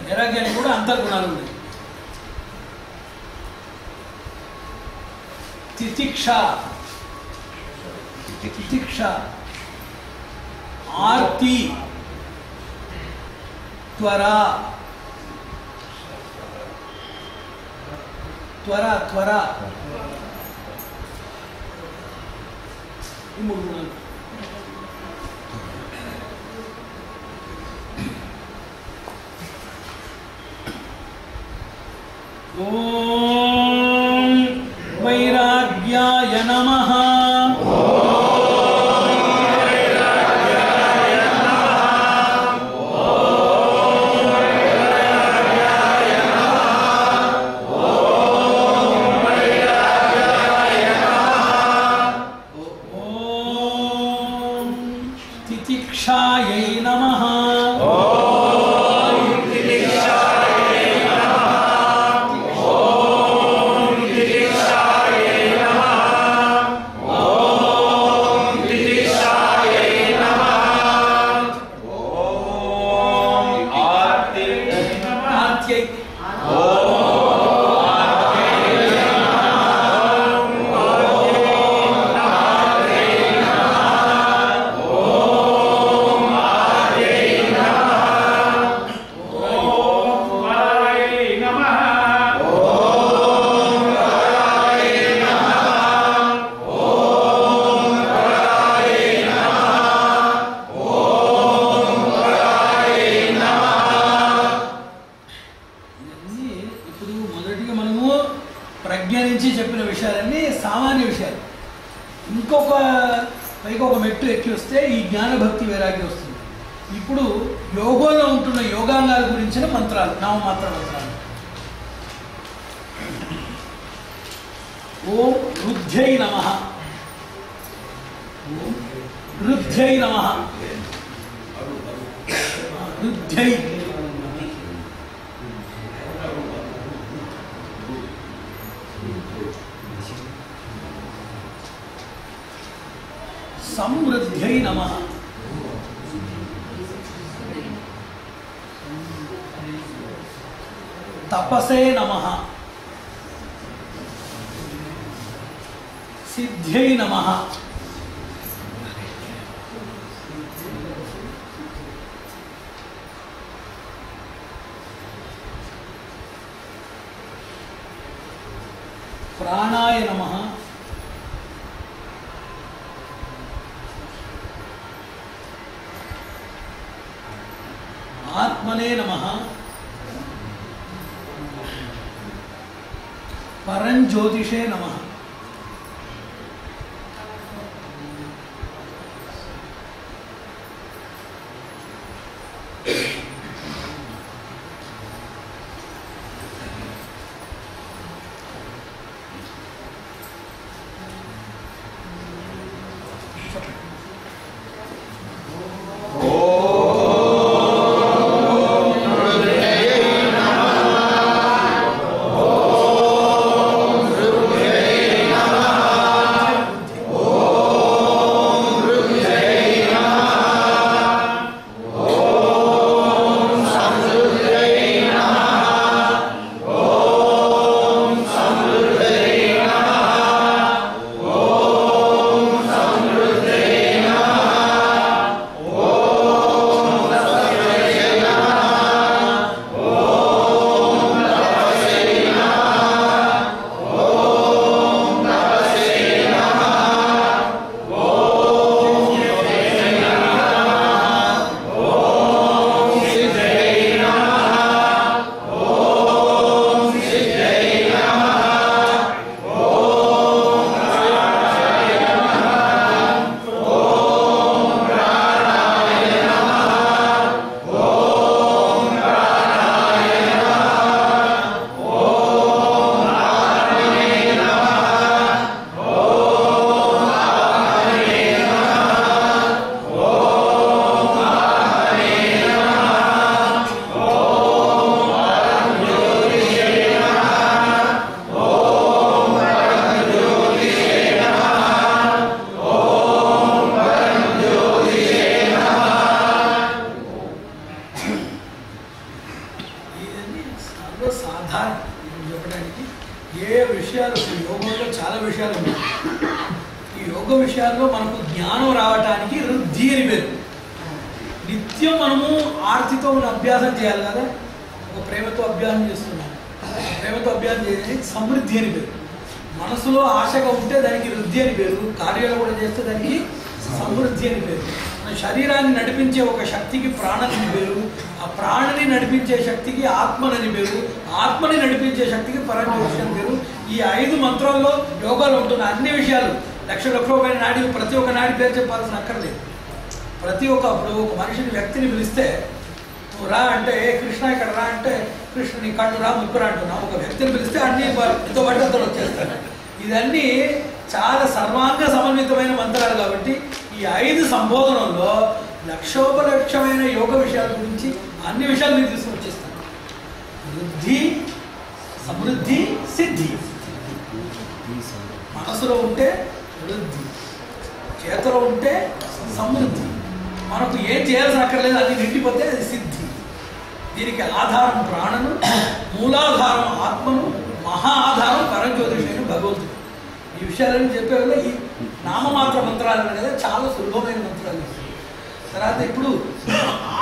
వైరాగ్యానికి కూడా అంతర్గుణాలు ఉన్నాయి. తితిక్ష, తితిక్ష, ఆర్తి, త్వర, త్వర, త్వర. ఈ 3 గుణాలు. ఓం వైరాగ్యాయ నమః. ఓం తితిక్షాయై నమః. ప్రజ్ఞ నుంచి చెప్పిన విషయాలన్నీ సామాన్య విషయాలు. ఇంకొక పైకి ఒక మెట్టు ఎక్కి వస్తే ఈ జ్ఞానభక్తి వైరాగ్యం వస్తుంది. ఇప్పుడు యోగంలో ఉంటున్న యోగాంగాల గురించిన మంత్రాలు, నామమాత్ర మంత్రాలు. ఓం రుద్ధ్యై నమః. ఓం రుద్ధ్యై నమః. రుద్ధ్యై. సమృద్ధ్యై నమః. తపసే నమః. సిద్ధ్యై నమః. ప్రాణాయ నమః. ఆత్మనే నమః. పరంజ్యోతిషే నమః. శరీరాన్ని నడిపించే ఒక శక్తికి ప్రాణని పేరు, ఆ ప్రాణని నడిపించే శక్తికి ఆత్మనని పేరు, ఆత్మని నడిపించే శక్తికి పరంజ్యోతిషి అని పేరు. ఈ 5 మంత్రాల్లో యోగాలు ఉంటున్న అన్ని విషయాలు లక్షమైన నాడి, ప్రతి ఒక్క నాడి పేరు చెప్పాల్సిన అక్కర్లేదు. ప్రతి ఒక్కప్పుడు ఒక మనిషిని వ్యక్తిని పిలిస్తే నువ్వు రా అంటే కృష్ణ ఇక్కడ రా అంటే కృష్ణుని కళ్ళు రా ముక్కు రా అంటున్నావు. ఒక వ్యక్తిని పిలిస్తే అన్ని ఎంతో బట్టి అతను వచ్చేస్తాడు. ఇదన్నీ చాలా సర్వాంగ సమన్వితమైన మంత్రాలు కాబట్టి ఈ 5 సంబోధనల్లో లక్షోపలక్షమైన యోగ విషయాల గురించి అన్ని విషయాలు మీరు తీసుకుని వచ్చేస్తాను. వృద్ధి, సమృద్ధి, సిద్ధి. మనసులో ఉంటే వృద్ధి, చేతిలో ఉంటే సమృద్ధి. మనకు ఏం చేయాల్సిన అక్కర్లేదు, అది నిండిపోతే అది సిద్ధి. దీనికి ఆధారం ప్రాణను, మూలాధారం ఆత్మను, మహా ఆధారం పరంజ్యోతిషుడు భగవంతుడు. ఈ విషయాలను చెప్పే వల్ల ఈ నామమాత్ర మంత్రాలు కదా చాలా సులభమైన మంత్రాలు. తర్వాత ఇప్పుడు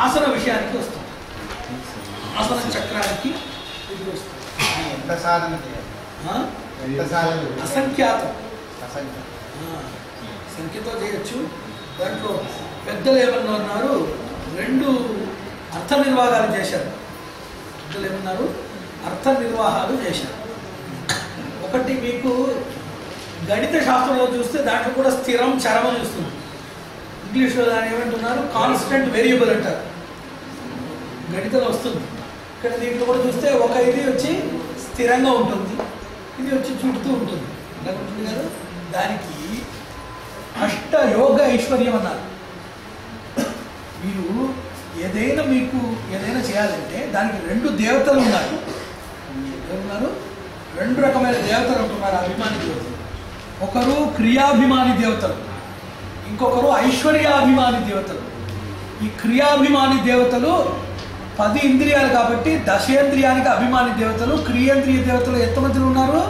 ఆసన విషయానికి వస్తాం. ఆసన చక్రానికి ఇప్పుడు వస్తాం. అసంఖ్యాతం, సంఖ్యతో చేయొచ్చు. దాంట్లో పెద్దలు ఏమన్నా ఉన్నారు, 2 అర్థ నిర్వాహాలు చేశారు. పెద్దలు ఏమన్నారు, అర్థ నిర్వాహాలు చేశారు. ఒకటి మీకు గణిత శాస్త్రంలో చూస్తే దాంట్లో కూడా స్థిరం చరమం చూస్తుంది. ఇంగ్లీష్లో దాన్ని ఏమంటున్నారు, కాన్స్టెంట్ వేరియబుల్ అంటారు. గణితంలో వస్తుంది. ఇక్కడ దీంట్లో కూడా చూస్తే ఒక ఇది వచ్చి స్థిరంగా ఉంటుంది, ఇది వచ్చి చుడుతూ ఉంటుంది. ఇలా ఉంటుంది కదా. దానికి అష్ట యోగ ఐశ్వర్యం అన్నారు. మీరు మీకు ఏదైనా చేయాలంటే దానికి 2 దేవతలు ఉన్నారు. ఎవరున్నారు? 2 రకమైన దేవతలు ఉంటున్నారు అభిమాని దేవతలు. ఒకరు క్రియాభిమాని దేవతలు, ఇంకొకరు ఐశ్వర్యాభిమాని దేవతలు. ఈ క్రియాభిమాని దేవతలు 10 ఇంద్రియాలు కాబట్టి దశేంద్రియానికి అభిమాని దేవతలు. క్రియేంద్రియ దేవతలు ఎంతమంది ఉన్నారు?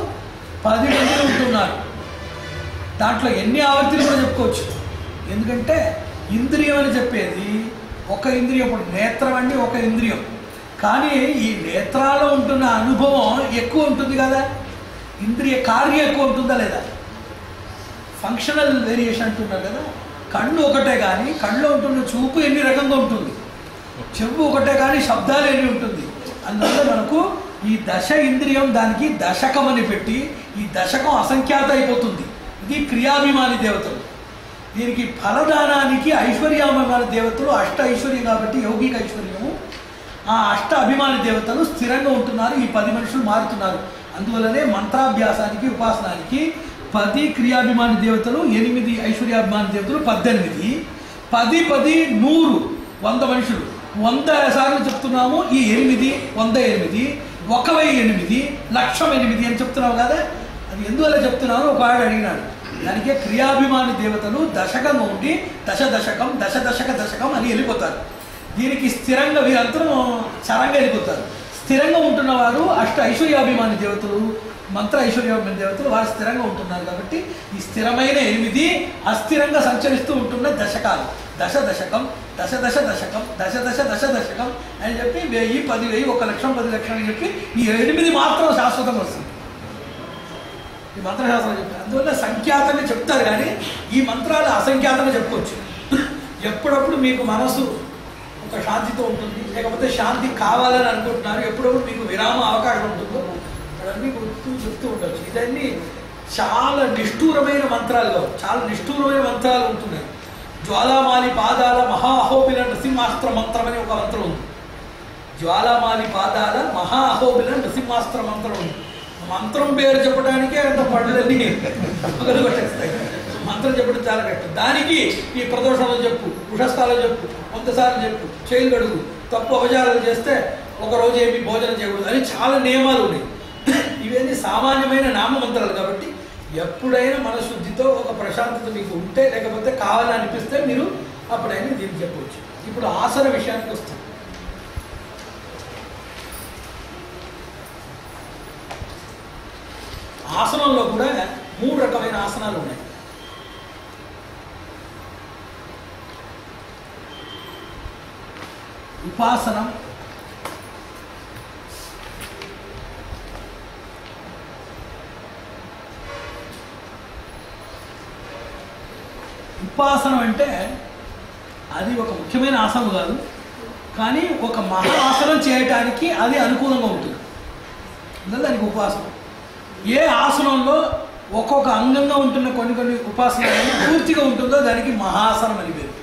10 మంది ఉంటున్నారు. దాంట్లో ఎన్ని ఆవర్తిలు కూడా చెప్పుకోవచ్చు. ఎందుకంటే ఇంద్రియం అని చెప్పేది ఒక ఇంద్రియం. ఇప్పుడు నేత్రం అంటే ఒక ఇంద్రియం, కానీ ఈ నేత్రాల్లో ఉంటున్న అనుభవం ఎక్కువ ఉంటుంది కదా. ఇంద్రియ కార్యం ఎక్కువ ఉంటుందా లేదా? ఫంక్షనల్ వేరియేషన్ అంటున్నారు కదా. కళ్ళు ఒకటే కానీ కళ్ళలో ఉంటున్న చూపు ఎన్ని రకంగా ఉంటుంది, చెవు ఒకటే కానీ శబ్దాలు ఎన్ని ఉంటుంది. అందువల్ల మనకు ఈ దశ ఇంద్రియం దానికి దశకం అని పెట్టి ఈ దశకం అసంఖ్యాత అయిపోతుంది. ఇది క్రియాభిమాని దేవతలు. దీనికి ఫలదానానికి ఐశ్వర్యాభిమాని దేవతలు అష్ట ఐశ్వర్యం కాబట్టి యౌగిక ఐశ్వర్యము. ఆ అష్ట అభిమాని దేవతలు స్థిరంగా ఉంటున్నారు. ఈ 10 మనుషులు మారుతున్నారు. అందువల్లనే మంత్రాభ్యాసానికి ఉపాసనానికి 10 క్రియాభిమాని దేవతలు, 8 ఐశ్వర్యాభిమాని దేవతలు, 18. 10 10 100 100 మనుషులు 100 సార్లు చెప్తున్నాము. ఈ 8 108 1008 1,08 అని చెప్తున్నావు కదా. అది ఎందువల్ల చెప్తున్నాను ఒక ఆయన అడిగినాడు. దానికే క్రియాభిమాని దేవతలు దశకంగా ఉండి దశ దశకం దశ దశక దశకం అని వెళ్ళిపోతారు. దీనికి స్థిరంగా వీరందరూ చరంగా వెళ్ళిపోతారు. స్థిరంగా ఉంటున్న వారు అష్ట ఐశ్వర్యాభిమాని దేవతలు, మంత్ర ఐశ్వర్యాభిమాని దేవతలు వారు స్థిరంగా ఉంటున్నారు. కాబట్టి ఈ స్థిరమైన 8 అస్థిరంగా సంచరిస్తూ ఉంటున్న దశకాలు. దశ దశకం దశ దశ దశకం దశ దశ దశ దశకం అని చెప్పి 1000 10,000 1,00,000 10,00,000 అని చెప్పి ఈ 8 మాత్రం శాశ్వతంగా వస్తుంది. ఈ మంత్రశాస్త్రం చెప్తారు. అందువల్ల సంఖ్యాతంగా చెప్తారు కానీ ఈ మంత్రాలు అసంఖ్యాతంగా చెప్పుకోవచ్చు. ఎప్పుడప్పుడు మీకు మనసు ఒక శాంతితో ఉంటుంది, లేకపోతే శాంతి కావాలని అనుకుంటున్నారు, ఎప్పుడప్పుడు మీకు విరామ అవకాశం ఉంటుందో అన్నీ చెప్తూ ఉండొచ్చు. ఇదన్నీ చాలా నిష్ఠూరమైన మంత్రాలు కావు, చాలా నిష్ఠూరమైన మంత్రాలు ఉంటున్నాయి. జ్వాలామాలి పాదాల మహాఅహోబిల నృసింహాస్త్ర మంత్రం అని ఒక మంత్రం ఉంది. జ్వాలామాలి పాదాల మహాఅహోబిల నృసింహాస్త్ర మంత్రం ఉంది. మంత్రం పేరు చెప్పడానికే అంత పళ్ళన్నీ పగలు కొట్టేస్తాయి. మంత్రం చెప్పడం చాలా కష్టం. దానికి ఈ ప్రదోషంలో చెప్పు, వృషస్థాలో చెప్పు, 100 సార్లు చెప్పు, చేతులు కడుగు, తప్పు అపచారాలు చేస్తే ఒకరోజు ఏమి భోజనం చేయకూడదు అని చాలా నియమాలు ఉన్నాయి. ఇవన్నీ సామాన్యమైన నామమంత్రాలు కాబట్టి ఎప్పుడైనా మనశుద్ధితో ఒక ప్రశాంతత మీకు ఉంటే, లేకపోతే కావాలనిపిస్తే మీరు అప్పుడైనా దీన్ని చెప్పవచ్చు. ఇప్పుడు ఆసన విషయానికి వస్తాం. ఆసనంలో కూడా 3 రకమైన ఆసనాలు ఉన్నాయి. ఉపాసనం, ఉపాసనం అంటే అది ఒక ముఖ్యమైన ఆసనం కాదు, కానీ ఒక మహా ఆసనం చేయటానికి అది అనుకూలంగా ఉంటుంది. అందువల్ల దానికి ఉపాసనం. ఏ ఆసనంలో ఒక్కొక్క అంగంగా ఉంటున్న కొన్ని ఉపాసనలు పూర్తిగా ఉంటుందో దానికి మహాసనం అని పేరు.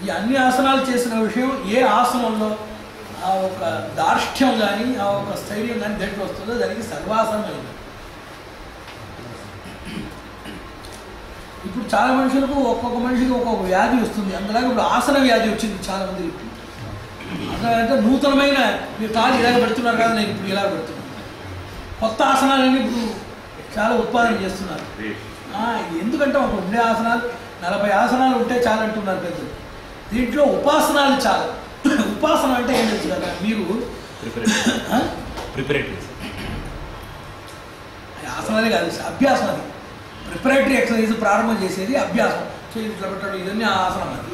ఈ అన్ని ఆసనాలు చేసిన విషయం ఏ ఆసనంలో ఆ ఒక దార్ష్ట్యం కానీ ఆ ఒక స్థైర్యం కానీ దేంట్లో వస్తుందో దానికి సర్వాసనం అయింది. ఇప్పుడు చాలా మనుషులకు ఒక్కొక్క మనిషికి ఒక్కొక్క వ్యాధి వస్తుంది. అందులాగా ఇప్పుడు ఆసన వ్యాధి వచ్చింది చాలా మందికి. అంటే నూతనమైన మీరు కాలు ఇలాగ పెడుతున్నారు కదా, నేను ఇప్పుడు ఇలా పెడుతున్నాను. కొత్త ఆసనాలన్నీ ఇప్పుడు చాలా ఉత్పాదన చేస్తున్నారు. ఎందుకంటే ఒక ఉండే ఆసనాలు 40 ఆసనాలు ఉంటే చాలా అంటున్నారు పెద్దలు. దీంట్లో ఉపాసనాలు చాలా. ఉపాసన అంటే ఏం తెలుసు కదా మీరు, ఆసనాలే కాదు, అభ్యాసం. అది ప్రిపరేటరీ ఎక్సర్సైజ్ ప్రారంభం చేసేది అభ్యాసం. ఇట్లా పెట్టడం ఇదన్నీ ఆసనం. అది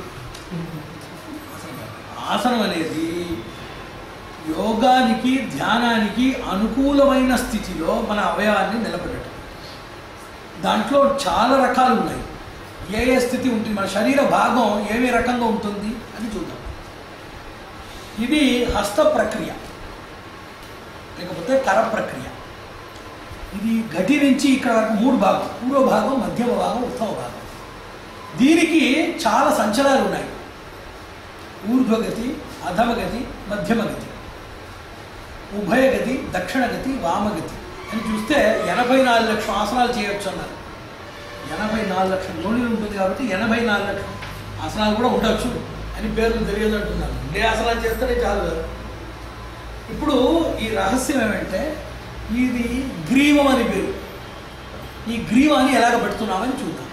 ఆసనం అనేది యోగానికి ధ్యానానికి అనుకూలమైన స్థితిలో మన అవయవాన్ని నిలబెట్టడం. దాంట్లో చాలా రకాలు ఉన్నాయి. ఏ ఏ స్థితి ఉంటుంది, మన శరీర భాగం ఏమే రకంగా ఉంటుంది అని చూద్దాం. ఇది హస్త ప్రక్రియ, లేకపోతే కర ప్రక్రియ. ఇది గటి నుంచి ఇక్కడ వరకు 3 భాగం: పూర్వ భాగం, మధ్యమ భాగం, ఉత్తమ భాగం. దీనికి చాలా సంచలనాలు ఉన్నాయి. ఊర్ధ్వగతి, అధమగతి, మధ్యమగతి, ఉభయగతి, దక్షిణగతి, వామగతి అని చూస్తే 84 లక్షల ఆసనాలు చేయొచ్చు అన్నారు. 84 లక్షల యోనిలు ఉంటుంది కాబట్టి 84 లక్షల ఆసనాలు కూడా ఉండొచ్చు అని పేర్లు తెలియదు అంటున్నారు. ఏ ఆసనాలు చేస్తేనే చాలు కదా. ఇప్పుడు ఈ రహస్యం ఏమంటే ఇది గ్రీవం అని పేరు. ఈ గ్రీవాన్ని ఎలాగ పెడుతున్నామని చూద్దాం.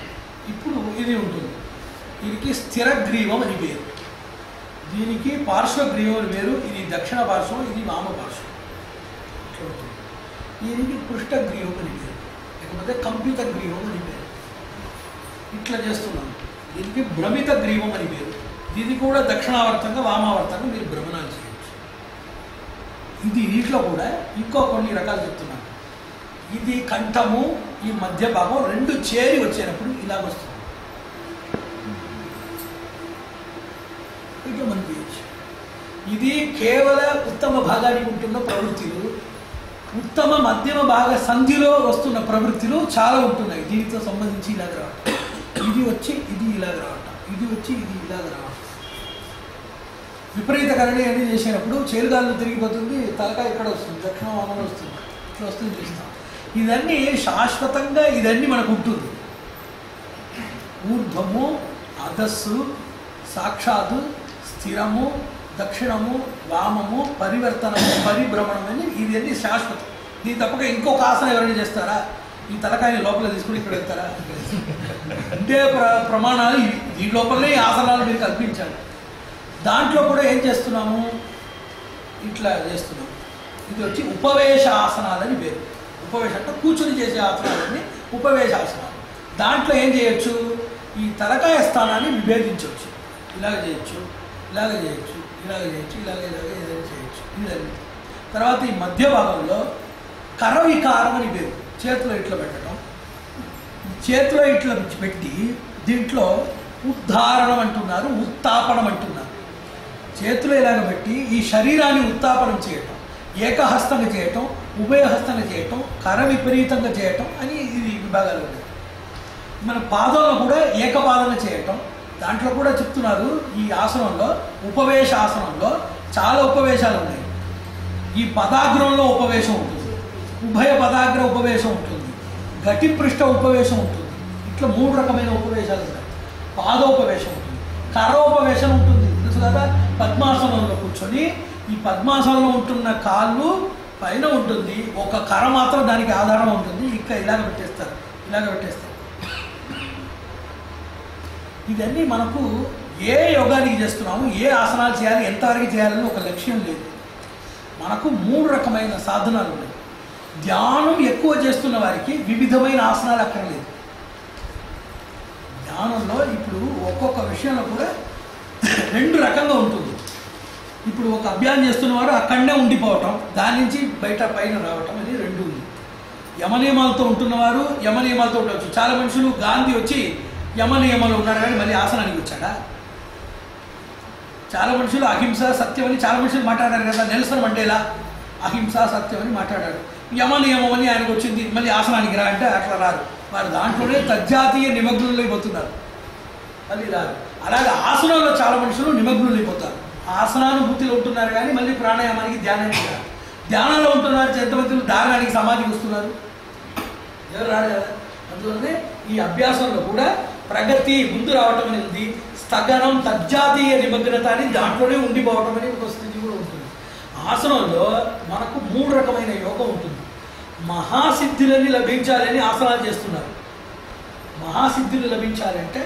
ఇప్పుడు ఇది ఉంటుంది, దీనికి స్థిర గ్రీవం అని పేరు, దీనికి పార్శ్వ గ్రీవం అని పేరు. ఇది దక్షిణ పార్శ్వం, ఇది వామ పార్శ్వం. ఇట్లా ఉంటుంది. దీనికి పృష్ఠ గ్రీవం అని పేరు, లేకపోతే కంపిత గ్రీవం అని పేరు. ఇట్లా చేస్తున్నాం. దీనికి భ్రమిత గ్రీవం అని పేరు. ఇది కూడా దక్షిణావర్తంగా వామావర్తంగా మీరు భ్రమణాలు చేయొచ్చు. ఇది వీటిలో కూడా ఇంకో కొన్ని రకాలు చెప్తున్నాను. ఇది కంఠము, ఈ మధ్య భాగం రెండు చేరి వచ్చేటప్పుడు ఇలాగ వస్తుంది. ఇట్లా మనం చేయొచ్చు. ఇది కేవల ఉత్తమ భాగానికి ఉంటున్న ప్రవృత్తులు, ఉత్తమ మధ్యమ భాగ సంధిలో వస్తున్న ప్రవృత్తులు చాలా ఉంటున్నాయి. దీనితో సంబంధించి ఇలాగ రావటం, ఇది వచ్చి ఇది ఇలాగ రావటం, ఇది వచ్చి ఇది ఇలాగ రావటం. విపరీత కరణి అని చేసినప్పుడు చేరుగాలు తిరిగిపోతుంది, తలకాయ ఇక్కడ వస్తుంది, దక్షిణ వామం వస్తుంది, ఇట్లా వస్తుంది చూస్తాం. ఇదన్నీ శాశ్వతంగా ఇదన్నీ మనకు ఉంటుంది. ఊర్ధ్వము, అధస్సు, సాక్షాత్తు, స్థిరము, దక్షిణము, వామము, పరివర్తనము, పరిభ్రమణం అని ఇవన్నీ శాశ్వతం. దీని తప్పక ఇంకొక ఆసనం ఎవరైనా చేస్తారా? ఈ తలకాయని లోపల తీసుకుని ఇక్కడ వెళ్తారా? అంటే ప్రమాణాలు ఇవి. దీని లోపలనే ఈ ఆసనాలు మీరు కల్పించాలి. దాంట్లో కూడా ఏం చేస్తున్నాము, ఇట్లా చేస్తున్నాము. ఇది వచ్చి ఉపవేశ ఆసనాలని పేరు. ఉపవేశ అంటే కూర్చుని చేసే ఆసనాలని ఉపవేశ ఆసనాలు. దాంట్లో ఏం చేయొచ్చు, ఈ తలకాయ స్థానాన్ని విభేదించవచ్చు. ఇలాగ చేయొచ్చు, ఇలాగ చేయొచ్చు, ఇలాగ చేయొచ్చు, ఇలాగ ఇలాగ ఏదైనా చేయొచ్చు. ఇదండి. తర్వాత ఈ మధ్య భాగంలో కరవికారం అని పేరు. చేతిలో ఇట్లా పెట్టడం, చేతిలో ఇట్లా పెట్టి దీంట్లో ఉద్ధారణం అంటున్నారు, ఉత్తాపనం అంటున్నారు. చేతిలో ఇలాగ పెట్టి ఈ శరీరాన్ని ఉత్తాపనం చేయటం, ఏకహస్తంగా చేయటం, ఉభయహస్తంగా చేయటం, కర విపరీతంగా చేయటం అని ఇది విభాగాలు ఉన్నాయి. మన పాదంలో కూడా ఏకపాదంగా చేయటం. దాంట్లో కూడా చెప్తున్నారు ఈ ఆసనంలో, ఉపవేశ ఆసనంలో చాలా ఉపవేశాలు ఉన్నాయి. ఈ పదాగ్రంలో ఉపవేశం ఉంటుంది, ఉభయ పదాగ్ర ఉపవేశం ఉంటుంది, ఘటిపృష్ఠ ఉపవేశం ఉంటుంది. ఇట్లా 3 రకమైన ఉపవేశాలు ఉన్నాయి. పాదోపవేశం ఉంటుంది, కరోపవేశం ఉంటుంది. తెలుసు కదా, పద్మాసనంలో కూర్చొని ఈ పద్మాసనంలో ఉంటున్న కాళ్ళు పైన ఉంటుంది, ఒక కర మాత్రం దానికి ఆధారం ఉంటుంది. ఇక్కడ ఇలాగ పెట్టేస్తారు, ఇలాగ పెట్టేస్తారు. ఇవన్నీ మనకు ఏ యోగానికి చేస్తున్నాము, ఏ ఆసనాలు చేయాలి, ఎంతవరకు చేయాలని ఒక లక్ష్యం లేదు. మనకు 3 రకమైన సాధనాలు ఉన్నాయి. ధ్యానం ఎక్కువ చేస్తున్న వారికి వివిధమైన ఆసనాలు అక్కర్లేదు. ధ్యానంలో ఇప్పుడు ఒక్కొక్క విషయంలో కూడా 2 రకంగా ఉంటుంది. ఇప్పుడు ఒక అభ్యాసం చేస్తున్నవారు అక్కడనే ఉండిపోవటం, దాని నుంచి బయట పైన రావటం, అది 2 ఉంది. యమనియమాలతో ఉంటున్నవారు యమనియమాలతో ఉండవచ్చు. చాలా మనుషులు గాంధీ వచ్చి యమనియమాలు ఉన్నారు కానీ మళ్ళీ ఆసనానికి వచ్చాడా? చాలా మనుషులు అహింస సత్యం అని చాలా మనుషులు మాట్లాడారు కదా. నెల్సన్ మండేలా అహింస సత్యం అని మాట్లాడారు. యమనియమం అని ఆయనకు వచ్చింది, మళ్ళీ ఆసనానికి రా అంటే అట్లా రారు. వారు దాంట్లోనే తజ్జాతీయ నిమగ్నులు అయిపోతున్నారు, మళ్ళీ రారు. అలాగే ఆసనంలో చాలా మనుషులు నిమగ్నులు అయిపోతారు, ఆసనానుభూతిలో ఉంటున్నారు కానీ మళ్ళీ ప్రాణాయామానికి ధ్యానానికి రారు. ధ్యానంలో ఉంటున్నారు ఎంతమంది ధారణానికి సమాధికి వస్తున్నారు, ఎవరు రారు కదా. అందువల్లనే ఈ అభ్యాసంలో కూడా ప్రగతి ముందు రావటం అనేది ఉంది. స్థగనం, తజ్జాతీయ నిమగ్నత అని దాంట్లోనే ఉండిపోవటం అనేది ఒక స్థితి కూడా ఉంటుంది. ఆసనంలో మనకు 3 రకమైన యోగం ఉంటుంది. మహాసిద్ధులని లభించాలని ఆసనాలు చేస్తున్నారు. మహాసిద్ధులు లభించాలంటే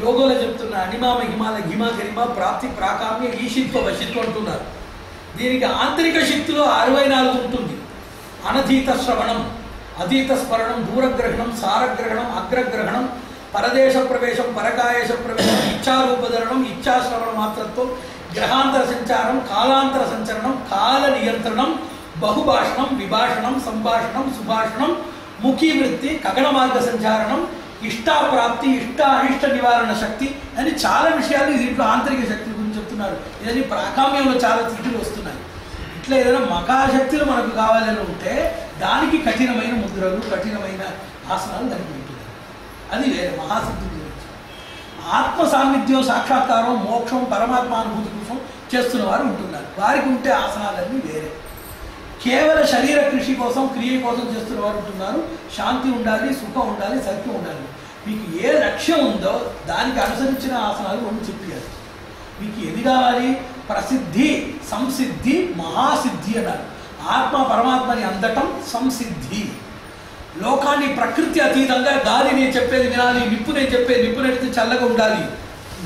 యోగంలో చెప్తున్న అనిమా మహిమాల హిమ గరిమ ప్రాప్తి ప్రాకామ్య ఈశిత్వ వశిత్వం అంటున్నారు. దీనికి ఆంతరిక శక్తిలో 64 ఉంటుంది. అనధీత శ్రవణం, అధీత స్మరణం, దూరగ్రహణం, సారగ్రహణం, అగ్రగ్రహణం, పరదేశ ప్రవేశం, పరకాయేశ ప్రవేశం, ఇచ్చారూపధరణం, ఇచ్చాశ్రవణ మాత్రత్వం, గ్రహాంతర సంచారం, కాలాంతర సంచరణం, కాల నియంత్రణం, బహుభాషణం, విభాషణం, సంభాషణం, సుభాషణం, ముఖీ వృత్తి, కగణ మార్గ సంచారణం, ఇష్టాప్రాప్తి, అనిష్ట నివారణ శక్తి అని చాలా విషయాలు దీంట్లో ఆంతరిక శక్తి గురించి చెప్తున్నారు. ఇదని ప్రాకామ్యంలో చాలా స్థితులు వస్తున్నాయి. ఇట్లా ఏదైనా మకాశక్తులు మనకు కావాలని ఉంటే దానికి కఠినమైన ముద్రలు, కఠినమైన ఆసనాలు దానికి ఉంటుంది. అది వేరే మహాసిద్ధి గురించి. ఆత్మ సాన్నిధ్యం, సాక్షాత్కారం, మోక్షం, పరమాత్మానుభూతి కోసం చేస్తున్న వారు ఉంటున్నారు. వారికి ఉంటే ఆసనాలన్నీ వేరే. కేవల శరీర కృషి కోసం, క్రియ కోసం చేస్తున్న వారు ఉంటున్నారు. శాంతి ఉండాలి, సుఖం ఉండాలి, సత్యం ఉండాలి. మీకు ఏ లక్ష్యం ఉందో దానికి అనుసరించిన ఆసనాలు మనం చెప్పారు. మీకు ఏది కావాలి? ప్రసిద్ధి, సంసిద్ధి, మహాసిద్ధి అన్నారు. ఆత్మ పరమాత్మని అందటం సంసిద్ధి. లోకాన్ని ప్రకృతి అతీతంగా గాలి నేను చెప్పేది వినాలి, నిప్పు నేను చెప్పేది నిప్పు నడితే చల్లగా ఉండాలి,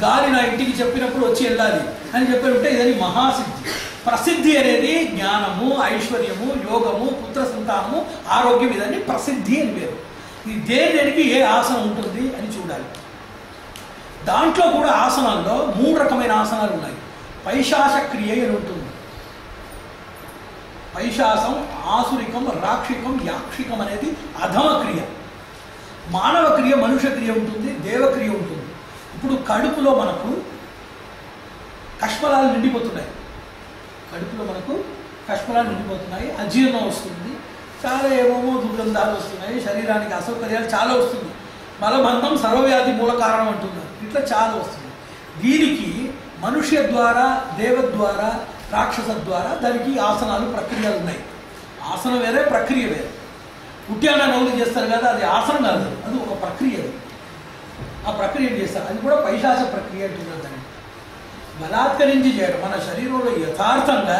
గాలి నా ఇంటికి చెప్పినప్పుడు వచ్చి వెళ్ళాలి అని చెప్పి ఉంటే ఇదని మహాసిద్ధి. ప్రసిద్ధి అనేది జ్ఞానము, ఐశ్వర్యము, యోగము, పుత్ర సంతానము, ఆరోగ్యం, ఇదన్నీ ప్రసిద్ధి అని పేరు. ఈ దేనికి ఏ ఆసనం ఉంటుంది అని చూడాలి. దాంట్లో కూడా ఆసనాల్లో 3 రకమైన ఆసనాలు ఉన్నాయి. పైశాస క్రియ అని ఉంటుంది. పైశాసం, ఆసురికం, రాక్షికం, యాక్షికం అనేది అధమ క్రియ. మానవ క్రియ, మనుష్య క్రియ ఉంటుంది, దేవక్రియ ఉంటుంది. ఇప్పుడు కడుపులో మనకు కష్మలాలు నిండిపోతున్నాయి, అజీర్ణం వస్తుంది, చాలా ఏమేమో దుర్గంధాలు వస్తున్నాయి, శరీరానికి అసౌకర్యాలు చాలా వస్తుంది, మలబంధం సర్వవ్యాధి మూల కారణం అంటున్నారు. ఇట్లా చాలా వస్తుంది. దీనికి మనుష్య ద్వారా, దేవ ద్వారా, రాక్షస ద్వారా దానికి ఆసనాలు, ప్రక్రియలు ఉన్నాయి. ఆసనం వేరే, ప్రక్రియ వేరే. ఉట్యాన నవ్వులు చేస్తారు కదా, అది ఆసనం కాదు, అది ఒక ప్రక్రియ. ఆ ప్రక్రియ చేస్తారు, అది కూడా పైశాచ ప్రక్రియ అంటున్నారు. దాన్ని బలాత్కరించి చేయడం, మన శరీరంలో యథార్థంగా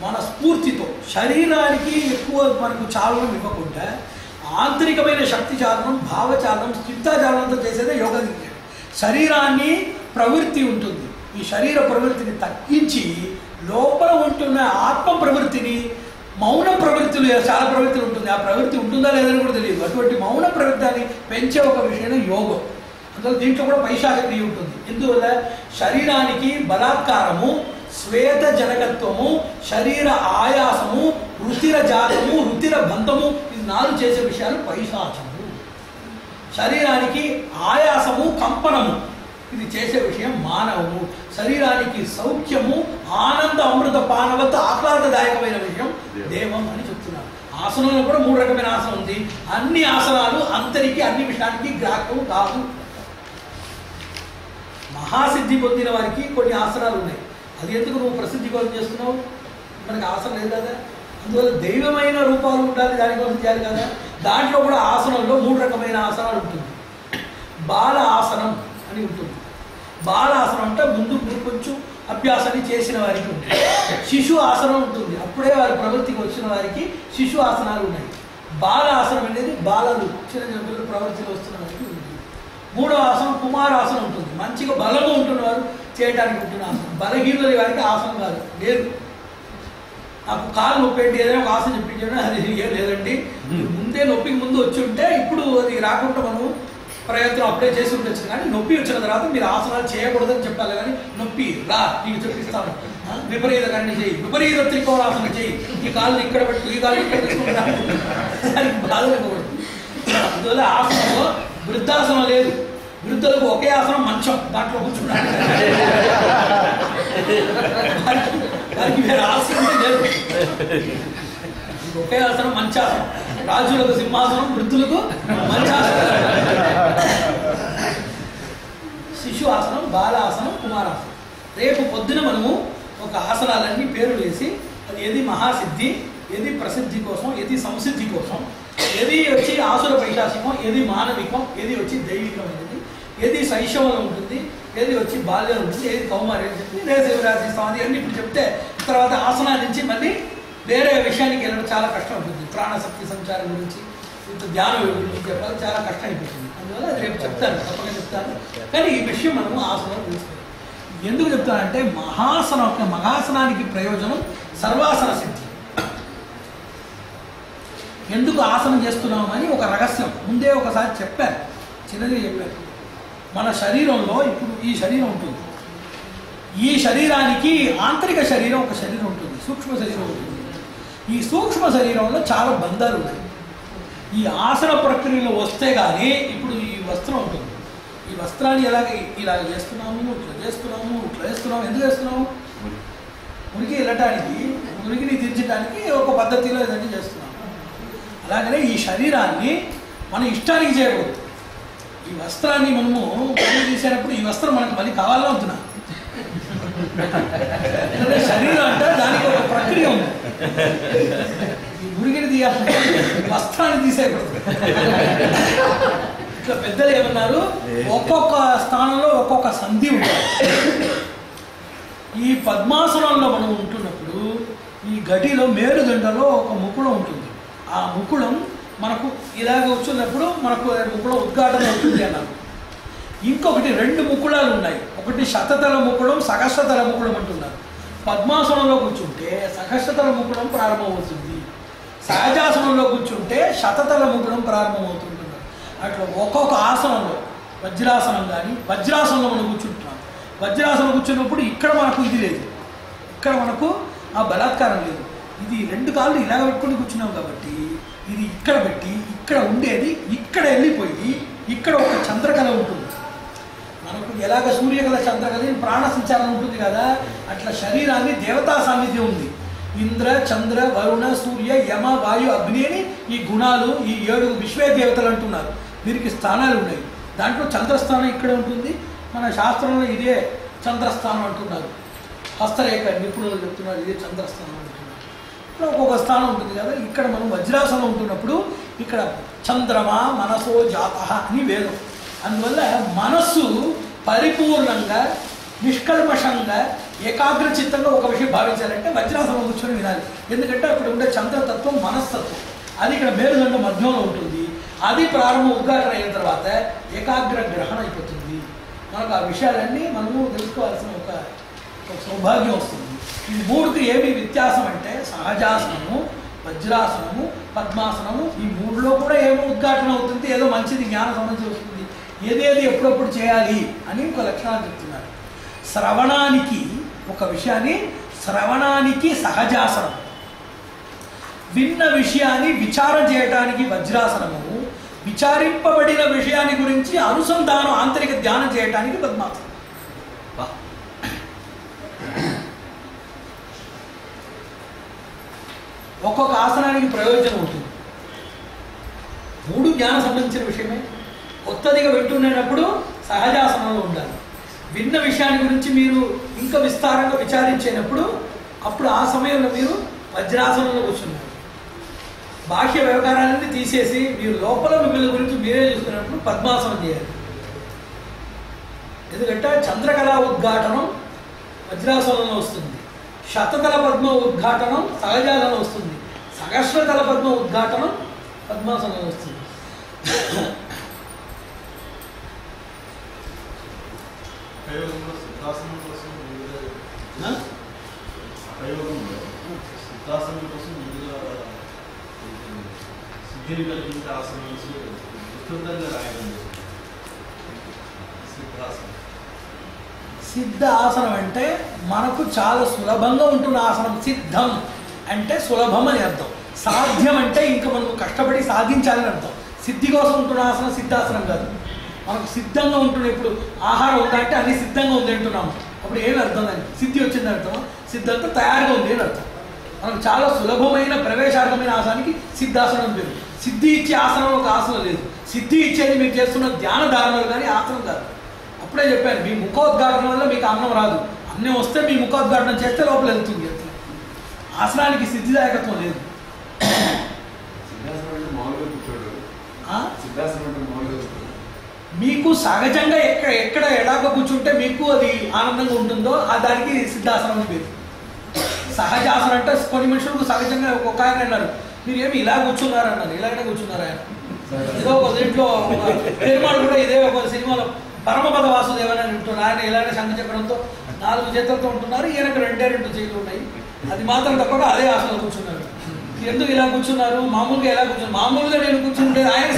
మన స్ఫూర్తితో శరీరానికి ఎక్కువ మనకు చాలనం ఇవ్వకుండా ఆంతరికమైన శక్తి చాలనం, భావచాలనం, స్థితాచాలనంతో చేసేదే యోగ విద్య. శరీరాన్ని ప్రవృత్తి ఉంటుంది, ఈ శరీర ప్రవృత్తిని తగ్గించి లోపల ఉంటున్న ఆత్మ ప్రవృత్తిని, మౌన ప్రవృత్తులు, చాలా ప్రవృత్తులు ఉంటుంది, ఆ ప్రవృత్తి ఉంటుందా లేదని కూడా తెలియదు, అటువంటి మౌన ప్రవృత్తిని పెంచే ఒక విషయం యోగం. అందువల్ల దీంట్లో కూడా పైశాచ క్రియ ఉంటుంది. ఎందువల్ల శరీరానికి బలాత్కారము, శ్వేత జనకత్వము, శరీర ఆయాసము, రుతిర జాతము, రుతిర బంధము, ఇది 4 చేసే విషయాలు పైశాచము. శరీరానికి ఆయాసము, కంపనము, ఇది చేసే విషయం మానవము. శరీరానికి సౌఖ్యము, ఆనంద అమృత పానవత ఆహ్లాదదాయకమైన విషయం దేవం అని చెప్తున్నారు. ఆసనంలో కూడా 3 రకమైన ఆసనం ఉంది. అన్ని ఆసనాలు అందరికీ, అన్ని విషయానికి గ్రాహకం కాదు. మహాసిద్ధి పొందిన వారికి కొన్ని ఆసనాలు ఉన్నాయి. అది ఎందుకు నువ్వు ప్రసిద్ధి కోసం చేస్తున్నావు? మనకి ఆసనం లేదు కదా. అందువల్ల దైవమైన రూపాలు ఉండాలి, దానికోసం చేయాలి కదా. దాంట్లో కూడా ఆసనంలో 3 రకమైన ఆసనాలు ఉంటుంది. బాల ఆసనం అని ఉంటుంది. బాల ఆసనం అంటే ముందు కొంచెం అభ్యాసాన్ని చేసిన వారికి ఉంటుంది. శిశు ఆసనం ఉంటుంది, అప్పుడే వారి ప్రవృత్తికి వచ్చిన వారికి శిశు ఆసనాలు ఉన్నాయి. బాల ఆసనం అనేది బాలలు, చిన్న పిల్లలు ప్రవృత్తికి వస్తున్న వారికి ఉంటుంది. 3వ ఆసనం కుమారాసనం ఉంటుంది, మంచిగా బలంగా ఉంటున్నవారు చేయడానికి ఉంటున్న ఆసనం. బలహీనుల వారికి ఆసనం కాదు, లేదు. నాకు కాలు నొప్పి ఏంటి, ఏదైనా ఒక ఆసనం చెప్పించాడు, అది ఏం లేదండి, ముందే నొప్పికి ముందు వచ్చి ఉంటే ఇప్పుడు అది రాకుండా మనం ప్రయత్నం అప్పుడే చేసి ఉండొచ్చు. కానీ నొప్పి వచ్చిన తర్వాత మీరు ఆసనాలు చేయకూడదని చెప్పాలి. కానీ నొప్పి రా, నీకు చెప్పిస్తాను, విపరీత కండి చేయి, విపరీత త్రికోణాసనం చేయి, ఈ కాళ్ళు ఇక్కడ పెట్టు, ఈ కాళ్ళు ఇక్కడ పెట్టుకుంటా, దానికి బాధలేకూడదు. అందువల్ల ఆసనంలో వృద్ధాసనం లేదు. వృద్ధులకు ఒకే ఆసనం మంచం, దాంట్లో కూర్చున్నాడు, దానికి వేరే ఆసనం లేదు. ఒకే ఆసనం మంచాసనం. రాజులకు సింహాసనం, వృద్ధులకు మంచాసనం. శిశు ఆసనం, బాల ఆసనం, కుమారాసనం. రేపు పొద్దున మనము ఒక ఆసనాలన్నీ పేరు వేసి అది ఏది మహాసిద్ధి, ఏది ప్రసిద్ధి కోసం, ఏది సంసిద్ధి కోసం, ఏది వచ్చి ఆసుర పైశాసికం, ఏది మానవికం, ఏది వచ్చి దైవికమైనది, ఏది శైశవంలో ఉంటుంది, ఏది వచ్చి బాల్యంలో ఉంటుంది, ఏది కౌమార్యం చెప్పి శివరాత్రిస్తాం. అది అన్నీ ఇప్పుడు చెప్తే తర్వాత ఆసనాల నుంచి మళ్ళీ వేరే విషయానికి వెళ్ళడం చాలా కష్టం ఉంటుంది. ప్రాణశక్తి సంచారం గురించి, ధ్యానం గురించి చెప్పాలి, చాలా కష్టం అయిపోతుంది. అందువల్ల అది రేపు చెప్తాను, తప్పకుండా చెప్తాను. కానీ ఈ విషయం మనము ఆసనాలు తెలుసుకోవాలి. ఎందుకు చెప్తానంటే మహాసనానికి ప్రయోజనం సర్వాసన సిద్ధి. ఎందుకు ఆసనం చేస్తున్నాము అని ఒక రహస్యం ముందే ఒకసారి చెప్పాను, చిన్నది చెప్పాను. మన శరీరంలో ఇప్పుడు ఈ శరీరం ఉంటుంది, ఈ శరీరానికి ఆంతరిక శరీరం ఒక శరీరం ఉంటుంది, సూక్ష్మ శరీరం ఉంటుంది. ఈ సూక్ష్మ శరీరంలో చాలా బంధాలు ఉన్నాయి. ఈ ఆసన ప్రక్రియలో వస్తే కానీ ఇప్పుడు ఈ వస్త్రం ఉంటుంది, ఈ వస్త్రాన్ని ఇలాగ చేస్తున్నాము, ఇట్లా చేస్తున్నాము, ఇట్లా చేస్తున్నాము. ఎందుకు చేస్తున్నాము? మురికి వెళ్ళటానికి, మురికిని తీర్చడానికి ఒక పద్ధతిలో ఇదన్నీ చేస్తున్నాము. అలాగనే ఈ శరీరాన్ని మన ఇష్టానికి చేయకూడదు. ఈ వస్త్రాన్ని మనము మళ్ళీ తీసేటప్పుడు ఈ వస్త్రం మనకు మళ్ళీ కావాలా అవుతున్నా, శరీరం అంటే దానికి ఒక ప్రక్రియ ఉంది. ఈ మురికిని తీయాలంటే వస్త్రాన్ని తీసేయకూడదు. ఇట్లా పెద్దలు ఏమన్నారు, ఒక్కొక్క స్థానంలో ఒక్కొక్క సంధి ఉంటుంది. ఈ పద్మాసనంలో మనం ఉంటున్నప్పుడు ఈ గడిలో మేలుదండలో ఒక ముకుళం ఉంటుంది. ఆ ముకుళం మనకు ఇలాగ వచ్చినప్పుడు మనకు ముక్కులో ఉద్ఘాటన అవుతుంది అన్నారు. ఇంకొకటి 2 ముక్కుళాలు ఉన్నాయి. ఒకటి శతతల ముక్కుళం, సహస్రతల ముక్కుళం అంటున్నారు. పద్మాసనంలో కూర్చుంటే సహస్రతల ముక్కుళం ప్రారంభమవుతుంది, సహజాసనంలో కూర్చుంటే శతతల ముక్కుళం ప్రారంభమవుతుంటున్నారు. అట్లా ఒక్కొక్క ఆసనంలో వజ్రాసనం కానీ, వజ్రాసనంలో మనం కూర్చుంటున్నాం. వజ్రాసనం కూర్చున్నప్పుడు ఇక్కడ మనకు ఇది లేదు, ఇక్కడ మనకు ఆ బలాత్కారం లేదు. ఇది 2 కాళ్ళు ఇలాగ పెట్టుకుని కూర్చున్నాం కాబట్టి ఇది ఇక్కడ పెట్టి ఇక్కడ ఉండేది ఇక్కడ వెళ్ళిపోయి ఇక్కడ ఒక చంద్రకళ ఉంటుంది. మనకు ఎలాగ సూర్యకళ చంద్రకళ ప్రాణ సంచారం ఉంటుంది కదా, అట్లా శరీరాన్ని దేవతా సాన్నిధ్యం ఉంది. ఇంద్ర, చంద్ర, వరుణ, సూర్య, యమ, వాయు, అగ్ని అని ఈ గుణాలు, ఈ 7 విశ్వే దేవతలు అంటున్నారు. వీరికి స్థానాలు ఉన్నాయి. దాంట్లో చంద్రస్థానం ఇక్కడ ఉంటుంది. మన శాస్త్రంలో ఇదే చంద్రస్థానం అంటున్నారు. హస్తరేఖ నిపుణులు చెప్తున్నారు ఇదే చంద్రస్థానం అంటున్నారు. ఇక్కడ ఒక్కొక్క స్థానం ఉంటుంది కదా. ఇక్కడ మనం వజ్రాసనం ఉంటున్నప్పుడు ఇక్కడ చంద్రమా మనసో జాత అని వేదం. అందువల్ల మనస్సు పరిపూర్ణంగా నిష్కల్మషంగా ఏకాగ్ర చిత్తంగా ఒక విషయం భావించాలంటే వజ్రాసనం కూర్చొని వినాలి. ఎందుకంటే అక్కడ ఉండే చంద్రతత్వం మనస్తత్వం, అది ఇక్కడ మేరుదండ మధ్యంలో ఉంటుంది. అది ప్రారంభ ఉద్ఘాటన అయిన తర్వాత ఏకాగ్ర గ్రహణ అయిపోతుంది. మనకు ఆ విషయాలన్నీ మనము తెలుసుకోవాల్సిన ఒక సౌభాగ్యం వస్తుంది. ఈ 3కి ఏమి వ్యత్యాసం అంటే సహజాసనము, వజ్రాసనము, పద్మాసనము. ఈ 3లో కూడా ఏమో ఉద్ఘాటన అవుతుంది, ఏదో మంచిది జ్ఞాన సంబంధించి వస్తుంది. ఏదేది ఎప్పుడప్పుడు చేయాలి అని ఒక లక్షణాలు చెప్తున్నారు. శ్రవణానికి ఒక విషయాన్ని, శ్రవణానికి సహజాసనం, విన్న విషయాన్ని విచారం చేయడానికి వజ్రాసనము, విచారింపబడిన విషయాన్ని గురించి అనుసంధానం ఆంతరిక ధ్యానం చేయడానికి పద్మాసనం. ఒక్కొక్క ఆసనానికి ప్రయోజనం ఉంటుంది. 3 జ్ఞానం సంబంధించిన విషయమే. కొత్తదిగా వింటున్నప్పుడు సహజాసనంలో ఉండాలి. విన్న విషయాన్ని గురించి మీరు ఇంకా విస్తారంగా విచారించేటప్పుడు అప్పుడు ఆ సమయంలో మీరు వజ్రాసనంలో కూర్చున్నారు. బాహ్య వ్యవహారాలన్నీ తీసేసి మీరు లోపల మిమ్మల్ని గురించి మీరే చూసుకున్నప్పుడు పద్మాసనం చేయాలి. ఎందుకంటే చంద్రకళా ఉద్ఘాటనం వజ్రాసనంలో వస్తుంది, శతతల పద్మ ఉద్ఘాటనం సహజాసనంలో వస్తుంది, సహస్రతల పద్మ ఉద్ఘాటనం పద్మాసనంలో వస్తుంది. సిద్ధ ఆసనం అంటే మనకు చాలా సులభంగా ఉంటున్న ఆసనం. సిద్ధం అంటే సులభం అని అర్థం. సాధ్యం అంటే ఇంకా మనకు కష్టపడి సాధించాలని అర్థం. సిద్ధి కోసం ఉంటున్న ఆసనం సిద్ధాసనం కాదు. మనకు సిద్ధంగా ఉంటున్న, ఇప్పుడు ఆహారం ఉందంటే అన్ని సిద్ధంగా ఉంది అంటున్నాము. అప్పుడు ఏమి అర్థం దానికి? సిద్ధి వచ్చింది అర్థం. సిద్ధంతో తయారుగా ఉంది అని అర్థం. మనకు చాలా సులభమైన ప్రవేశార్హమైన ఆసనానికి సిద్ధాసనం పేరు. సిద్ధి ఇచ్చే ఆసనం ఒక ఆసనం లేదు. సిద్ధి ఇచ్చేది మీరు చేస్తున్న ధ్యాన ధారణలు కానీ ఆసనం కాదు. అప్పుడే చెప్పాను, మీ ముఖోద్ఘాటన వల్ల మీకు అన్నం రాదు. అన్నం వస్తే మీ ముఖోద్ఘాటన చేస్తే లోపల వెళ్తుంది. ఆసనానికి సిద్ధిదాయకత్వం లేదు. మీకు సహజంగా ఎక్కడ ఎలాగ కూర్చుంటే మీకు అది ఆనందంగా ఉంటుందో ఆ దానికి సిద్ధాసనం అని పేరు. సహజాసనం అంటే కొన్ని మనుషులకు సహజంగా ఒక ఆయన అన్నారు, మీరు ఏమి ఇలా కూర్చున్నారు అన్నారు. ఇలాగనే కూర్చున్నారు ఆయన. ఏదో ఒక దీంట్లో సినిమాలు కూడా ఇదే ఒక సినిమాలో పరమపద వాసుదేవన్ అని ఉంటున్నారు. ఆయన ఇలాగే శంఖ చక్రంతో 4 చేతులతో ఉంటున్నారు. ఈయనకు 2 చేతులు ఉన్నాయి. అది మాత్రం తప్పక అదే ఆసనంలో కూర్చున్నారు. ఎందుకు ఇలా కూర్చున్నారు? మామూలుగా ఎలా కూర్చున్నారు? మామూలుగా నేను కూర్చుంటే ఆయన